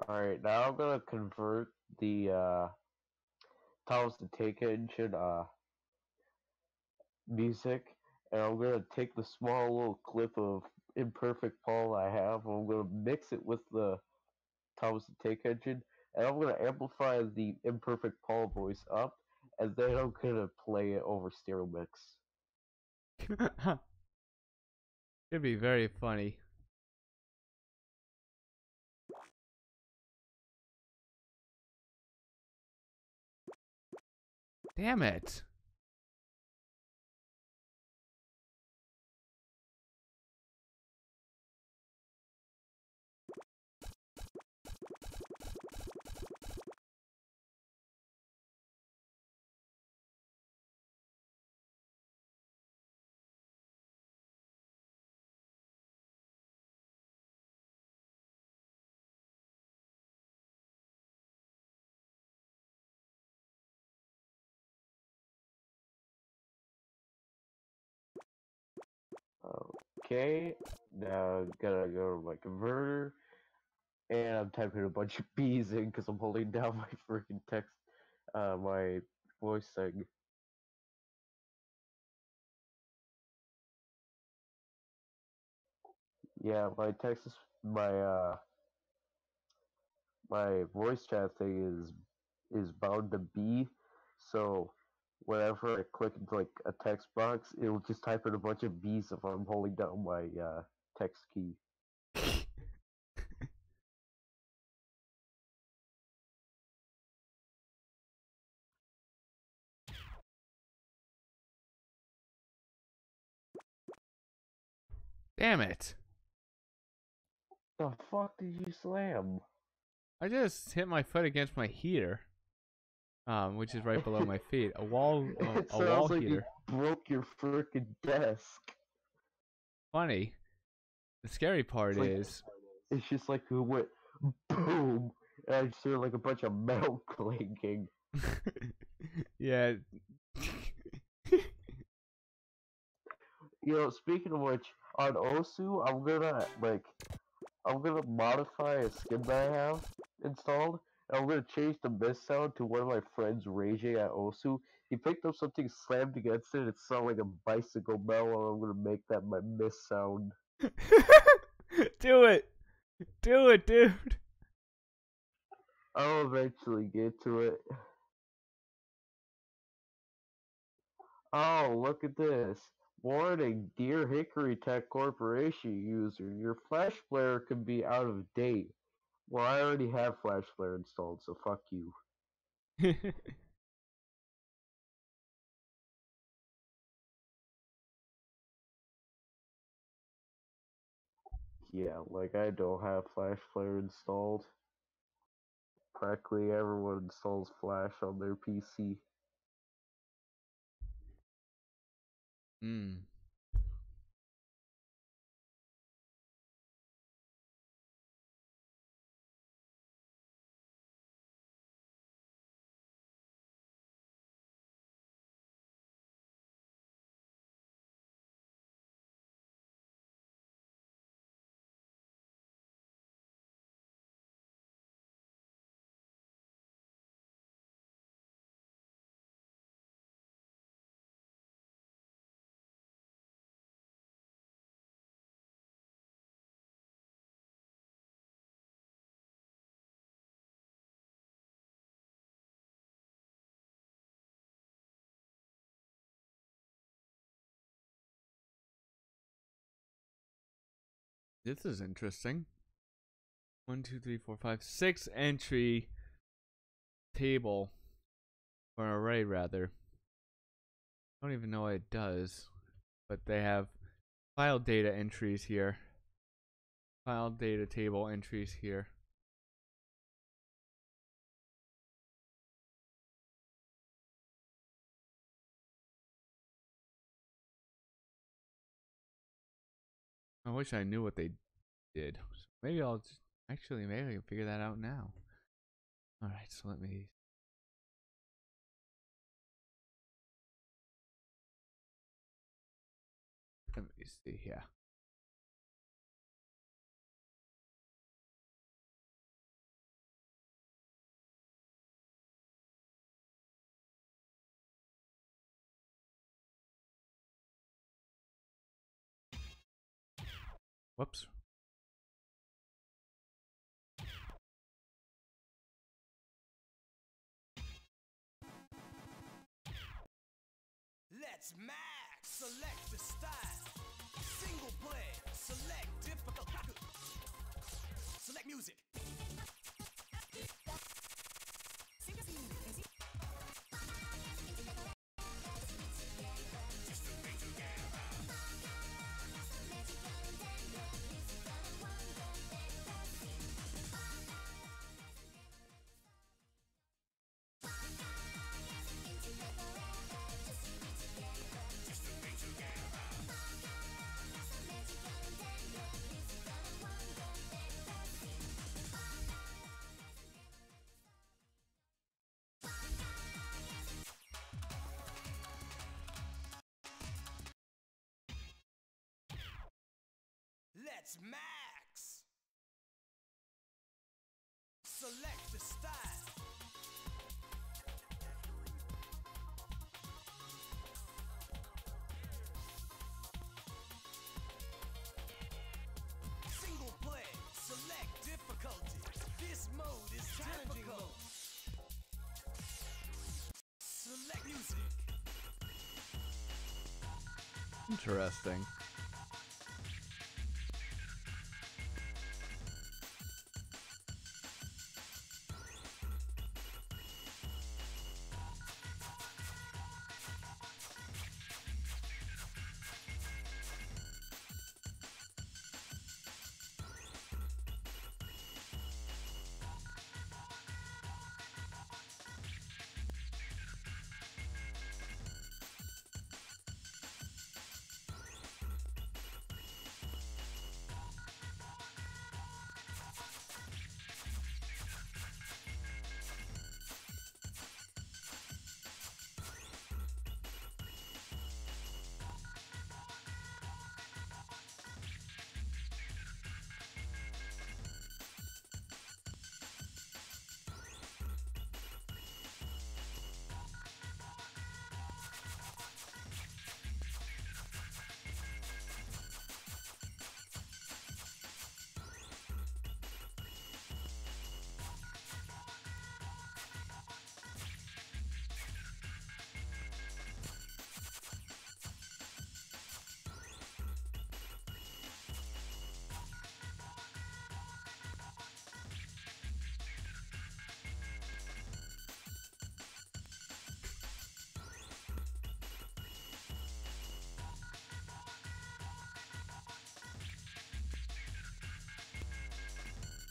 Alright, now I'm gonna convert the Thomas the Tank Engine music, and I'm gonna take the small little clip of Imperfect Paul I have, and I'm gonna mix it with the Thomas the Tank Engine, and I'm gonna amplify the Imperfect Paul voice up, and then I'm gonna play it over stereo mix. Could be very funny. Damn it. Okay, now I'm gonna go to my converter, and I'm typing a bunch of B's in because I'm holding down my freaking text, my voice thing. Yeah, my text is my voice chat thing is bound to B, so whenever I click into like a text box, it'll just type in a bunch of B's if I'm holding down my text key. Damn it. The fuck did you slam? I just hit my foot against my heater. Which is right below my feet. A wall It a wall sounds like heater. you broke your freaking desk. Funny. The scary part is It's just like it went boom, and I just hear like a bunch of metal clanking. yeah. You know, speaking of which, on Osu, I'm gonna modify a skin that I have installed, and I'm gonna change the mist sound to one of my friends raging at Osu. He picked up something, slammed against it, it sounded like a bicycle bell, and I'm gonna make that my mist sound. Do it! Do it, dude! I'll eventually get to it. Oh, look at this. Warning, Dear Hickory Tech Corporation user, your Flash player can be out of date. Well, I already have Flash player installed, so fuck you. Yeah, like I don't have Flash player installed. Practically everyone installs Flash on their PC. Hmm. This is interesting. 1, 2, 3, 4, 5, 6 entry table, or array rather. I don't even know what it does, but they have file data entries here. File data table entries here. I wish I knew what they did. Maybe I'll just, actually maybe I can figure that out now. Alright, so let me see here. Whoops. Let's max. Select the style. Single play. Select difficult. Select music. Let's max. Select the style. Single play. Select difficulty. This mode is difficult. Select music. Interesting.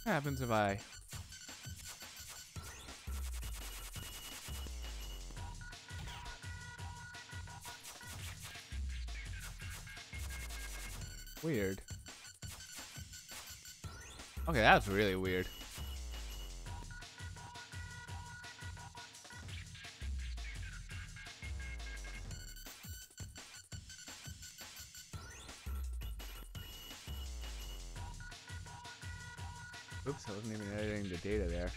What happens if I weird? Okay, that's really weird. Oops, I wasn't even editing the data there.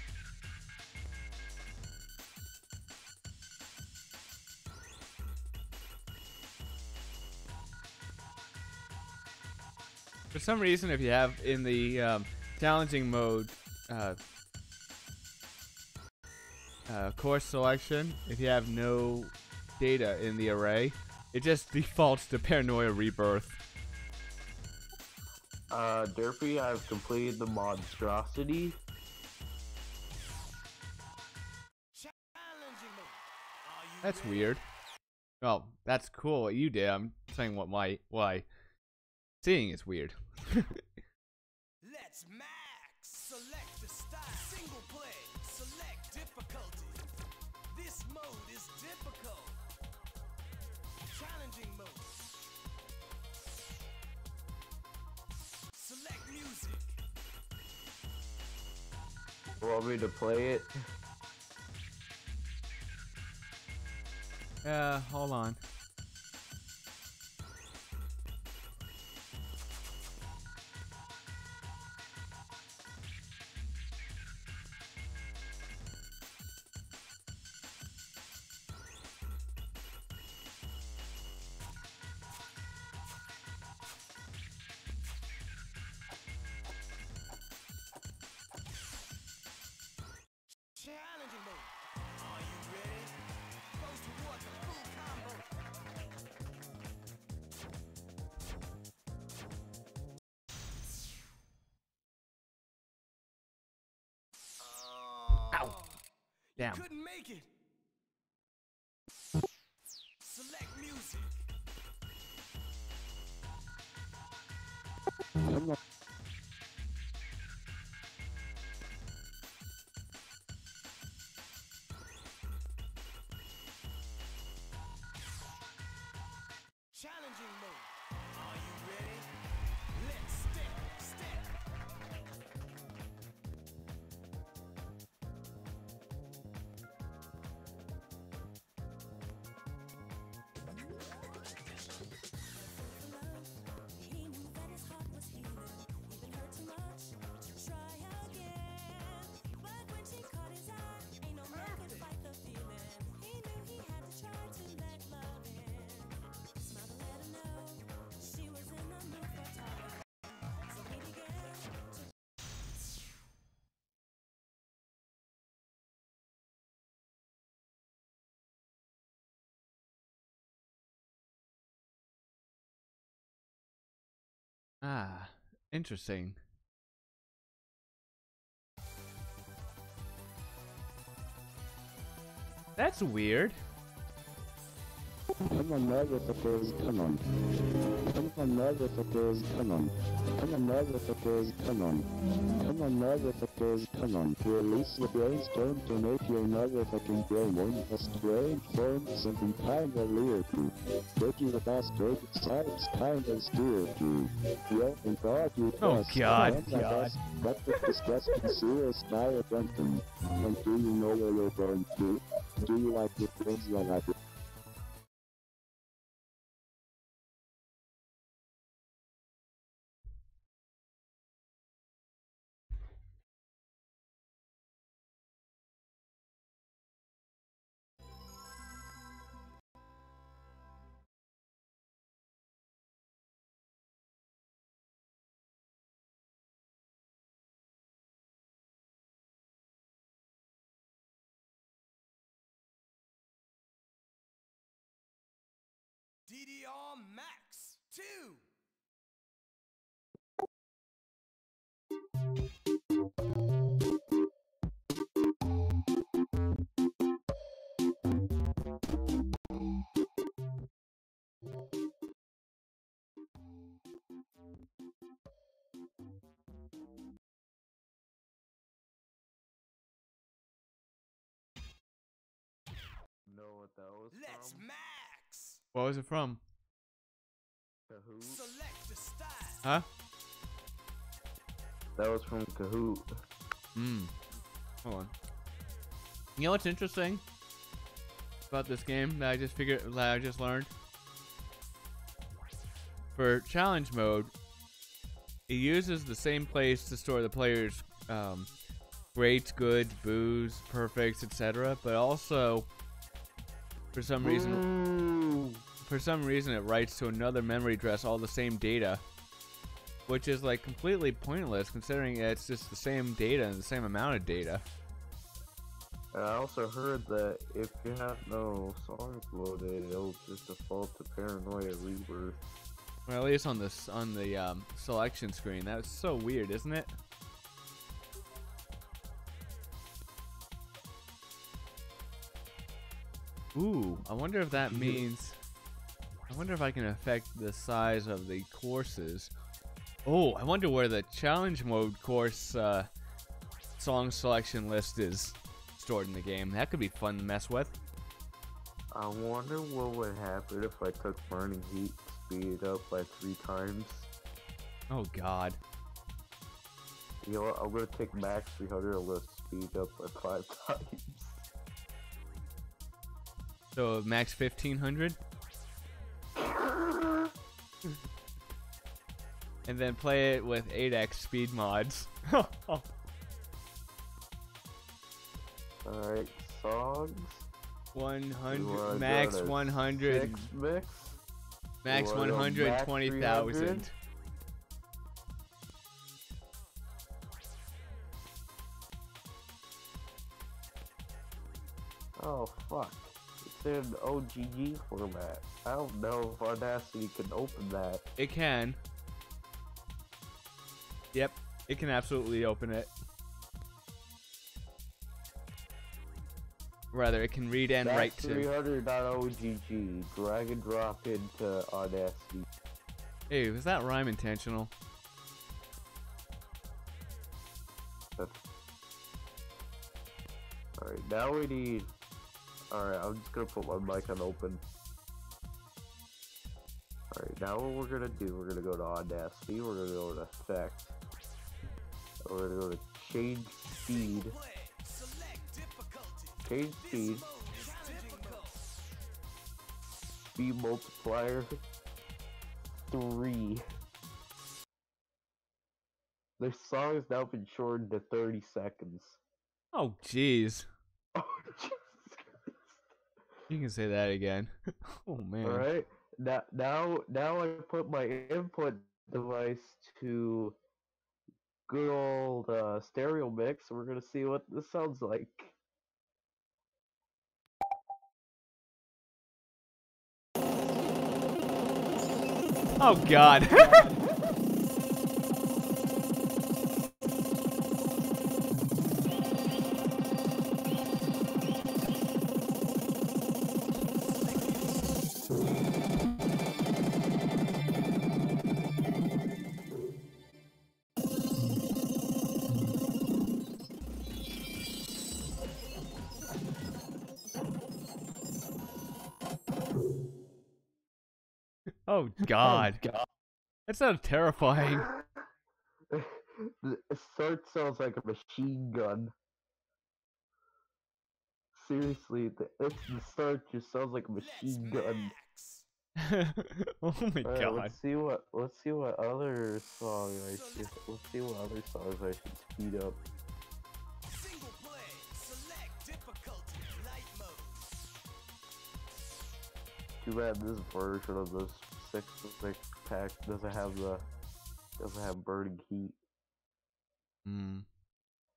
For some reason, if you have in the challenging mode course selection, if you have no data in the array, it just defaults to Paranoia Rebirth. Derpy, I've completed the monstrosity. That's weird. Oh, that's cool what you did. I'm saying what my seeing is weird. Let's max. Select the style. Single play. Select difficulty. This mode is difficult. Challenging mode. Select music. Want me to play it? Hold on. Challenging mode. Are you ready? Goes towards a full combo. Ow. Damn. You couldn't make it. Select music. Come on. Challenging mode. Are you ready? Let's step. Ah, interesting. That's weird. Come on, motherfuckers, come on. Come on, motherfuckers, come on. Come on, motherfuckers, come on. Come on, motherfuckers, come on. Release the brainstorm to make your motherfucking brain in a strange form, something kinda weird. Dickie the bastard, science kinda scared you. Yo, and God, you Oh, best. God. But the disgusting sewer style jumping. And do you know where you're going to? Do you like the things you like? DDR Max 2. Know what that was Let's from? max. What was it from? Kahoot. Select the style. Huh? That was from Kahoot. Hold on. You know what's interesting about this game that I just learned? For challenge mode, it uses the same place to store the player's greats, goods, boos, perfects, etc. But also, for some reason, it writes to another memory address all the same data, which is like completely pointless considering it's just the same data and the same amount of data. And I also heard that if you have no songs loaded, it'll just default to Paranoia Rebirth. Or at least on this on the selection screen. That's so weird, isn't it? Ooh, I wonder if that means. I wonder if I can affect the size of the courses. Oh, I wonder where the challenge mode course song selection list is stored in the game. That could be fun to mess with. I wonder what would happen if I took Burning Heat, speed it up by 3 times. Oh God. You know what? I'm gonna take max 300. I'm gonna speed up by 5 times. So max 1500. And then play it with 8x speed mods. Alright, songs. 100 max 100 mix. Max 120,000. Oh fuck. It's in OGG format. I don't know if Audacity can open that. It can. Yep, it can absolutely open it. Rather, it can read and write to. 300.ogg. Drag and drop into Audacity. Hey, was that rhyme intentional? Alright, now we need... Alright, I'm just gonna put my mic on open. Alright, now what we're gonna do, we're gonna go to Audacity, we're gonna go to Effect. We're gonna go to Change Speed. Change Speed. Speed multiplier 3. The song has now been shortened to 30 seconds. Oh, jeez. You can say that again. Oh man. Alright. Now I put my input device to good old stereo mix. We're gonna see what this sounds like. Oh God. Oh God. That sounds terrifying. The start sounds like a machine gun. Seriously, the start just sounds like a machine gun. Oh my God. Let's see what other song I should. Let's see what other songs I should speed up. Single play. Select difficulty. Light mode. Too bad this version of this 6 pack doesn't have burning heat.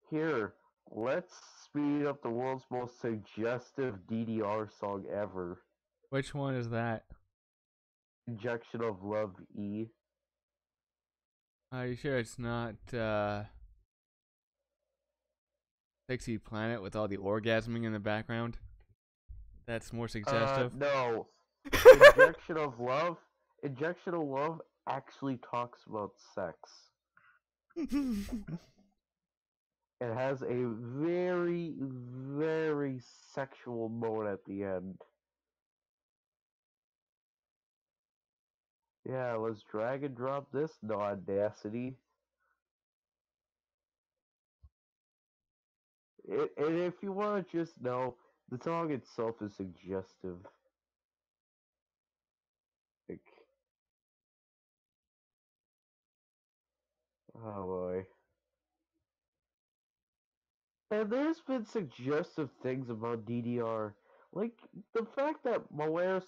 Here, let's speed up the world's most suggestive DDR song ever. Which one is that? Injection of Love E. Are you sure it's not Sexy Planet with all the orgasming in the background? That's more suggestive. No. Injection of Love actually talks about sex. It has a very, very sexual mode at the end. Yeah, let's drag and drop this into Audacity. And if you want to just know, the song itself is suggestive. Like, oh boy. And there's been suggestive things about DDR. Like, the fact that Moe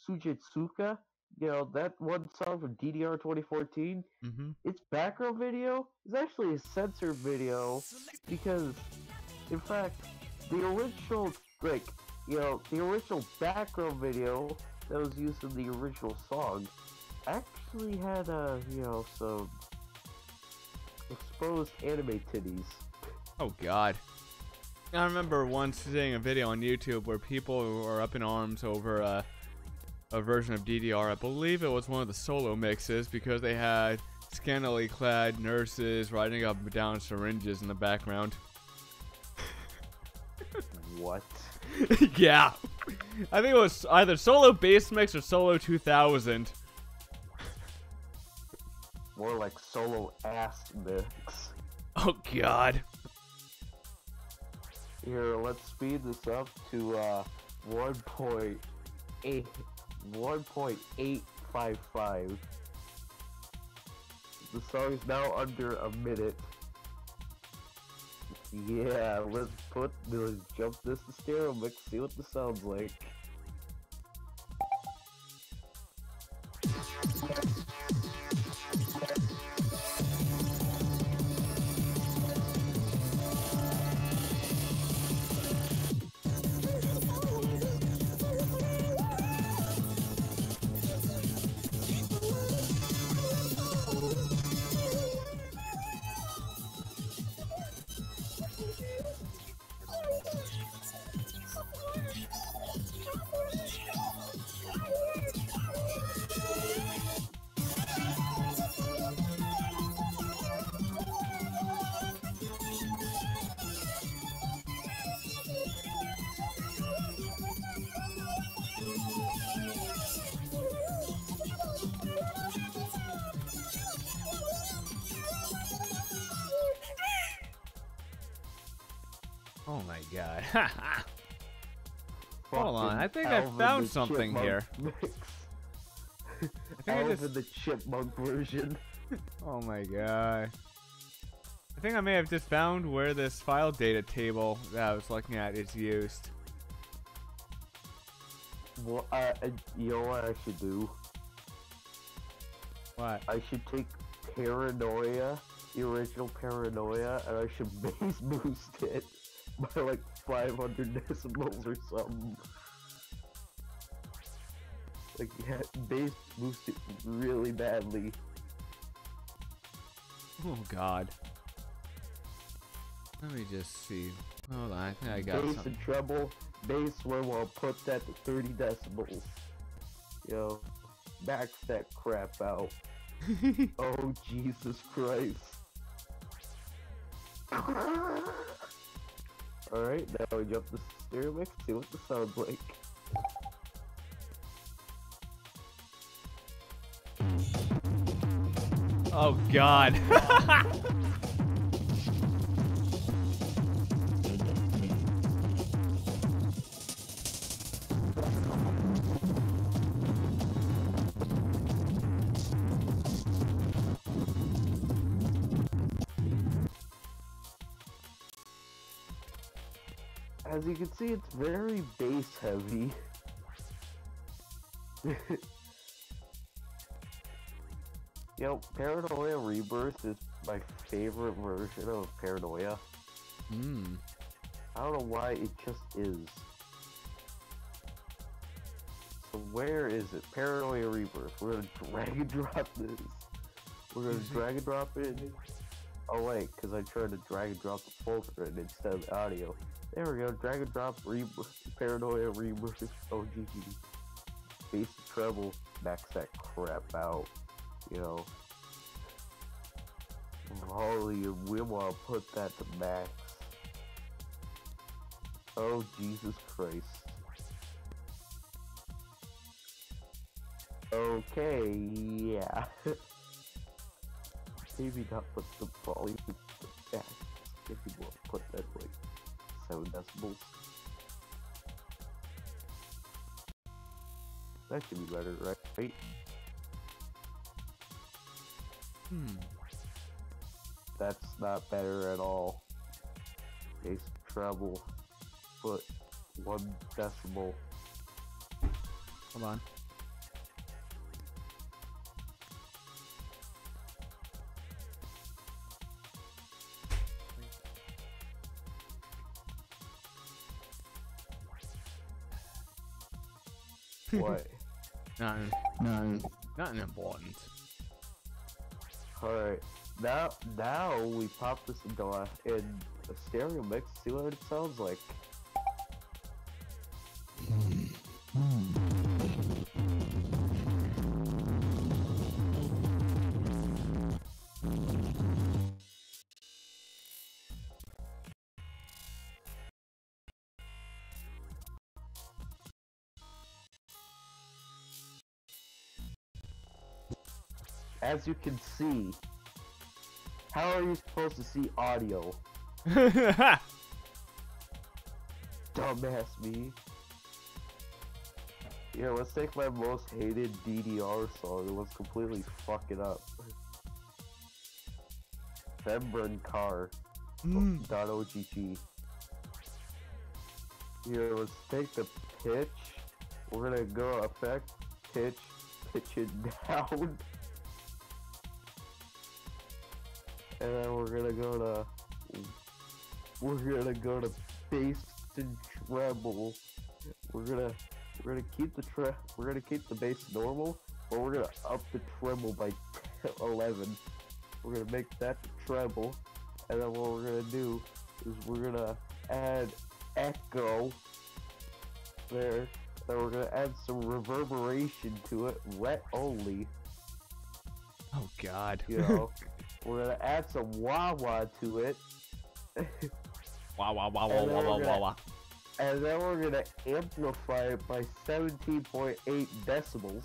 Sujitsuka, you know, that one song from DDR 2014, its background video is actually a censored video because, in fact, the original, the original background video that was used in the original song actually had, some exposed anime titties. Oh God. I remember once seeing a video on YouTube where people were up in arms over a version of DDR. I believe it was one of the solo mixes because they had scantily clad nurses riding up and down syringes in the background. What? Yeah. I think it was either solo bass mix or solo 2000. More like solo ass mix. Oh God. Here, let's speed this up to 1.855. The song is now under a minute. Yeah, let's jump this to stereo mix, see what this sounds like. Oh my God. Hold on, I think I found something here. Alvin the Chipmunk version. Oh my God. I think I may have just found where this file data table that I was looking at is used. Well, you know what I should do? What? I should take Paranoia, the original Paranoia, and I should bass boost it by like 500 decibels or something. Like, yeah, bass boost it really badly. Oh God. Let me just see. Hold on, I think I got Bass something. and treble, bass low, I'll put that to 30 decibels. Yo, max that crap out. Oh, Jesus Christ. Alright, now we jump the stereo mix, see what the sounds like. Oh God. As you can see, it's very bass heavy. Yo, Paranoia Rebirth is my favorite version of Paranoia. I don't know why, it just is. So where is it? Paranoia Rebirth. We're gonna drag and drop this. We're gonna drag and drop it. Oh wait, because I tried to drag and drop the folder and instead of the audio. There we go, drag and drop Paranoia Rebirth. Oh GG. Bass and treble, max that crap out. You know. Holy, we want to put that to max. Oh Jesus Christ. Okay, yeah. Maybe not put the volume back. If you want to put that like 7 decibels. That should be better, right? That's not better at all. Bass treble, put 1 decibel. Hold on. What? Nothing. None. Nothing important. Alright, now we pop this into a stereo mix, see what it sounds like. As you can see, how are you supposed to see audio? Dumbass me. Yeah, let's take my most hated DDR song and let's completely fuck it up. Fembrun Car. .ogg. Here, let's take the pitch. We're gonna go effect, pitch it down. And then we're gonna go to bass and treble. We're gonna keep the bass normal, but we're gonna up the treble by 11. We're gonna make that the treble, and then what we're gonna do is we're gonna add echo there. Then we're gonna add some reverberation to it, wet only. Oh God. You know. We're gonna add some wah-wah to it. Wah. And then we're gonna amplify it by 17.8 decibels.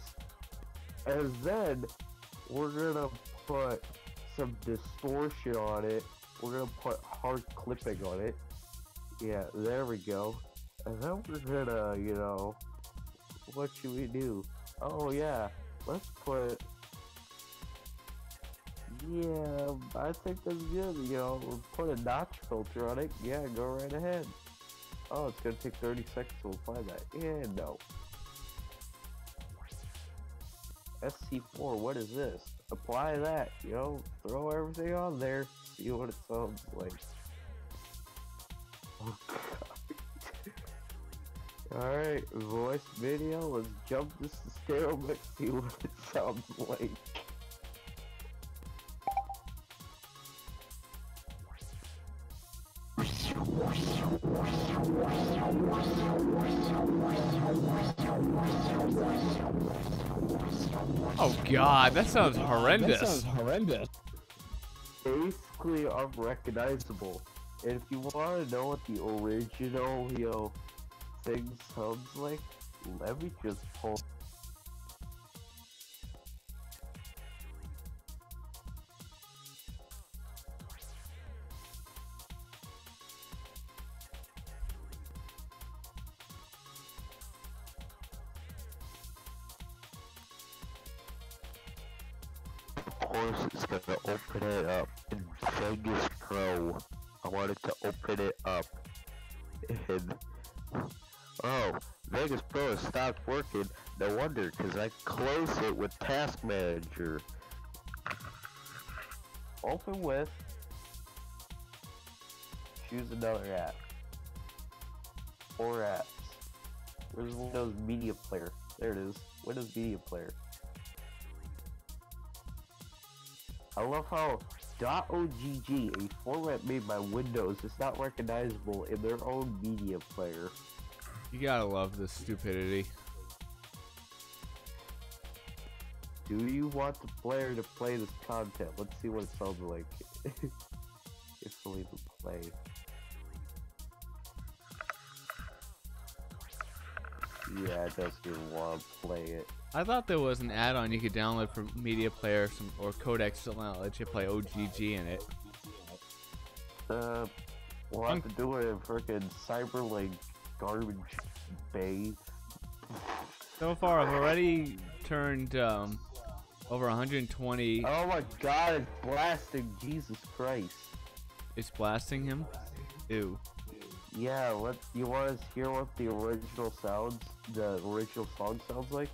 And then we're gonna put some distortion on it. We're gonna put hard clipping on it. Yeah, there we go. And then we're gonna, you know, what should we do? Oh yeah, let's put... Yeah, I think that's good, you know, we'll put a notch filter on it. Yeah, go right ahead. Oh, it's gonna take 30 seconds to apply that. Yeah, no. SC4, what is this? Apply that, you know, throw everything on there, see what it sounds like. Oh, God. Alright, voice video, let's jump this to stereo mix, see what it sounds like. Oh God, that sounds horrendous. That sounds horrendous. Basically unrecognizable. And if you want to know what the original, you know, thing sounds like, let me just pull. Of course, it's gonna open it up in Vegas Pro. I wanted to open it up in... Oh, Vegas Pro has stopped working. No wonder, because I closed it with Task Manager. Open with... Choose another app. 4 apps. Where's Windows Media Player? There it is. Windows Media Player. I love how .ogg, a format made by Windows, is not recognizable in their own media player. You gotta love this stupidity. Do you want the player to play this content? Let's see what it sounds like. If we'll even play. Yeah, it doesn't even want to play it. I thought there was an add-on you could download for media player or codecs to let you play OGG in it. We'll have to do it in frickin' Cyberlink garbage bay. So far, I've already turned over 120. Oh my God! It's blasting! Jesus Christ! It's blasting him. Ew. Yeah. What you want to hear? What the original song sounds like?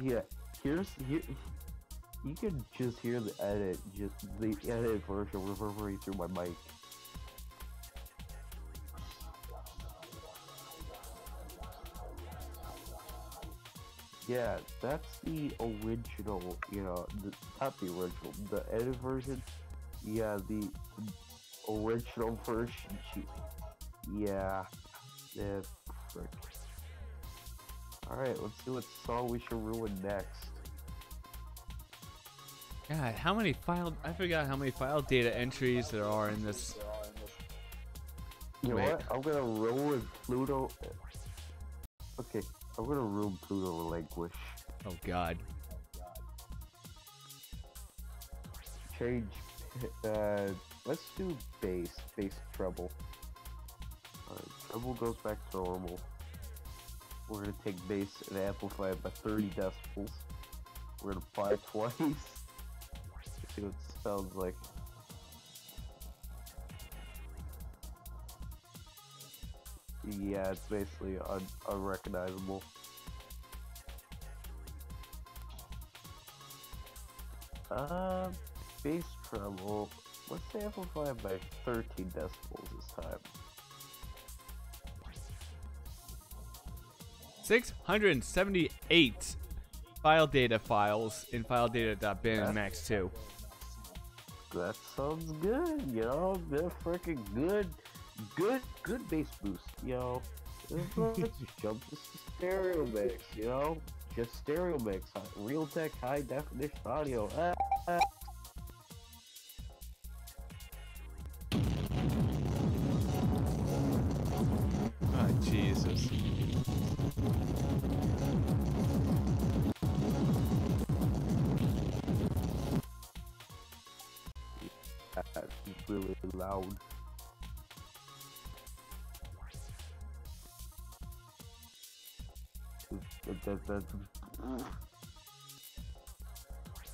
Yeah. Here. You can just hear the edit, the edit version reverberate through my mic. Yeah, that's the original, you know, not the original, the edit version. Yeah, the original version. Yeah, yeah, frick. Alright, let's see what song we should ruin next. God, how many file? I forgot how many file data entries there are in this. You know what? I'm gonna ruin Pluto. Okay, I'm gonna ruin Pluto Relinquish. Oh God. Change. Let's do bass treble. Alright, treble goes back to normal. We're gonna take bass and amplify it by 30 decibels. We're gonna apply it twice. Let's see what it sounds like. Yeah, it's basically unrecognizable. Bass treble. Let's amplify it by 13 decibels this time. 678 file data files in filedata.bin and max2. That sounds good, you know. They're freaking good bass boost, you know. Let's jump to stereo mix, you know. Just stereo mix, Realtek high definition audio. Oh Jesus. That's really loud.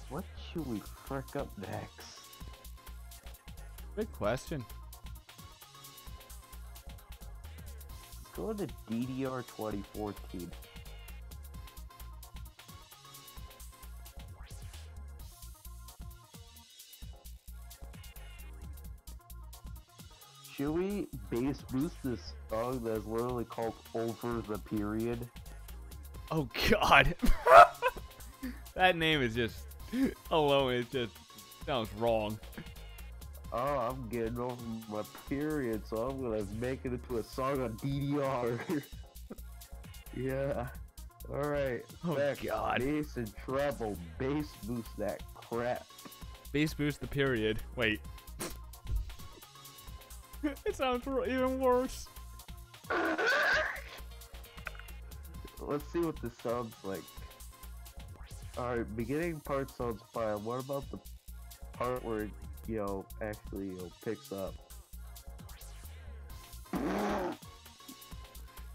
What should we frick up next? Good question. Let's go to DDR 2014. Should we bass boost this song that's literally called Over the Period? Oh God. That name is just alone. It just sounds wrong. Oh, I'm getting over my period, so I'm gonna make it into a song on DDR. Yeah. Alright. Oh God. Bass and treble. Bass boost that crap. Bass boost the period. Wait. It sounds even worse. Let's see what this sounds like. Alright, beginning part sounds fine. What about the part where it, you know, actually, you know, picks up?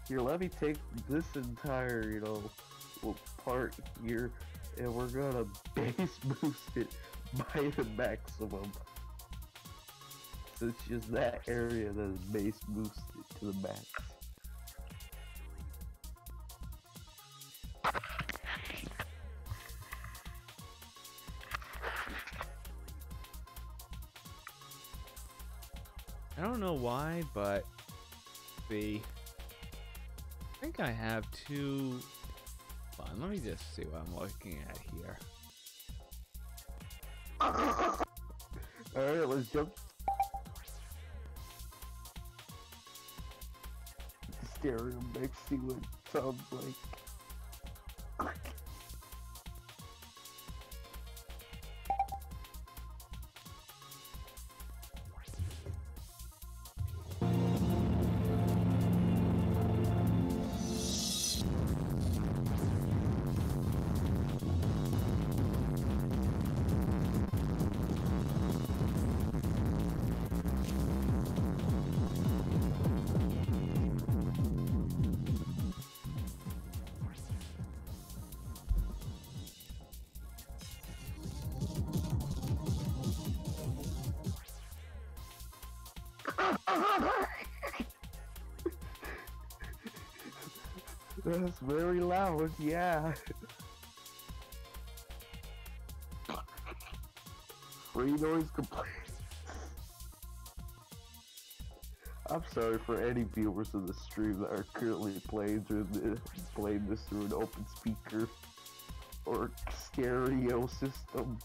Here, let me take this entire, you know, part here, and we're gonna bass boost it by the maximum. So it's just that area that is bass boosted to the max. I don't know why, but I think I have two. Hold on, let me just see what I'm looking at here. Alright, let's jump. Stereo mix, see what it sounds like. That's very loud, yeah. Free noise complaint. I'm sorry for any viewers of the stream that are currently playing this through an open speaker. or stereo system.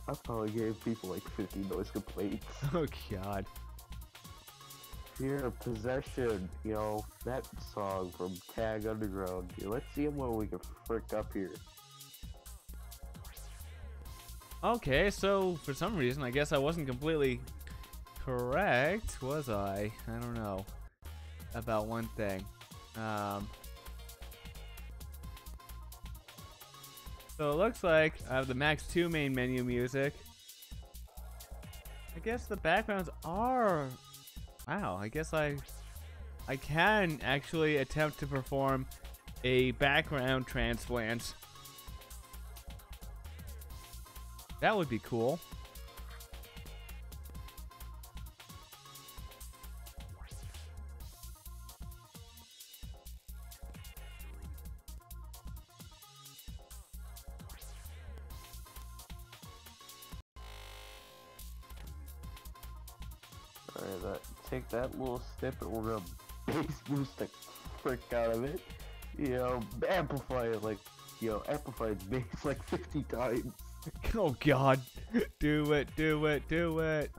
I probably gave people like 50 noise complaints. Oh god. Fear of Possession, you know, that song from Tag Underground. Here, let's see what we can frick up here. Okay, so for some reason, I guess I wasn't completely correct, was I? I don't know. About one thing. So it looks like I have the Max 2 main menu music. I guess the backgrounds are... Wow, I guess I can actually attempt to perform a background transplant. That would be cool. Alright, take that little snippet, we're gonna bass boost the frick out of it. You know, amplify it like, you know, amplify its bass like 50 times. Oh god. Do it, do it, do it.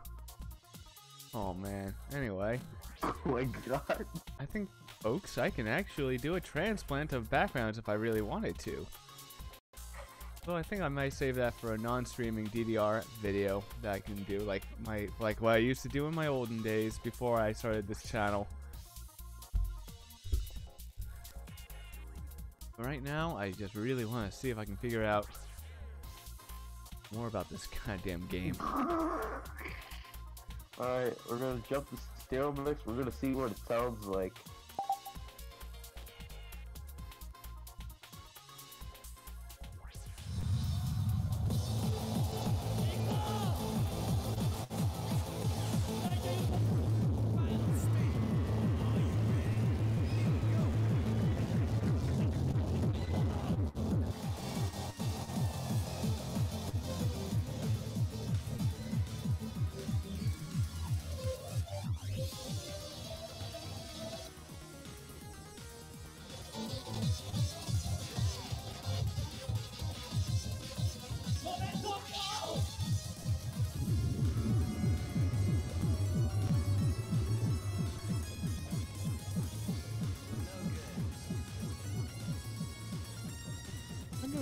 Oh man. Anyway. Oh my god. I think, folks, I can actually do a transplant of backgrounds if I really wanted to. So I think I might save that for a non-streaming DDR video that I can do, like what I used to do in my olden days before I started this channel. But right now, I just really want to see if I can figure out more about this goddamn game. Alright, we're gonna jump to stereo mix, we're gonna see what it sounds like.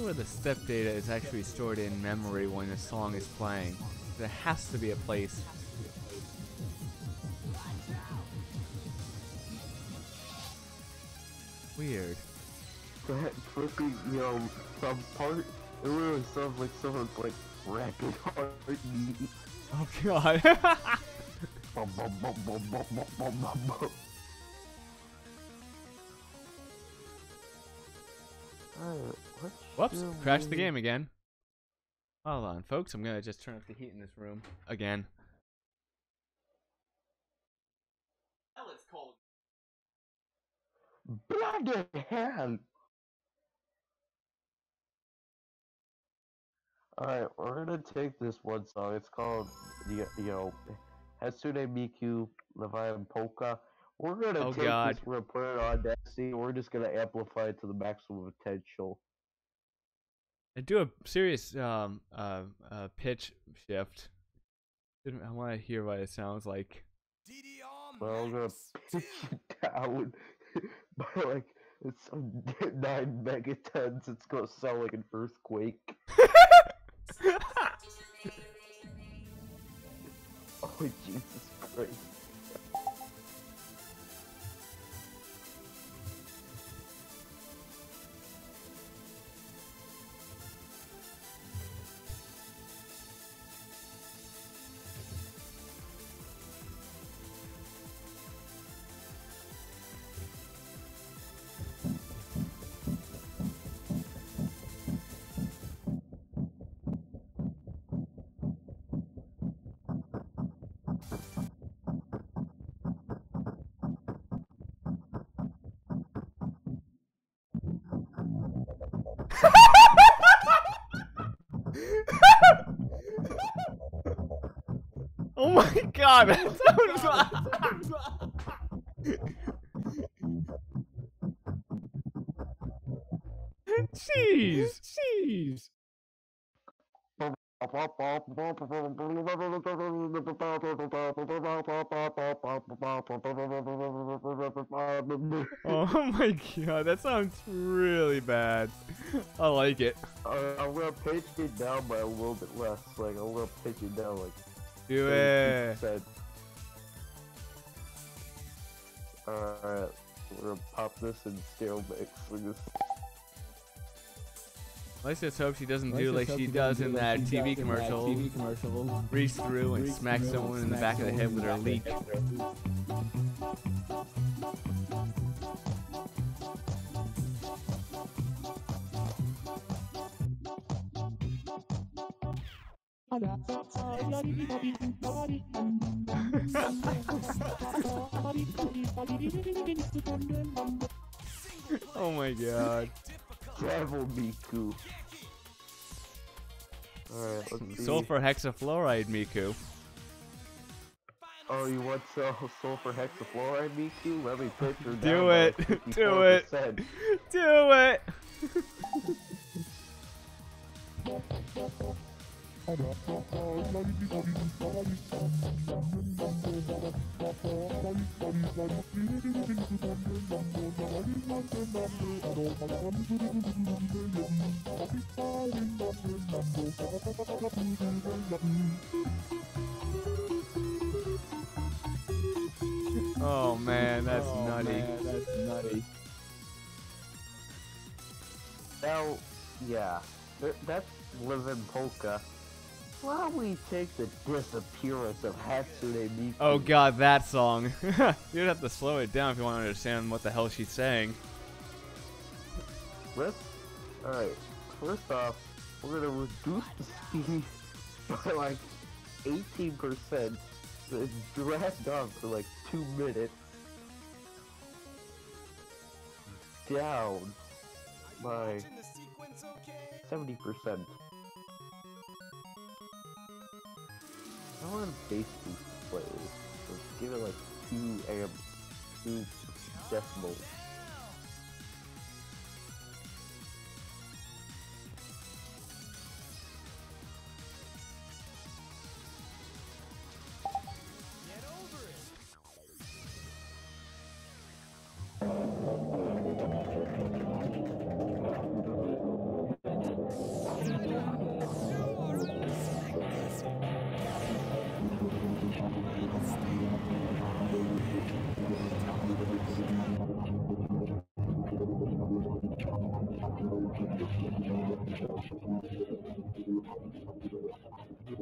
Where the step data is actually stored in memory when the song is playing. There has to be a place. Weird. That freaking, you know, some part, it really sounds like someone's like rapid heartbeat. Oh god. Bum, bum, bum, bum, bum, bum, bum, bum, bum. Whoops, crashed the game again. Hold on, folks, I'm gonna just turn up the heat in this room again. Hell, it's cold. Bloody hell! Alright, we're gonna take this one song, it's called, you know, Hatsune Miku Leviathan Polka. We're gonna take this, we're gonna put it on Audacity, we're just gonna amplify it to the maximum potential. And do a serious pitch shift. I want to hear what it sounds like. Well, I'm gonna pitch it down by like it's 9 megatons. It's gonna sound like an earthquake. Oh Jesus Christ! Oh my god, that sounds Jeez. Jeez. Oh my god, that sounds really bad. I like it. I'm gonna pitch it down by a little bit less. Like, I'm gonna pitch it down like Do it. 30%. Alright, we're gonna pop this in stereo mix. Let's just hope she doesn't do like she does in that TV commercial. Reach through and smack someone in the back of the head with her leak. Oh my god. Travel Miku. Alright, let's see. Sulfur hexafluoride Miku. Oh, you want sulfur hexafluoride Miku? Let me pitch her down. Do it. Do it. Do it. Oh man, that's nutty. That's nutty. Now, yeah, that's Living Polka. Why don't we take the disappearance of Hatsune Miku? Oh god, that song. You'd have to slow it down if you want to understand what the hell she's saying. Alright, first off, we're gonna reduce the speed by like 18%. So it's dragged on for like 2 minutes. Down by 70%. I want to basically play this. So give it like 2 decibels.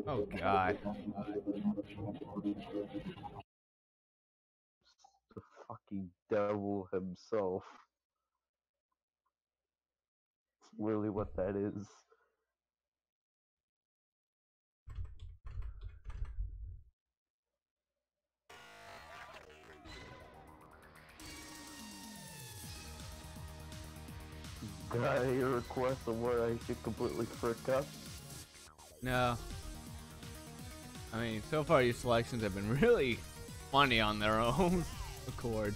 Oh god. The fucking devil himself. It's really what that is. Got any requests of where I should completely frick up? No. I mean, so far your selections have been really funny on their own accord.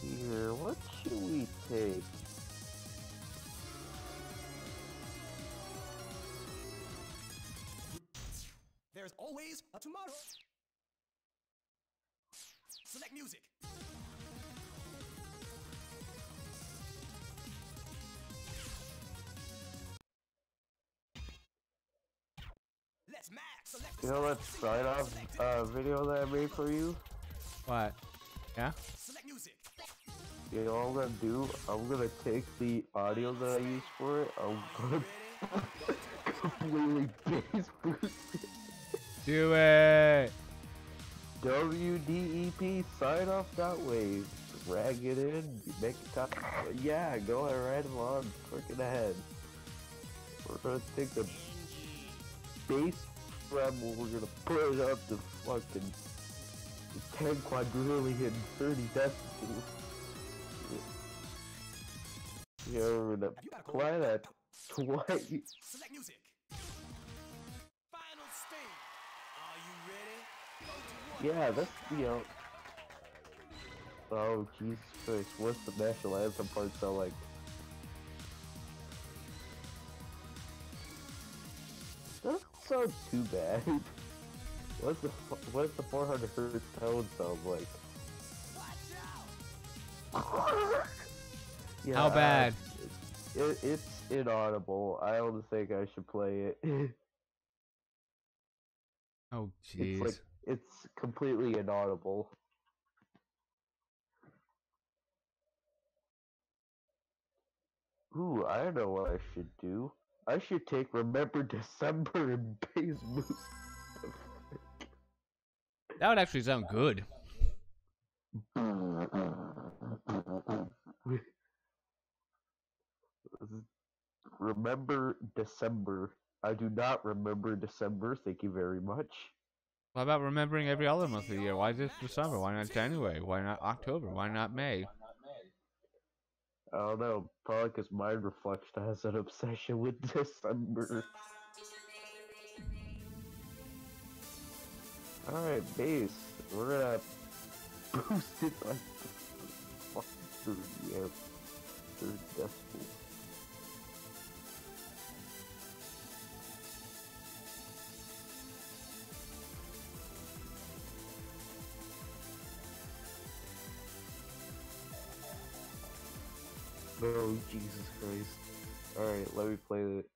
Here, what should we take? There's always a tomorrow. Select music. Let's match. Select You know that sign-off video that I made for you? What? Yeah? Select music. You know what I'm gonna do? I'm gonna take the audio that I used for it, I'm gonna completely bass boost it. Do it! WDEP sign-off.wave. Drag it in, make a copy. Yeah, go right along, freaking ahead. We're gonna take the bass treble, we're gonna put it up to fucking 10 quadrillion 30 decibels. Yeah, we're gonna apply that twice. Select music. Final stage. Are you ready? Yeah, that's, you know. Oh, Jesus Christ, what's the national anthem part sound like? sound too bad. What does the 400 hertz tone sound like? Yeah, How bad? It's inaudible. I don't think I should play it. Oh, It's jeez. like, it's completely inaudible. Ooh, I know what I should do. I should take Remember December and bass boost. That would actually sound good. Remember December. I do not remember December. Thank you very much. What about remembering every other month of the year? Why just December? Why not January? Why not October? Why not May? I don't know. Probably because Mind Reflection has an obsession with December. Alright, bass. We're gonna boost it like fucking 30 amps. 30 decibels. Oh, Jesus Christ. Alright, let me play it.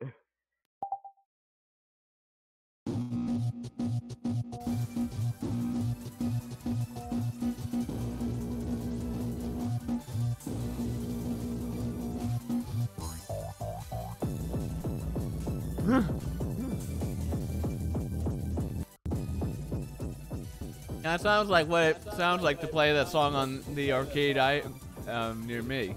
That sounds like what it sounds like to play that song on the arcade near me.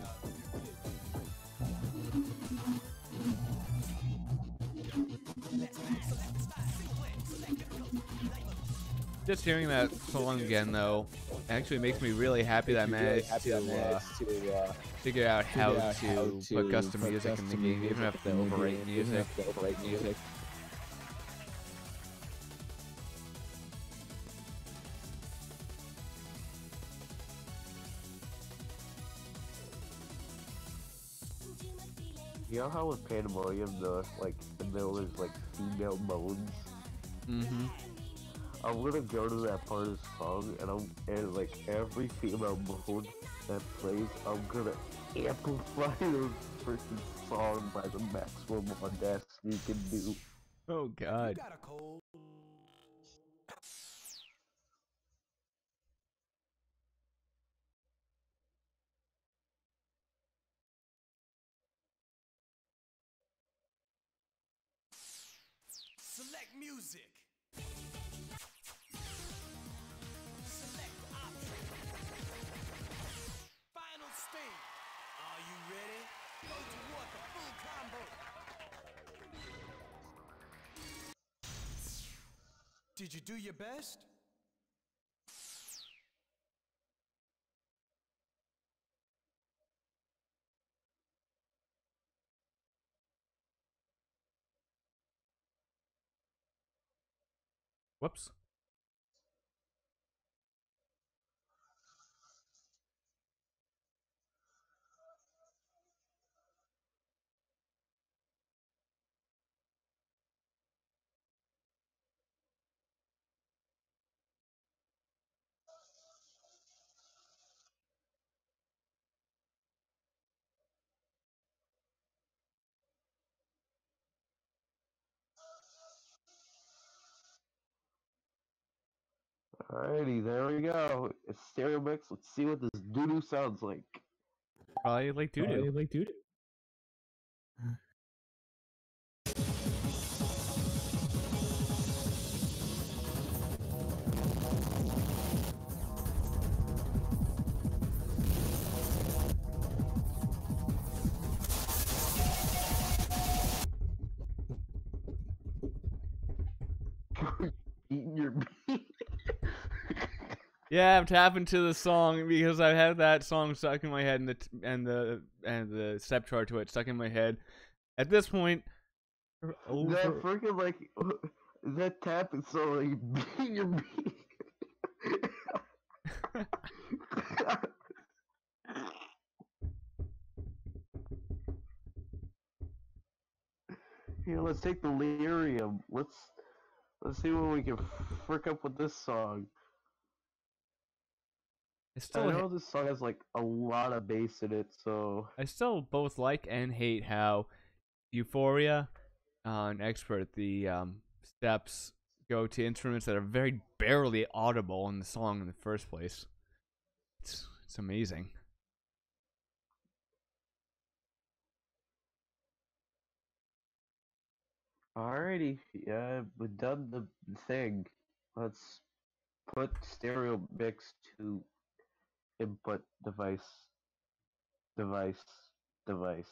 Just hearing that song again, though, actually makes me really happy that I managed to figure out how to put custom music in the game, even if the overwrite music. You know how with Pandemonium, the middle is like female moans? Mm-hmm. I'm gonna go to that part of the song, and like every female moan that plays, I'm gonna amplify the freaking song by the maximum audacity you can do. Oh God. Select music. Select option. Final stage. Are you ready? Go toward the full combo. Did you do your best? Whoops. Alrighty, there we go. It's stereo mix. Let's see what this doo-doo sounds like. Probably like doo-doo. Eating your meat. Yeah, I'm tapping to the song because I've had that song stuck in my head and the step chart to it stuck in my head. At this point, That freaking that tapping song like eating your meat. Here, let's take the lyrium. Let's Let's see what we can frick up with this song. I know this song has like a lot of bass in it, so I still both like and hate how Euphoria and Expert, the steps go to instruments that are very barely audible in the song in the first place. It's amazing. alrighty, yeah, we've done the thing. Let's put stereo mix to input device, device, device.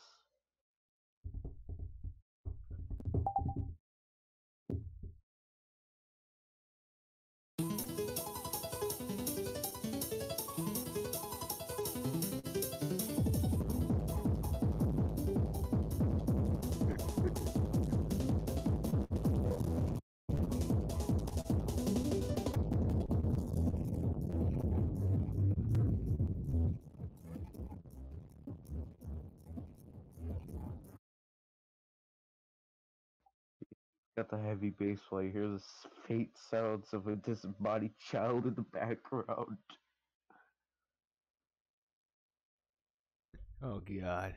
Got the heavy bass while you hear the faint sounds of a disembodied child in the background. Oh god.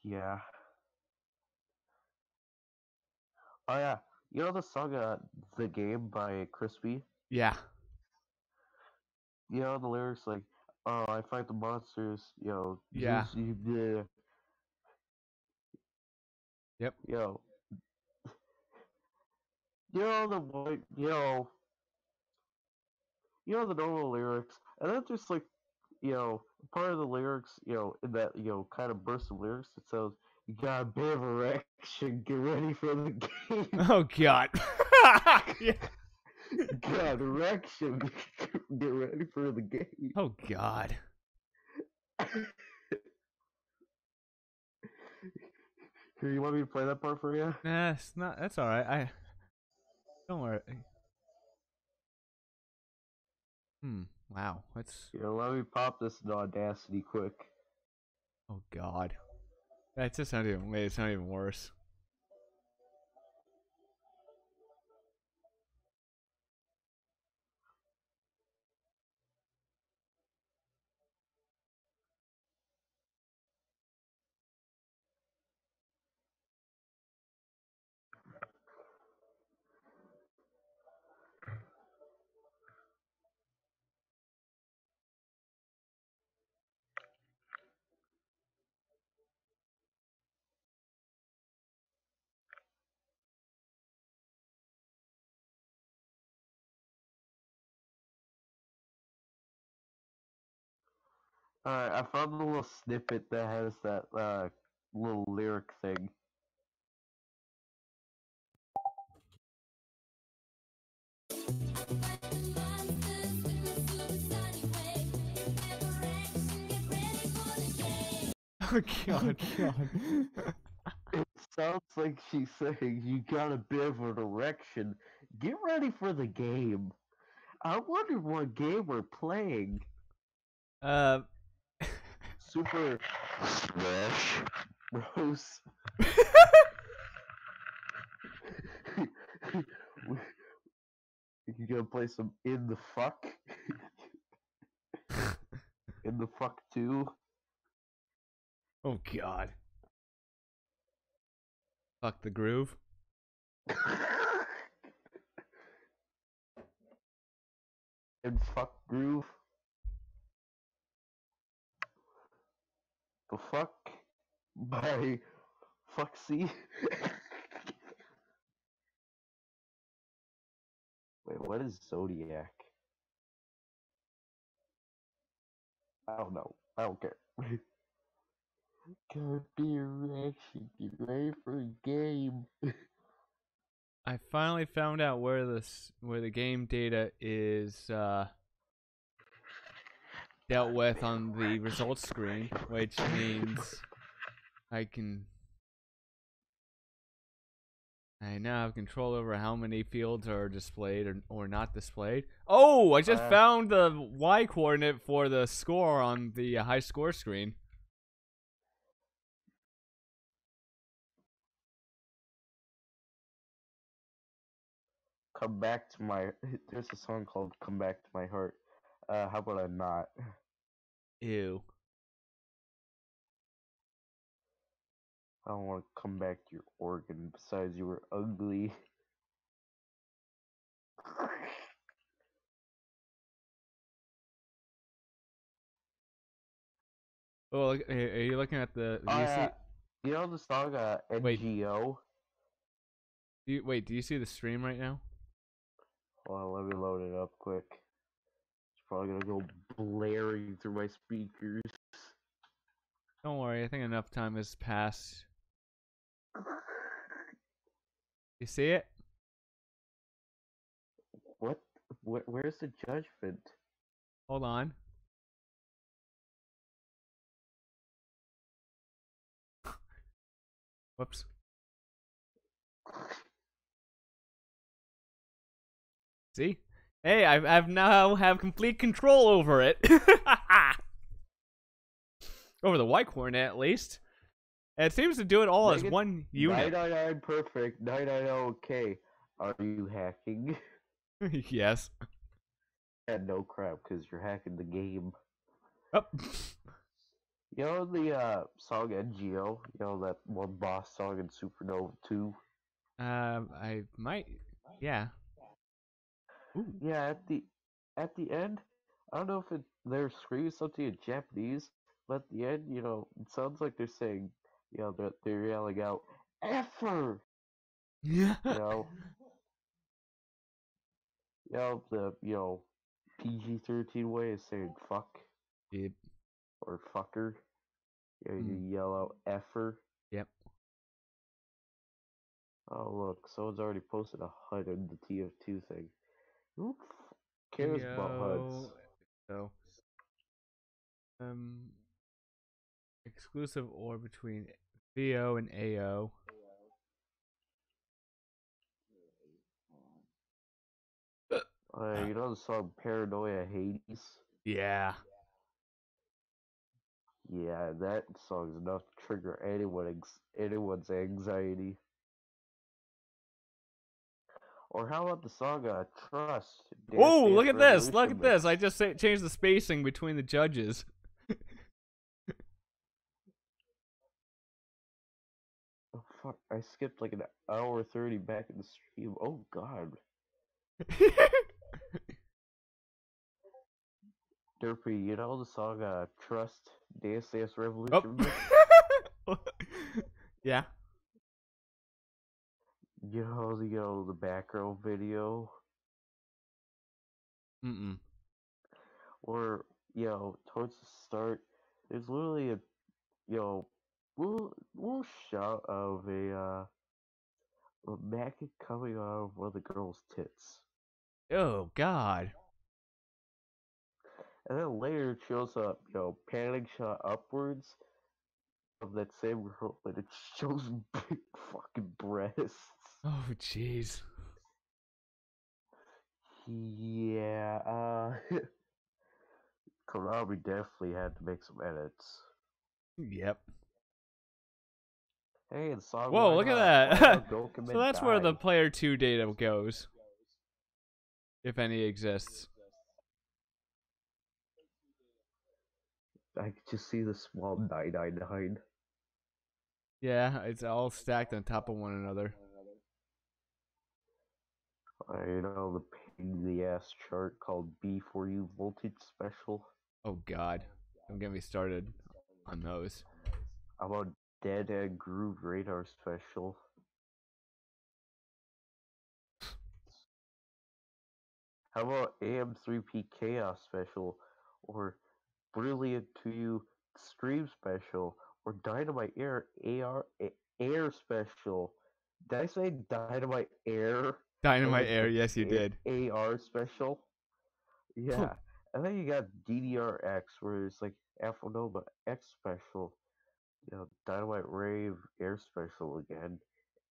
Yeah. Oh yeah. You know the song The Game by Crispy? Yeah. You know the lyrics like, oh, I fight the monsters, Yeah. the Yep. Yo. You know the one, you know the normal lyrics, and then just like, part of the lyrics, in that, kind of burst of lyrics, it says, you got a bit of erection, get ready for the game. Oh god. Yeah. Got erection, get ready for the game. Oh god. Here, you want me to play that part for you? Nah, it's not. That's all right. Don't worry. Wow. Let's. Let me pop this in Audacity quick. Oh god. That just sounded even. Wait, it sounded even worse. Alright, I found the little snippet that has that little lyric thing. Oh god. It sounds like she's saying, you got a bit of an erection. Get ready for the game. I wonder what game we're playing. Super Smash Bros. You gonna play some In the Fuck? In the Fuck 2? Oh god. Fuck the groove. In Fuck Groove? The Fuck? By Fuxy? Wait, what is Zodiac? I don't know. I don't care. Gotta be erection, get ready for a game. I finally found out where the game data is dealt with on the results screen, which means I now have control over how many fields are displayed or not displayed. Oh, I just found the Y coordinate for the score on the high score screen. Come back to my. There's a song called "Come Back to My Heart." How about I not? Ew. I don't want to come back to your organ. Besides, you were ugly. Oh, are you looking at the? Do you see? You know the song NGO? Wait, do you see the stream right now? Hold on, let me load it up quick. It's probably gonna go blaring through my speakers. Don't worry, I think enough time has passed. You see it? What? Where's the judgment? Hold on. Whoops. See? Hey, I've now have complete control over it. Over the white cornet, at least. And it seems to do it all as one unit. 999 perfect. 990 okay. Are you hacking? Yes. Yeah, no crap, because you're hacking the game. Oh. You know the song NGO? You know that one boss song in Supernova 2? I might. Yeah. Ooh. Yeah, at the end, I don't know if they're screaming something in Japanese, but at the end, you know, it sounds like they're saying, you know, they're yelling out, "Effer!" Yeah. The PG-13 way is saying fuck. Yep. Or fucker. You yell out effer. Yep. Oh look, someone's already posted a HUD in the TF2 thing. Who cares about HUDs? So, exclusive or between VO and AO. You know the song Paranoia Hades? Yeah. Yeah, that song's enough to trigger anyone's anxiety. Or how about the song Trust? Oh, look at this! Look at this! I just changed the spacing between the judges. Oh fuck! I skipped like an hour 30 back in the stream. Oh god. Derpy, you know the song Trust? Dance Dance Revolution? Oh. Yeah. You know the background video? Mm-mm. Or, towards the start, there's literally a, little shot of a maggot coming out of one of the girl's tits. Oh god. And then later it shows up, panning shot upwards of that same girl, but it shows big fucking breasts. Oh jeez. Yeah, Konami definitely had to make some edits. Yep. Hey, the song. Whoa, look at that. So that's where the player 2 data goes. If any exists. I could just see the small 999. Yeah, it's all stacked on top of one another. You know the pain in the ass chart called B4U voltage special. Oh god. Don't get me started on those. How about Dead End Groove Radar special? How about AM3P Chaos special? Or Brilliant to You Stream special? Or Dynamite Air Air special? Did I say Dynamite Air? Dynamite Air, yes you did. AR special? Yeah. And then you got DDRX, where it's like Afro Nova X special. Dynamite Rave Air special again.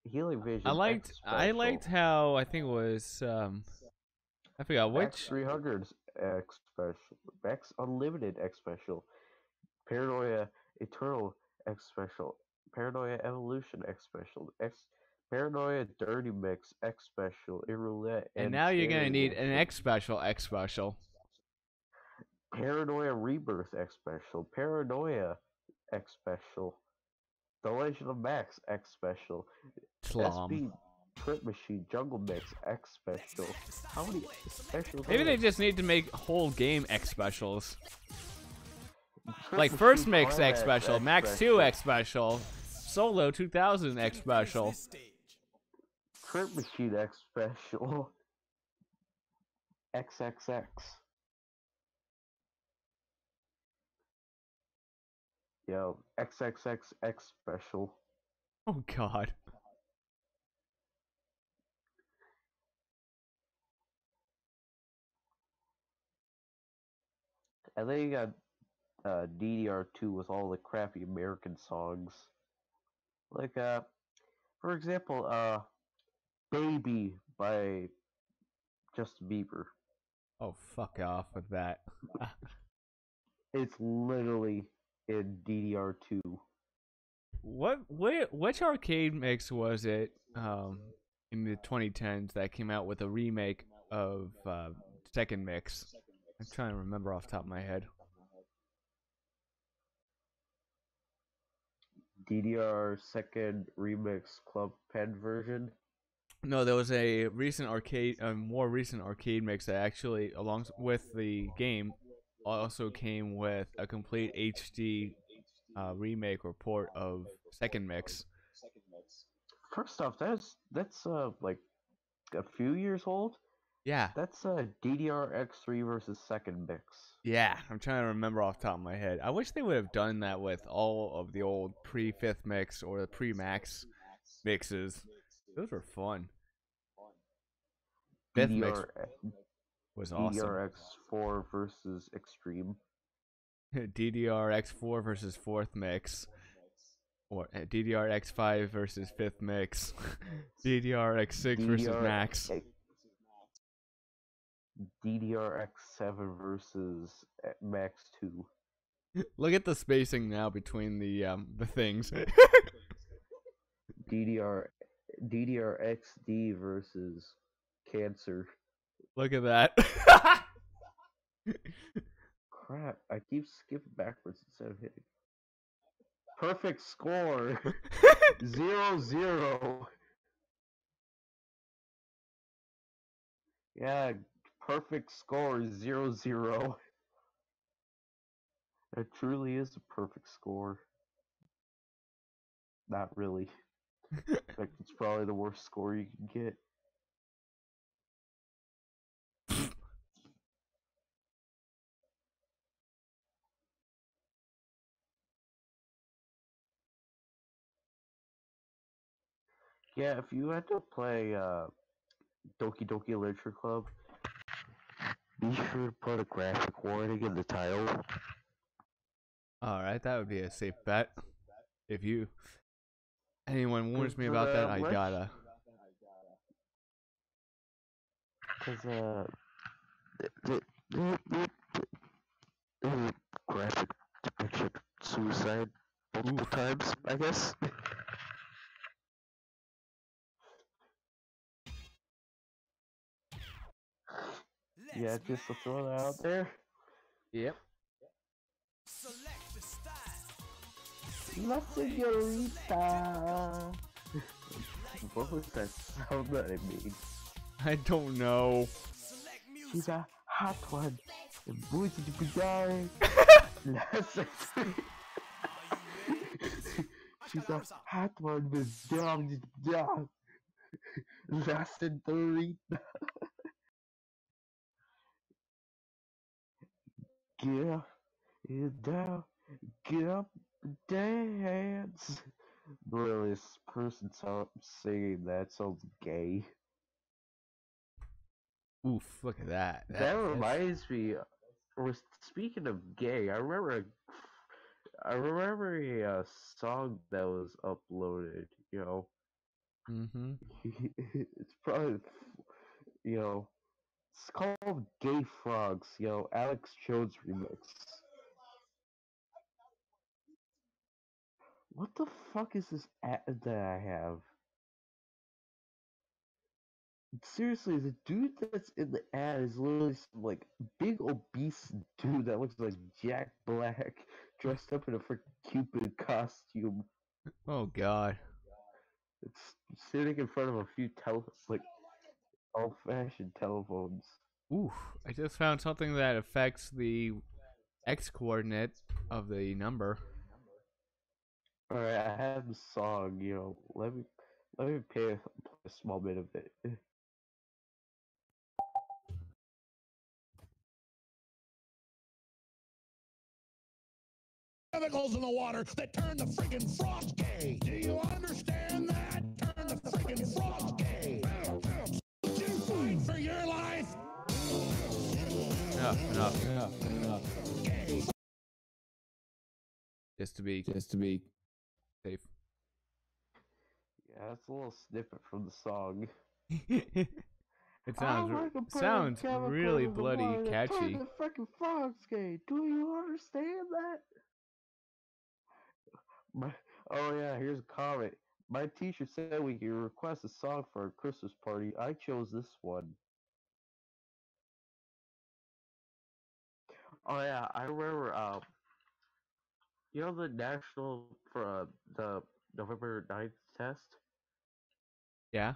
Healing Vision X special. I liked how I think it was I forgot which X300 X special. X Unlimited X special. Paranoia Eternal X special. Paranoia Evolution X special. X Paranoia Dirty Mix X Special, Roulette, And and now you're gonna Cherry need an Edition. X special, X special. Paranoia Rebirth X Special, Paranoia X Special, The Legend of Max X Special, Slom. SB Trip Machine Jungle Mix X Special. How many specials? Maybe are they there? just need to make whole game X specials. Trip Like first Machine mix X Climax special, X Max Special. 2 X special, Solo 2000 X special. Trip Machine X Special. XXX. Yo, XXXX Special. Oh god. And then you got DDR2 with all the crappy American songs. Like, for example, Baby by Justin Bieber. Oh, fuck off with that. It's literally in DDR2. Which arcade mix was it in the 2010s that came out with a remake of second mix? I'm trying to remember off the top of my head. DDR second remix Club Pen version. No, there was a more recent arcade mix that actually, along with the game, also came with a complete HD remake or port of second mix. First off, that's like a few years old. Yeah. That's DDR-X3 versus second mix. Yeah, I'm trying to remember off the top of my head. I wish they would have done that with all of the old pre-fifth mix or the pre-max mixes. Those were fun. Fifth mix was awesome. DDR-X4 versus Extreme. DDR-X4 versus fourth mix. Or DDR-X5 versus fifth mix. DDR-X6 versus max. DDR-X7 versus Max 2. Look at the spacing now between the things. DDR-XD versus Cancer. Look at that. Crap, I keep skipping backwards instead of hitting. Perfect score. 0-0. Yeah, perfect score 0-0. It truly is a perfect score. Not really. In fact, it's probably the worst score you can get. Yeah, if you had to play Doki Doki Literature Club, be sure to put a graphic warning in the title. Alright, that would be a safe bet. If anyone warns me about that, I gotta. Because, graphic depiction suicide multiple times, I guess. Yeah, just to throw that out there. Yep. La señorita. What was that sound that I made? I don't know. She's a hot one. And boys to be dying. She's a hot one with dogs. La señorita. Get up, get down, get up, dance. Bro, this person singing that sounds gay. Oof, look at that. That reminds me, speaking of gay, I remember a song that was uploaded, you know. Mm-hmm. It's probably, you know, it's called Gay Frogs, you know, Alex Jones remix. What the fuck is this ad that I have? seriously, the dude that's in the ad is literally some, like, big obese dude that looks like Jack Black dressed up in a freaking Cupid costume. Oh God. It's sitting in front of a few old-fashioned telephones. Ooh, I just found something that affects the x coordinate of the number. Alright, I have the song, you know, let me play a small bit of it. Chemicals in the water that turn the friggin' frogs gay. Do you understand that? Turn the friggin' frogs gay. Would you fight for your life? Enough. Just to be safe. Yeah, that's a little snippet from the song. It sounds really bloody catchy. Turn the freaking frogs gay. Do you understand that? Oh yeah, here's a comment. My teacher said we could request a song for a Christmas party. I chose this one. Oh yeah, I remember. You know the national for the November 9th test. Yeah.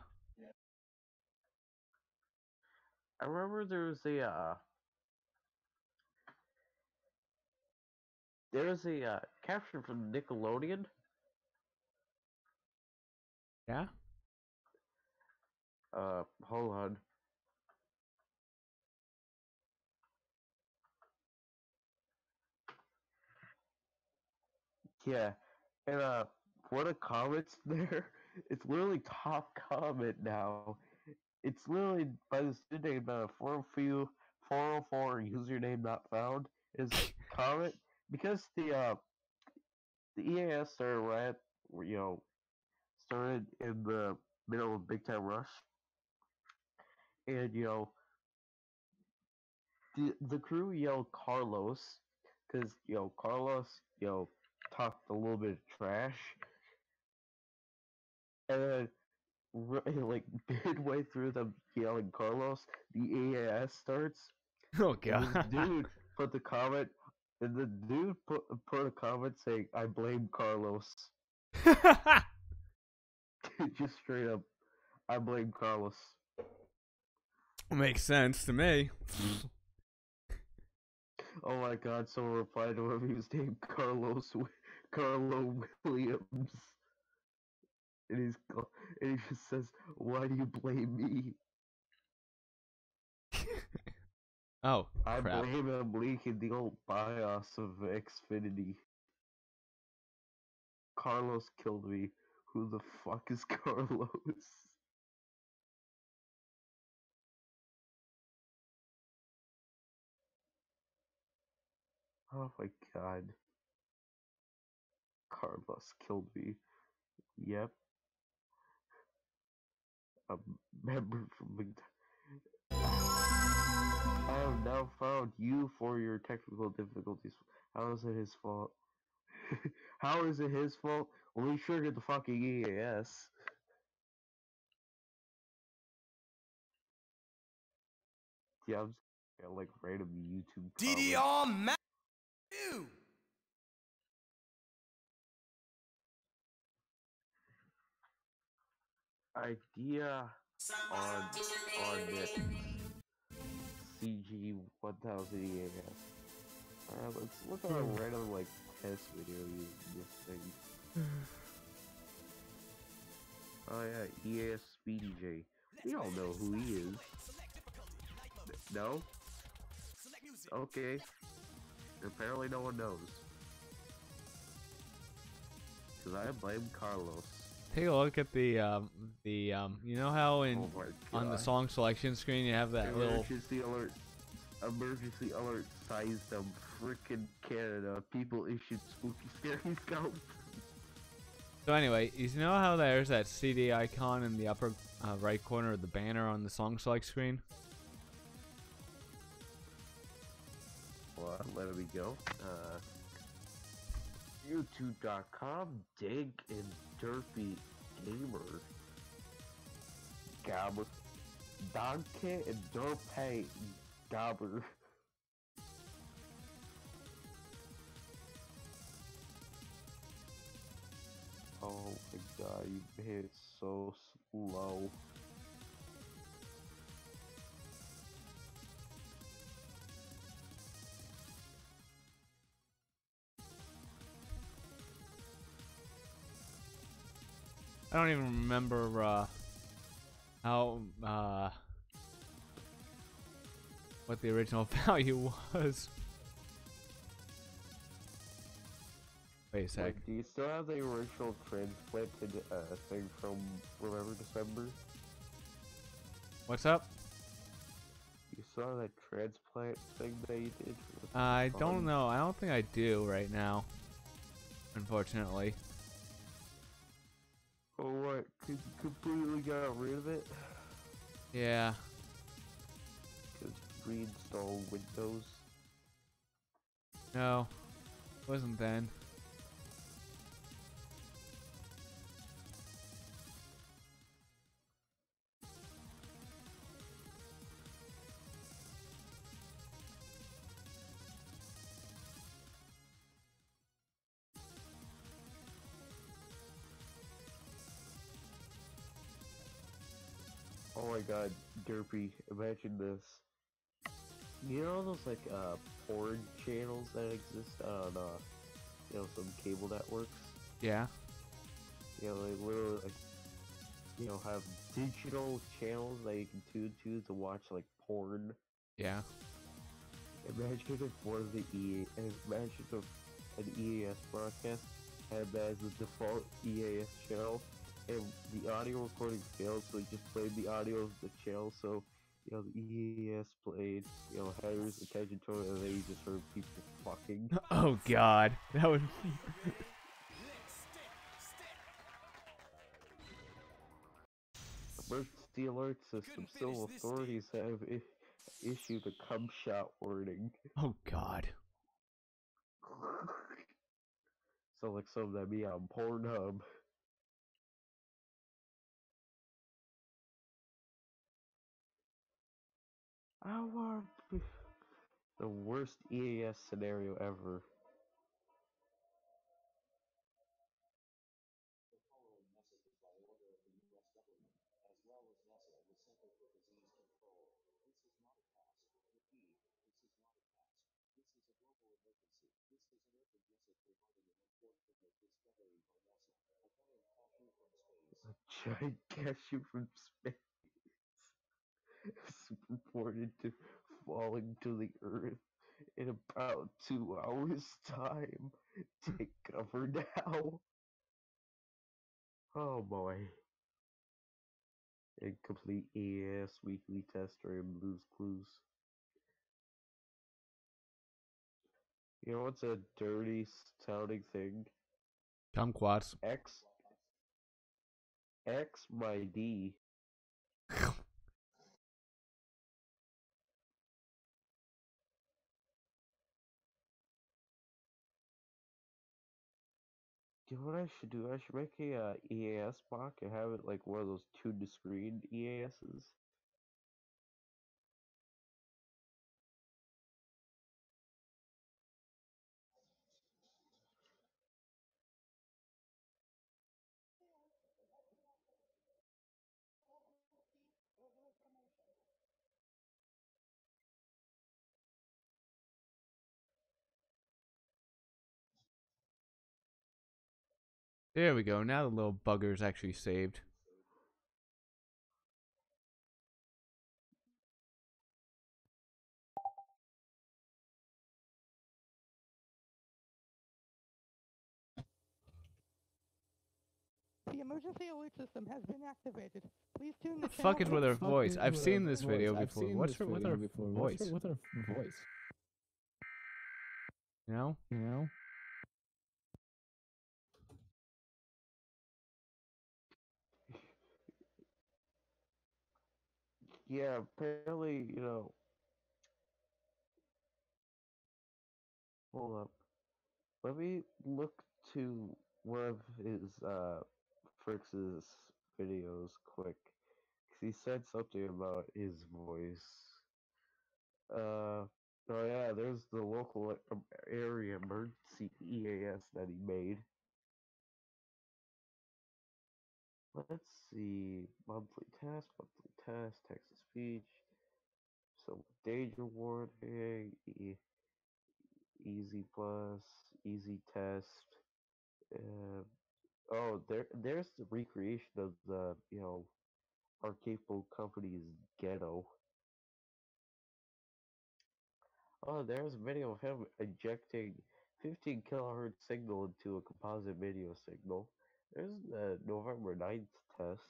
I remember there was a caption from Nickelodeon. Yeah. Hold on. Yeah, and one of the comments there, it's literally top comment now. It's literally by the student name 404 username not found. Is comment because the EAS started started in the middle of Big Time Rush, and the crew yelled Carlos because Carlos talked a little bit of trash, and then like midway through them yelling Carlos, the EAS starts. Oh And God. this dude put the comment, and the dude put a comment saying, "I blame Carlos." Just straight up, I blame Carlos. Makes sense to me. Oh my God! Someone replied to him. He was named Carlo Williams, and he just says, "Why do you blame me?" Oh, I crap. blame him leaking the old BIOS of Xfinity. Carlos killed me. Who the fuck is Carlos? Oh my God. Carlos killed me. Yep. A member from I have now found you for your technical difficulties. How is it his fault? How is it his fault? Well, he sure did the fucking EAS. Yeah, I'm just got like random YouTube DDR comments. Idea on it. CG 1000 EAS. Alright, let's look at a random like test video using this thing. Oh yeah, EAS Speedy J. We all know who he is. No? Okay. Apparently no one knows. Cause I blame Carlos. Take a look at the you know how on the song selection screen you have that emergency alert sized of frickin' Canada. People issued spooky scary scouts. So anyway, you know how there's that CD icon in the upper right corner of the banner on the song select screen? Well, let me go. YouTube.com Dig and Derpy Gamer. Gab. Donkey and Dorpay Gobber. Oh my god, you hit it so slow. I don't even remember how what the original value was. Wait a sec. Like, do you still have the original transplanted thing from Remember December? What's up? You saw that transplant thing that you did? I don't know. I don't think I do right now. Unfortunately. Oh, what? Completely got rid of it? Yeah. Because reinstall Windows? No. Wasn't then. Oh my god, Derpy, imagine this. You know those like porn channels that exist on you know, some cable networks? Yeah. You know, they literally like, you know, have digital channels that you can tune to watch like porn. Yeah. Imagine if one of the imagine if an EAS broadcast had that as the default EAS channel, and the audio recording failed, so it just played the audio of the channel, so, you know, the EAS played, you know, headers, attention to it, and then you just heard people fucking. Oh god, that would. Emergency alert system. Civil authorities have issued a cum shot warning. Oh god. So like some that be on Pornhub. I want the worst EAS scenario ever. A giant cashew from space is reported to falling to the earth in about 2 hours' time. Take cover now. Oh boy. Incomplete EAS weekly tester and Blue's Clues. You know what's a dirty sounding thing? Kumquats. X my D. You know what I should do? I should make a EAS block and have it like one of those tuned to screen EASs. There we go. Now the little bugger's actually saved. The emergency alert system has been activated. Please tune What the fuck is with her voice? I've seen this video before. What's her with her voice? With her voice. You know? You know? Yeah, apparently, you know. Hold up. Let me look to one of his Fritz's videos quick. he said something about his voice. Oh yeah, there's the local area emergency EAS that he made. Let's see, monthly test, text to speech, so danger warning, easy plus, easy test. Uh, oh, there's the recreation of the our capable company's ghetto. Oh, there's a video of him injecting 15 kilohertz signal into a composite video signal. There's the November 9th test.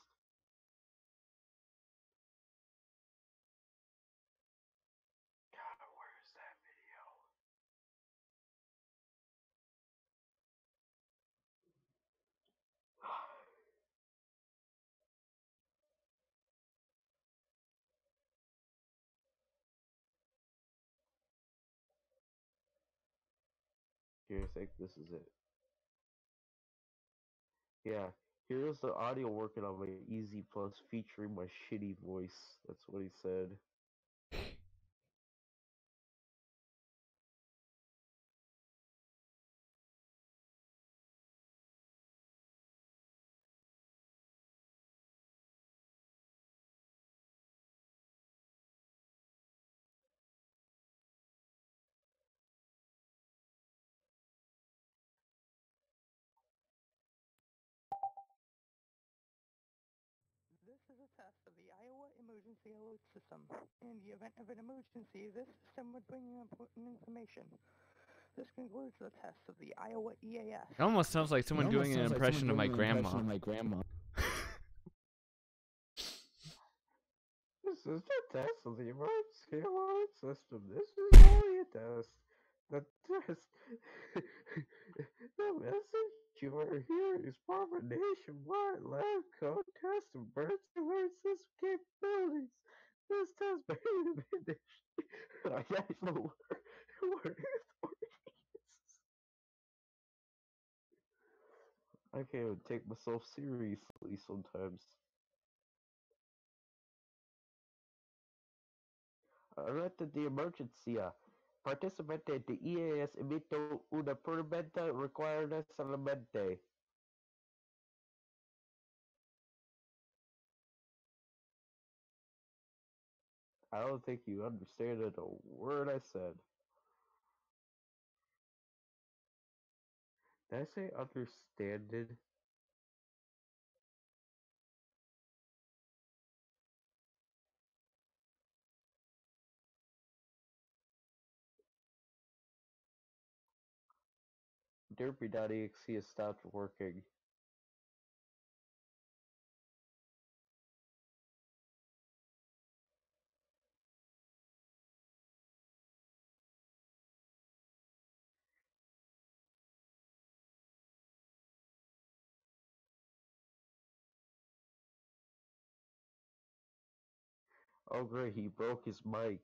God, where's that video? Here, I think this is it. Yeah, here's the audio working on my Easy Plus featuring my shitty voice. That's what he said. This is a test of the Iowa Emergency Alert System. In the event of an emergency, this system would bring you important information. This concludes the test of the Iowa EAS. It almost sounds like someone doing an impression of my grandma. This is the test of the emergency alert system. This is only a test. The test. The message you are hearing is from a nationwide lab code test of emergency alert system capabilities. This test may have been I guess the word I can't even take myself seriously sometimes. Alert the emergencia. Participante de EAS emito una permita requirada solamente. I don't think you understand a word I said. Did I say understanded? Derpy.exe has stopped working. Oh great, he broke his mic.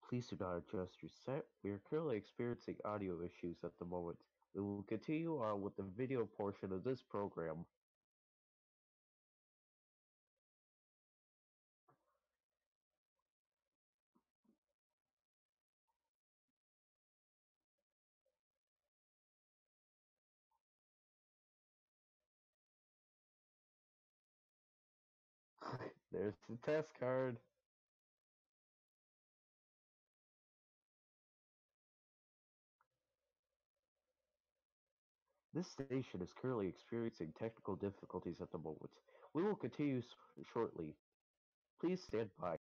Please do not adjust your set. We are currently experiencing audio issues at the moment. We will continue on with the video portion of this program. There's the test card. This station is currently experiencing technical difficulties at the moment. We will continue shortly. Please stand by.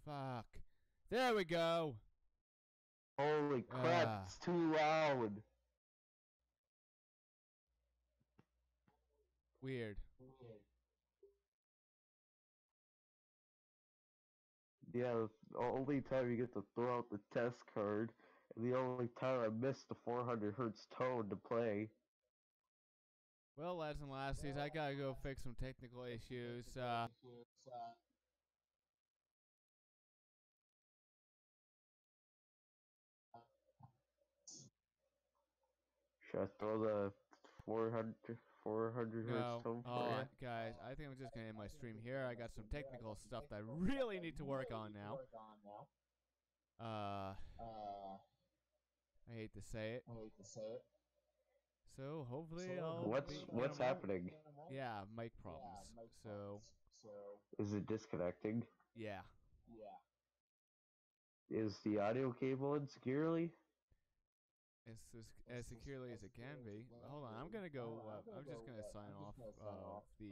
Fuck. There we go. Holy crap, it's too loud. Weird. Yeah, the only time you get to throw out the test card the only time I missed the 400 hertz tone to play. Well, lads and lassies, I gotta go fix some technical issues. Should I throw the 400 hertz No, tone hold for on, you? guys. I think I'm just gonna end my stream here. I got some technical stuff that I really need to work on now. I hate to say it. So hopefully I'll What's happening? Yeah, mic problems. So Is it disconnecting? yeah. Is the audio cable in securely? As securely as it can be. Hold on, I'm gonna go. I'm just gonna sign off of the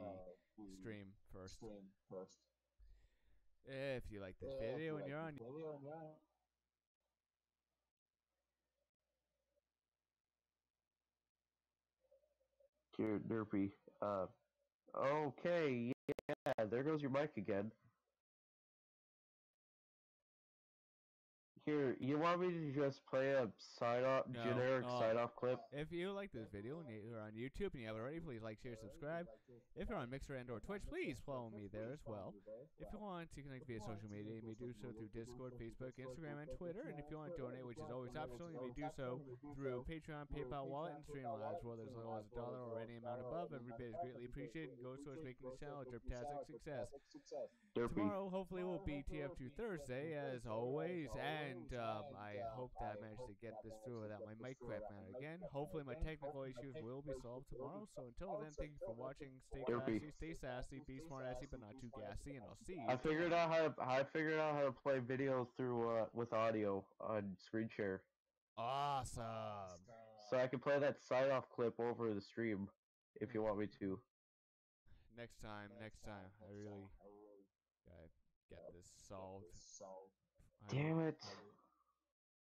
stream first. If you like this video and you're on. Here, Derpy. Okay, yeah, there goes your mic again. Here, you want me to just play a generic sign-off clip? If you like this video and you're on YouTube and you haven't already, please like, share, subscribe. If you're on Mixer and or Twitch, please follow me there as well. If you want to connect via social media, you may do so through Discord, Facebook, Instagram, and Twitter. And if you want to donate, which is always optional, you may do so through Patreon, PayPal, Wallet, and Streamlabs. Whether as low as $1 or any amount above, every bit is greatly appreciated and goes towards making this channel a derptastic success. Derpy. Tomorrow, hopefully, will be TF2 Thursday, as always, and I hope that I managed to get this through without my mic crapping out again. Hopefully, my technical issues will be solved tomorrow. So until then, thank you for watching. Stay Derpy. classy, stay sassy, be smartassy, but not too gassy, and I'll see you. I figured out how to play videos through with audio on screen share. Awesome. So I can play that sign-off clip over the stream if you want me to. Next time. I really gotta get this solved. Damn it.